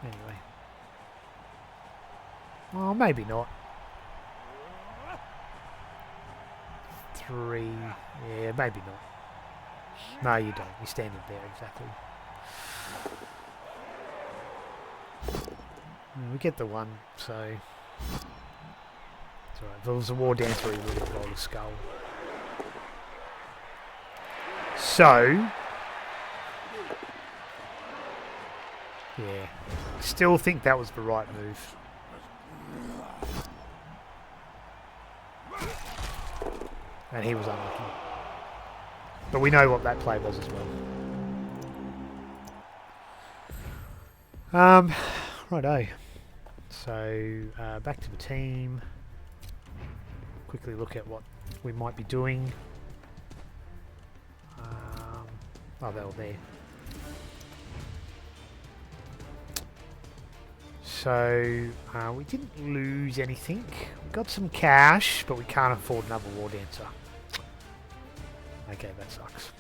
Anyway. Well, maybe not. 3. Yeah, maybe not. No, you don't. You stand it there, exactly. We get the 1, so... It's alright. If it was a war dance where he would have rolled a skull. So... Yeah. Still think that was the right move. And he was unlucky. But we know what that play was as well. Righto. So, back to the team. Quickly look at what we might be doing. Oh, they were there. So, we didn't lose anything. We got some cash, but we can't afford another war dancer. Okay, that sucks.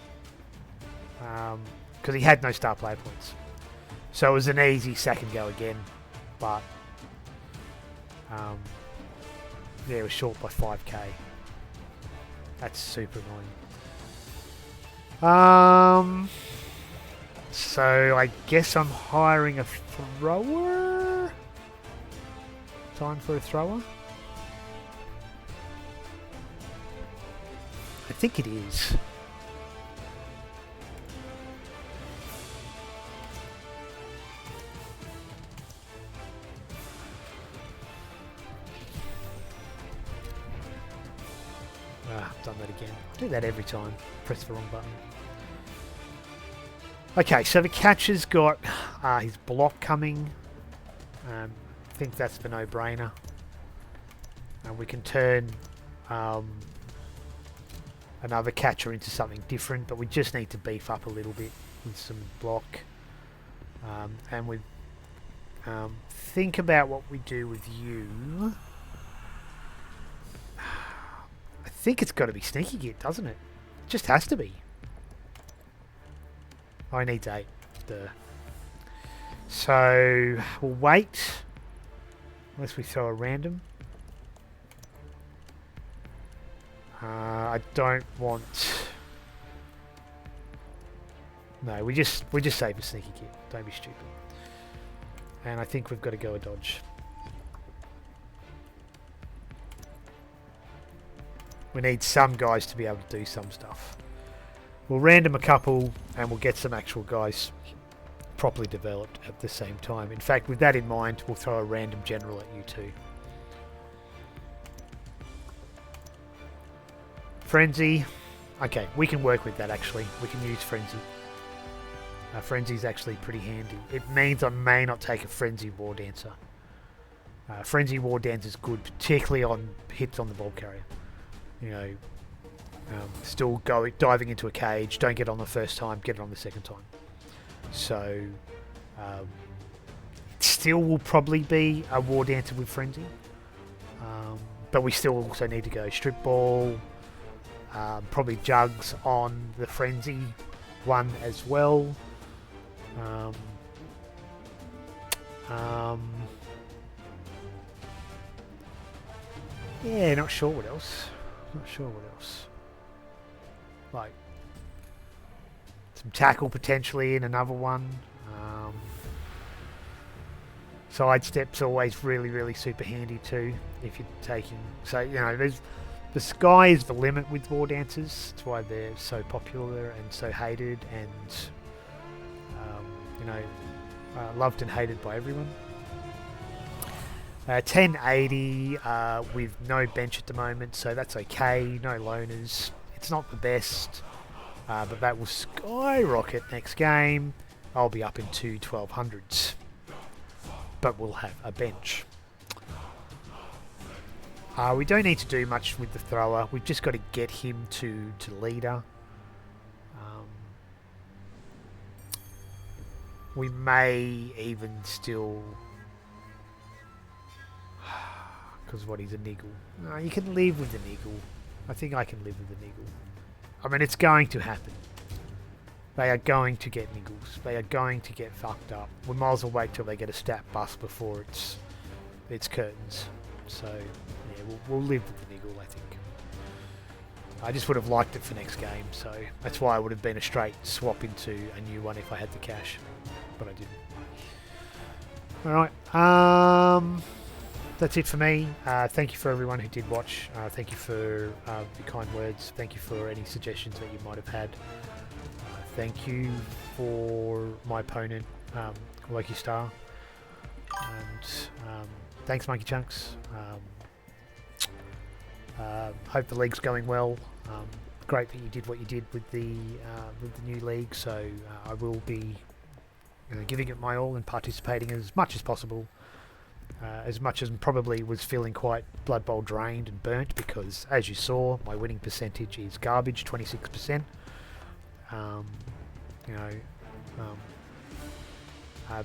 Because he had no star player points. So it was an easy second go again. But, yeah, it was short by 5k. That's super annoying. So I guess I'm hiring a thrower? Time for a thrower? I think it is. I've done that again. I do that every time. Press the wrong button. Okay, so the catcher's got his block coming. I think that's the no-brainer. And we can turn another catcher into something different, but we just need to beef up a little bit with some block. And we think about what we do with you. I think it's got to be Sneaky Git, doesn't it? It just has to be. I need 8. So we'll wait. Unless we throw a random. I don't want... No, we just save a Sneaky Git. Don't be stupid. And I think we've got to go a dodge. We need some guys to be able to do some stuff. We'll random a couple and we'll get some actual guys properly developed at the same time. In fact, with that in mind, we'll throw a random general at you two. Frenzy. Okay, we can work with that actually. We can use Frenzy. Frenzy's actually pretty handy. It means I may not take a Frenzy War Dancer. Frenzy War Dancer is good, particularly on hits on the ball carrier. You know, still diving into a cage, don't get it on the first time, get it on the second time. So, it still will probably be a War Dancer with Frenzy. But we still also need to go Strip Ball, probably Jugs on the Frenzy one as well. Yeah, not sure what else. Not sure what else. Like some tackle potentially in another one. Sidestep's always really super handy too if you're taking. So you know, the sky is the limit with War Dancers. That's why they're so popular and so hated, and you know, loved and hated by everyone. 1080 with no bench at the moment, so that's okay. No loners. It's not the best, but that will skyrocket next game. I'll be up into 1200s, but we'll have a bench. We don't need to do much with the thrower. We've just got to get him to leader. We may even still... Because what, he's a niggle. No, you can live with the niggle. I think I can live with the niggle. I mean, it's going to happen. They are going to get niggles. They are going to get fucked up. We might as well wait till they get a stat bust before it's curtains. So, yeah, we'll live with the niggle, I think. I just would have liked it for next game, so that's why I would have been a straight swap into a new one if I had the cash. But I didn't. Alright, that's it for me. Thank you for everyone who did watch. Thank you for the kind words. Thank you for any suggestions that you might have had. Thank you for my opponent, Lokistar. And thanks, Monkey Chunks. Hope the league's going well. Great that you did what you did with the new league. So I will be giving it my all and participating as much as possible. As much as probably was feeling quite Blood Bowl drained and burnt, because as you saw, my winning percentage is garbage, 26%.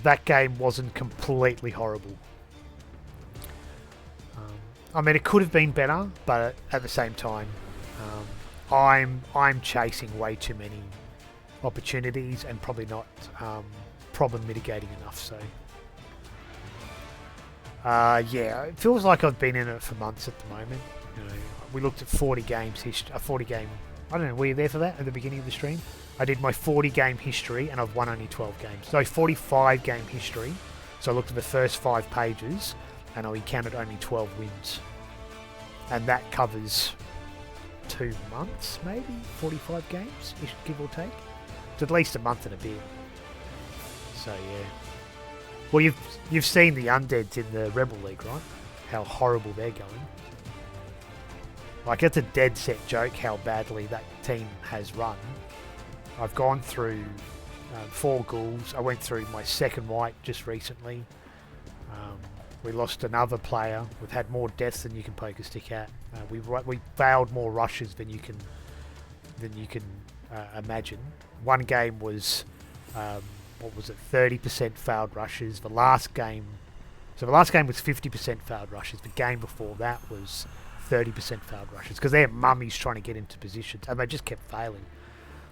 That game wasn't completely horrible. I mean, it could have been better, but at the same time, I'm chasing way too many opportunities and probably not problem mitigating enough. So. Yeah, it feels like I've been in it for months at the moment. We looked at 40 games, 40 game. I don't know, were you there for that at the beginning of the stream? I did my 40 game history and I've won only 12 games. So 45 game history. So I looked at the first 5 pages and I counted only 12 wins. And that covers 2 months, maybe 45 games, give or take. It's at least a month and a bit. So yeah. Well, you've seen the undeads in the Rebel League, right? How horrible they're going. Like, it's a dead set joke how badly that team has run. I've gone through 4 ghouls. I went through my second white just recently. We lost another player. We've had more deaths than you can poke a stick at. We failed more rushes than you can imagine. One game was what was it? 30% failed rushes. The last game was 50% failed rushes. The game before that was 30% failed rushes because they're mummies trying to get into positions, and they just kept failing.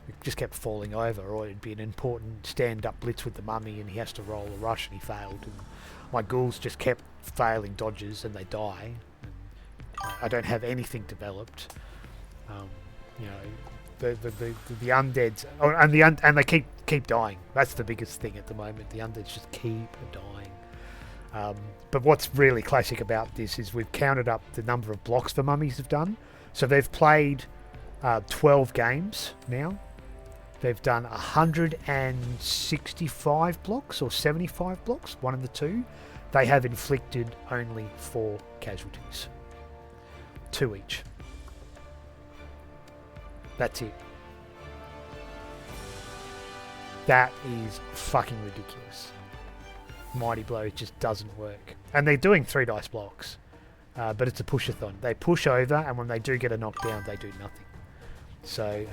It just kept falling over, or it'd be an important stand-up blitz with the mummy and he has to roll a rush and he failed. And my ghouls just kept failing dodges and they die. And I don't have anything developed. You know, the undeads, and they keep dying. That's the biggest thing at the moment. The undeads just keep dying. But what's really classic about this is we've counted up the number of blocks the mummies have done. So they've played 12 games now. They've done 165 blocks or 75 blocks, one of the two. They have inflicted only 4 casualties. 2 each. That's it. That is fucking ridiculous. Mighty Blow just doesn't work. And they're doing 3 dice blocks. But it's a push-a-thon. They push over, and when they do get a knockdown, they do nothing. So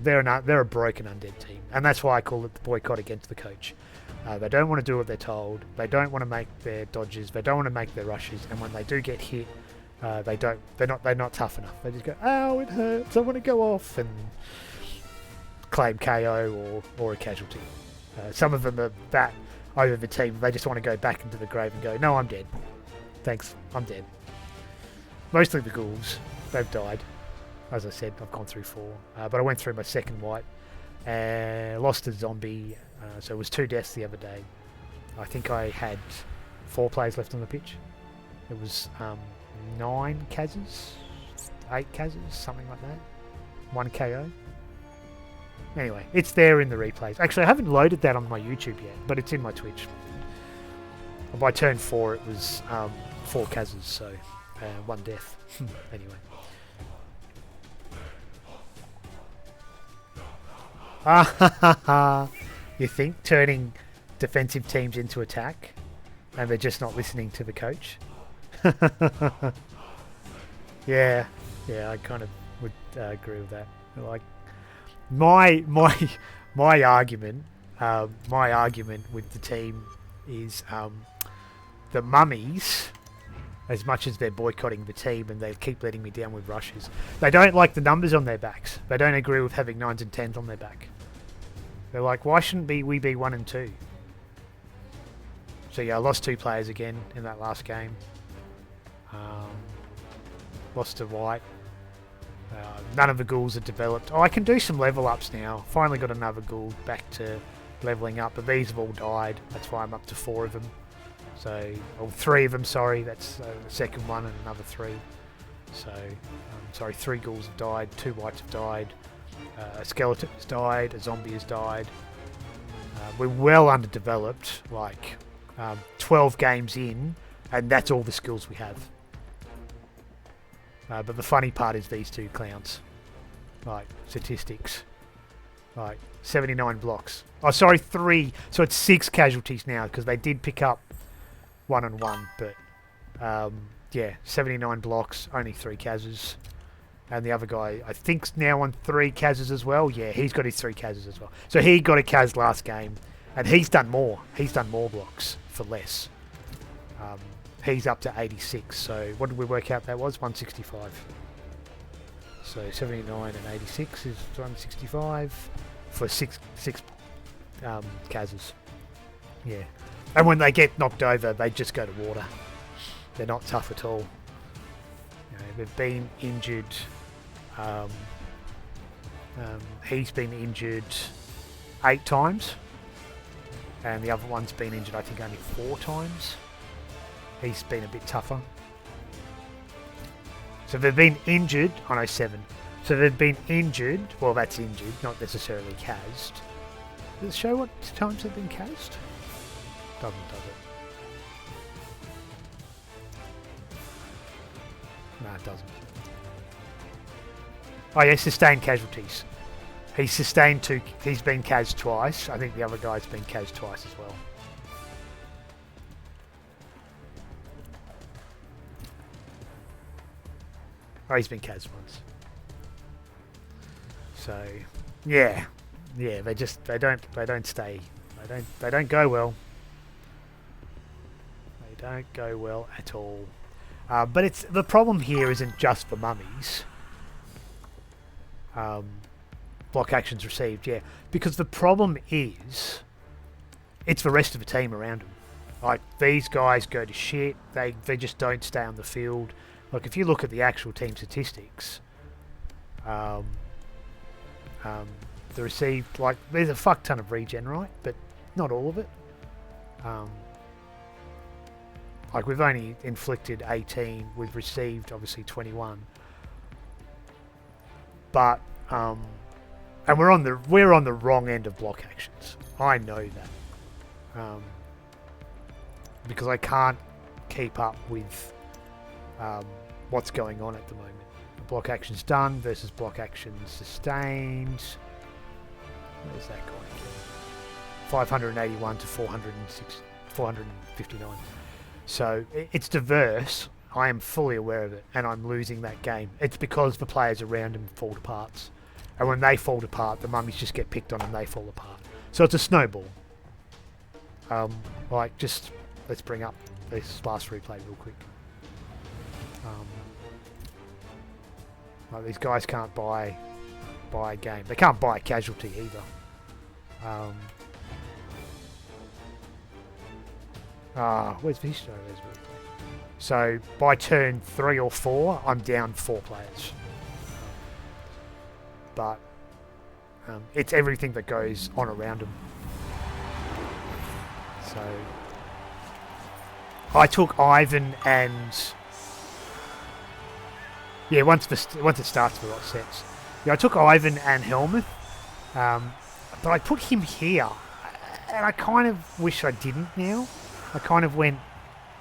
they're a broken undead team, and that's why I call it the boycott against the coach. They don't want to do what they're told. They don't want to make their dodges. They don't want to make their rushes. And when they do get hit, they're not tough enough. They just go, "Oh, it hurts. I want to go off," and claim KO or a casualty. Some of them are that over the team. They just want to go back into the grave and go, "No, I'm dead. Thanks, I'm dead." Mostly the ghouls. They've died. As I said, I've gone through 4. But I went through my second white and lost a zombie. So it was 2 deaths the other day. I think I had 4 players left on the pitch. It was 9 Kazas, 8 Kazas, something like that. 1 KO. Anyway, it's there in the replays. Actually, I haven't loaded that on my YouTube yet, but it's in my Twitch. By turn 4, it was 4 Kazas, so 1 death. Anyway. You think turning defensive teams into attack and they're just not listening to the coach? yeah, I kind of would agree with that. Like my argument with the team is the mummies, as much as they're boycotting the team and they keep letting me down with rushes, they don't like the numbers on their backs. They don't agree with having 9s and 10s on their back. They're like, why shouldn't we be 1 and 2? So yeah, I lost 2 players again in that last game. Lost to white. None of the ghouls are developed. Oh, I can do some level ups now. Finally got another ghoul back to leveling up, but these have all died. That's why I'm up to 4 of them. So, 3 of them, sorry. That's the second one and another 3. So, 3 ghouls have died, 2 whites have died, a skeleton has died, a zombie has died. We're well underdeveloped, like 12 games in, and that's all the skills we have. But the funny part is these 2 clowns. Like, statistics. Like, 79 blocks. Oh, sorry, 3. So it's 6 casualties now, because they did pick up 1 and 1, but yeah, 79 blocks, only 3 Kazas. And the other guy, I think's now on 3 Kazas as well. Yeah, he's got his 3 Kazas as well. So he got a Kaz last game, and he's done more. He's done more blocks for less. He's up to 86. So what did we work out that was? 165. So 79 and 86 is 165 for 6 Kazas. Yeah. And when they get knocked over, they just go to water. They're not tough at all. You know, they've been injured. He's been injured 8 times. And the other one's been injured, I think, only 4 times. He's been a bit tougher. So they've been injured on 07. So they've been injured. Well, that's injured, not necessarily cased. Does it show what times they've been cased? Doesn't, does it? No, it doesn't. Oh yeah, sustained casualties. He's sustained 2. He's been cased twice. I think the other guy's been cased twice as well. Oh, he's been cased once. So, yeah, they don't stay. They don't go well. They don't go well at all. But it's the problem here isn't just for mummies. Block actions received, yeah, because the problem is it's the rest of the team around them. Like, these guys go to shit. They just don't stay on the field. Like, if you look at the actual team statistics, the received, like, there's a fuck ton of regen, right? But not all of it. Like, we've only inflicted 18. We've received, obviously, 21. But, and we're on the wrong end of block actions. I know that. Because I can't keep up with what's going on at the moment. Block actions done versus block actions sustained. Where's that going again? 581 to 459. So it's diverse. I am fully aware of it, and I'm losing that game. It's because the players around him fall to parts. And when they fall apart, the mummies just get picked on and they fall apart. So it's a snowball. Like, just let's bring up this last replay real quick. Like, these guys can't buy a game. They can't buy a casualty either. Where's the history? There's the replay. So by turn 3 or 4, I'm down 4 players. But it's everything that goes on around them. So I took Ivan and yeah, once it starts, the lot sets. Yeah, I took Ivan and Helmuth, but I put him here, and I kind of wish I didn't. Now I kind of went,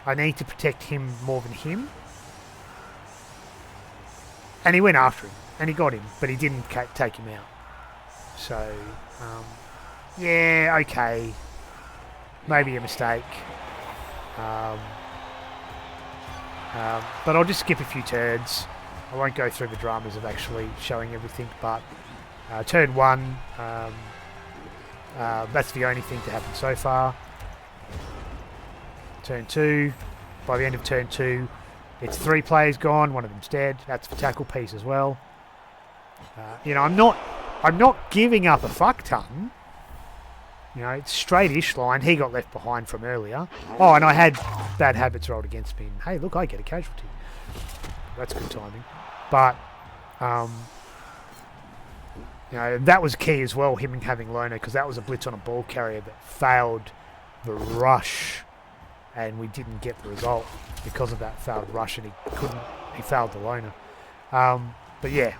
I need to protect him more than him, and he went after him, and he got him, but he didn't take him out. So yeah, okay, maybe a mistake. But I'll just skip a few turns. I won't go through the dramas of actually showing everything, but turn 1, that's the only thing to happen so far. Turn 2, by the end of turn 2, it's 3 players gone, one of them's dead. That's the tackle piece as well. You know, I'm not giving up a fuck ton. You know, it's straight-ish line. He got left behind from earlier. Oh, and I had bad habits rolled against me. And, hey, look, I get a casualty. That's good timing. But, you know, that was key as well, him having Loner, because that was a blitz on a ball carrier that failed the rush, and we didn't get the result because of that failed rush, and he failed the Loner. But yeah,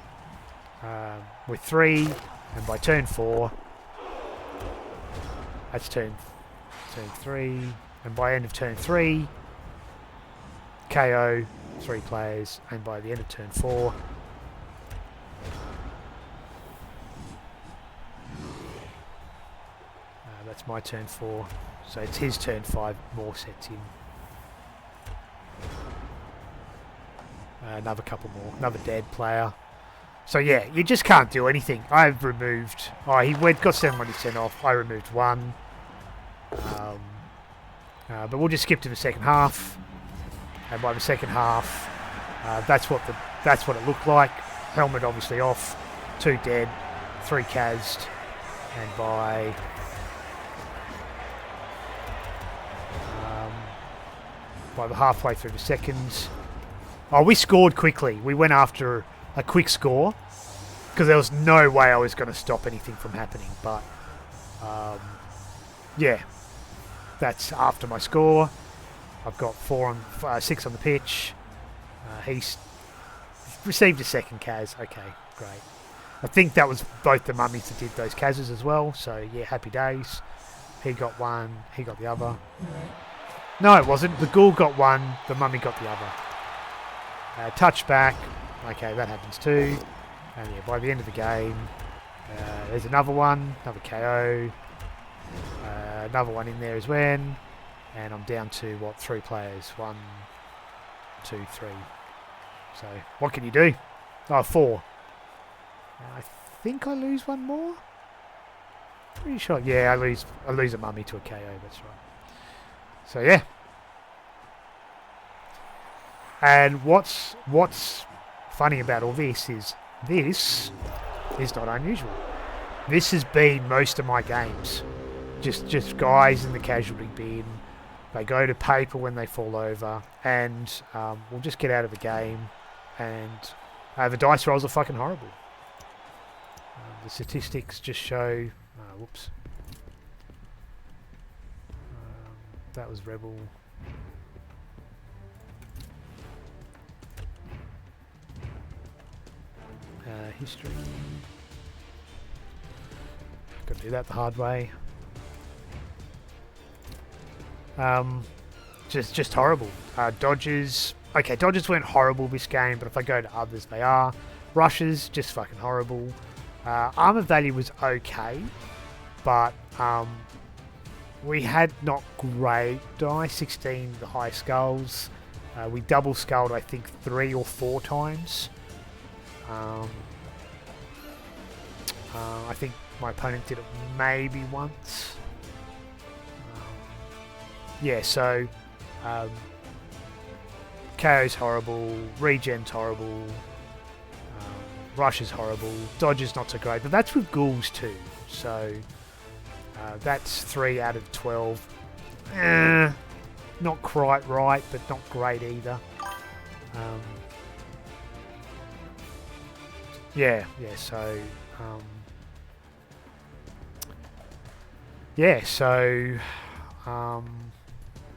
with 3, and by turn 4, that's turn 3, and by end of turn 3, KO 3 players, and by the end of turn 4, that's my turn 4, so it's his turn 5. More sets in. Another couple more, another dead player. So yeah, you just can't do anything. I've removed. Oh, he got 7 when he sent off. I removed 1. But we'll just skip to the second half. And by the second half, that's what it looked like. Helmet obviously off. 2 dead, 3 cased, and by the halfway through the seconds. Oh, we scored quickly. We went after a quick score because there was no way I was going to stop anything from happening. But yeah, that's after my score. I've got 6 on the pitch. He's received a second cas. Okay, great. I think that was both the mummies that did those Kazas as well. So yeah, happy days. He got one. He got the other. No, it wasn't. The ghoul got one. The mummy got the other. Touchback. Okay, that happens too. And yeah, by the end of the game, there's another one, another KO. Another one in there as well. And I'm down to, what, 3 players? 1, 2, 3. So, what can you do? Oh, 4. I think I lose one more. Pretty sure. Yeah, I lose a mummy to a KO, that's right. So, yeah. And what's funny about all this is not unusual. This has been most of my games. Just guys in the casualty bin. They go to paper when they fall over, and we'll just get out of the game. And the dice rolls are fucking horrible. The statistics just show. Whoops. That was Rebel. History. Got to do that the hard way. Just horrible. Dodges. Okay, dodges weren't horrible this game, but if I go to others, they are. Rushes, just fucking horrible. Armor value was okay, but we had not great dice. 16, the high skulls. We double skulled, I think, 3 or 4 times. I think my opponent did it maybe once. Yeah, so KO's horrible, regen's horrible, rush is horrible, dodge is not so great, but that's with ghouls too. So that's 3 out of 12. Not quite right, but not great either.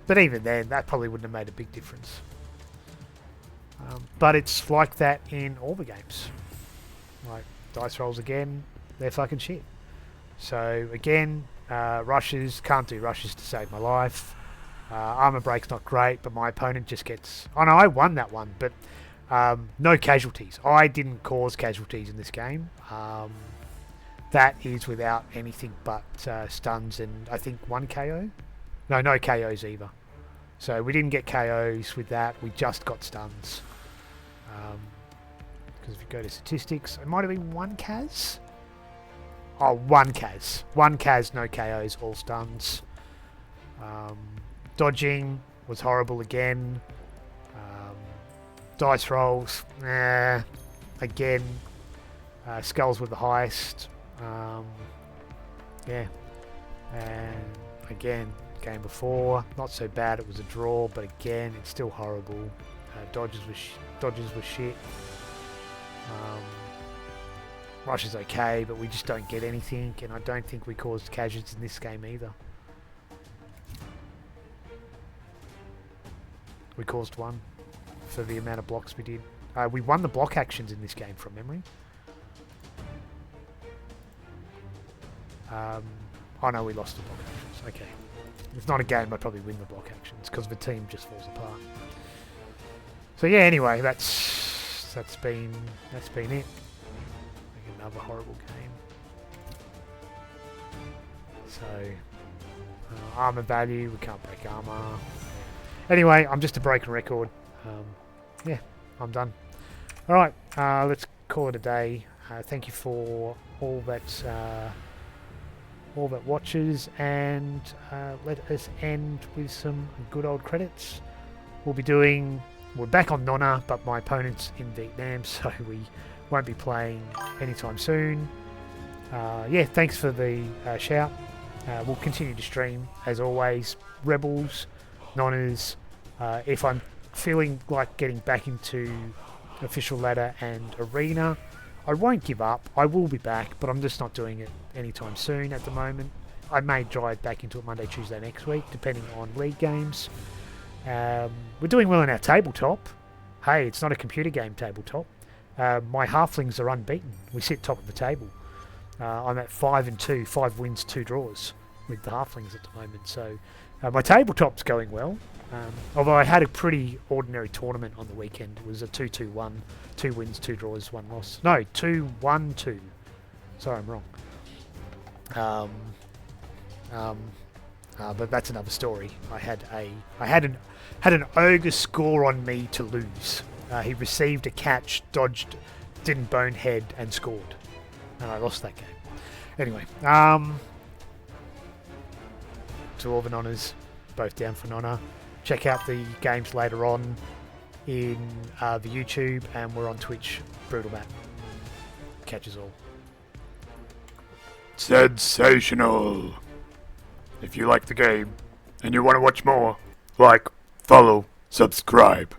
But even then, that probably wouldn't have made a big difference. But it's like that in all the games. Like, dice rolls again, they're fucking shit. So, again, rushes, can't do rushes to save my life. Armor break's not great, but my opponent just gets... Oh no, I won that one, but no casualties. I didn't cause casualties in this game. That is without anything but stuns and I think 1 KO. No KOs either. So we didn't get KOs with that. We just got stuns. Because if you go to statistics, it might have been 1 Kaz. Oh, 1 Kaz. 1 Kaz, no KOs, all stuns. Dodging was horrible again. Dice rolls, again. Skulls were the highest. Yeah. And again, game before, not so bad, it was a draw, but again, it's still horrible. Dodges were shit. Rush is okay, but we just don't get anything, and I don't think we caused casualties in this game either. We caused 1 for the amount of blocks we did. We won the block actions in this game from memory. Oh no, we lost the block actions. Okay. If it's not a game, I'd probably win the block actions because the team just falls apart. So yeah, anyway, that's been it. Another horrible game. So armor value, we can't break armor. Anyway, I'm just a broken record. Yeah, I'm done. All right, let's call it a day. Thank you for all that watches, and let us end with some good old credits. We're back on Nonna, but my opponent's in Vietnam, so we won't be playing anytime soon. Yeah, thanks for the shout. We'll continue to stream as always. Rebels, Nonnas. If I'm feeling like getting back into official ladder and arena, I won't give up. I will be back, but I'm just not doing it anytime soon at the moment. I may drive back into it Monday, Tuesday next week, depending on league games. We're doing well in our tabletop. Hey, it's not a computer game tabletop. my halflings are unbeaten. We sit top of the table. I'm at 5-2, 5 wins, 2 draws with the halflings at the moment. So my tabletop's going well. Although I had a pretty ordinary tournament on the weekend. It was a 2-2-1, 2 wins, 2 draws, 1 loss. No, 2-1-2. Sorry, I'm wrong. But that's another story. I had an ogre score on me to lose. He received a catch, dodged, didn't bonehead, and scored, and I lost that game. Anyway, Dwarven Honours, both down for Nonna. Check out the games later on in the YouTube, and we're on Twitch, BrutalMatt. Catch us all. Sensational! If you like the game and you want to watch more, like, follow, subscribe.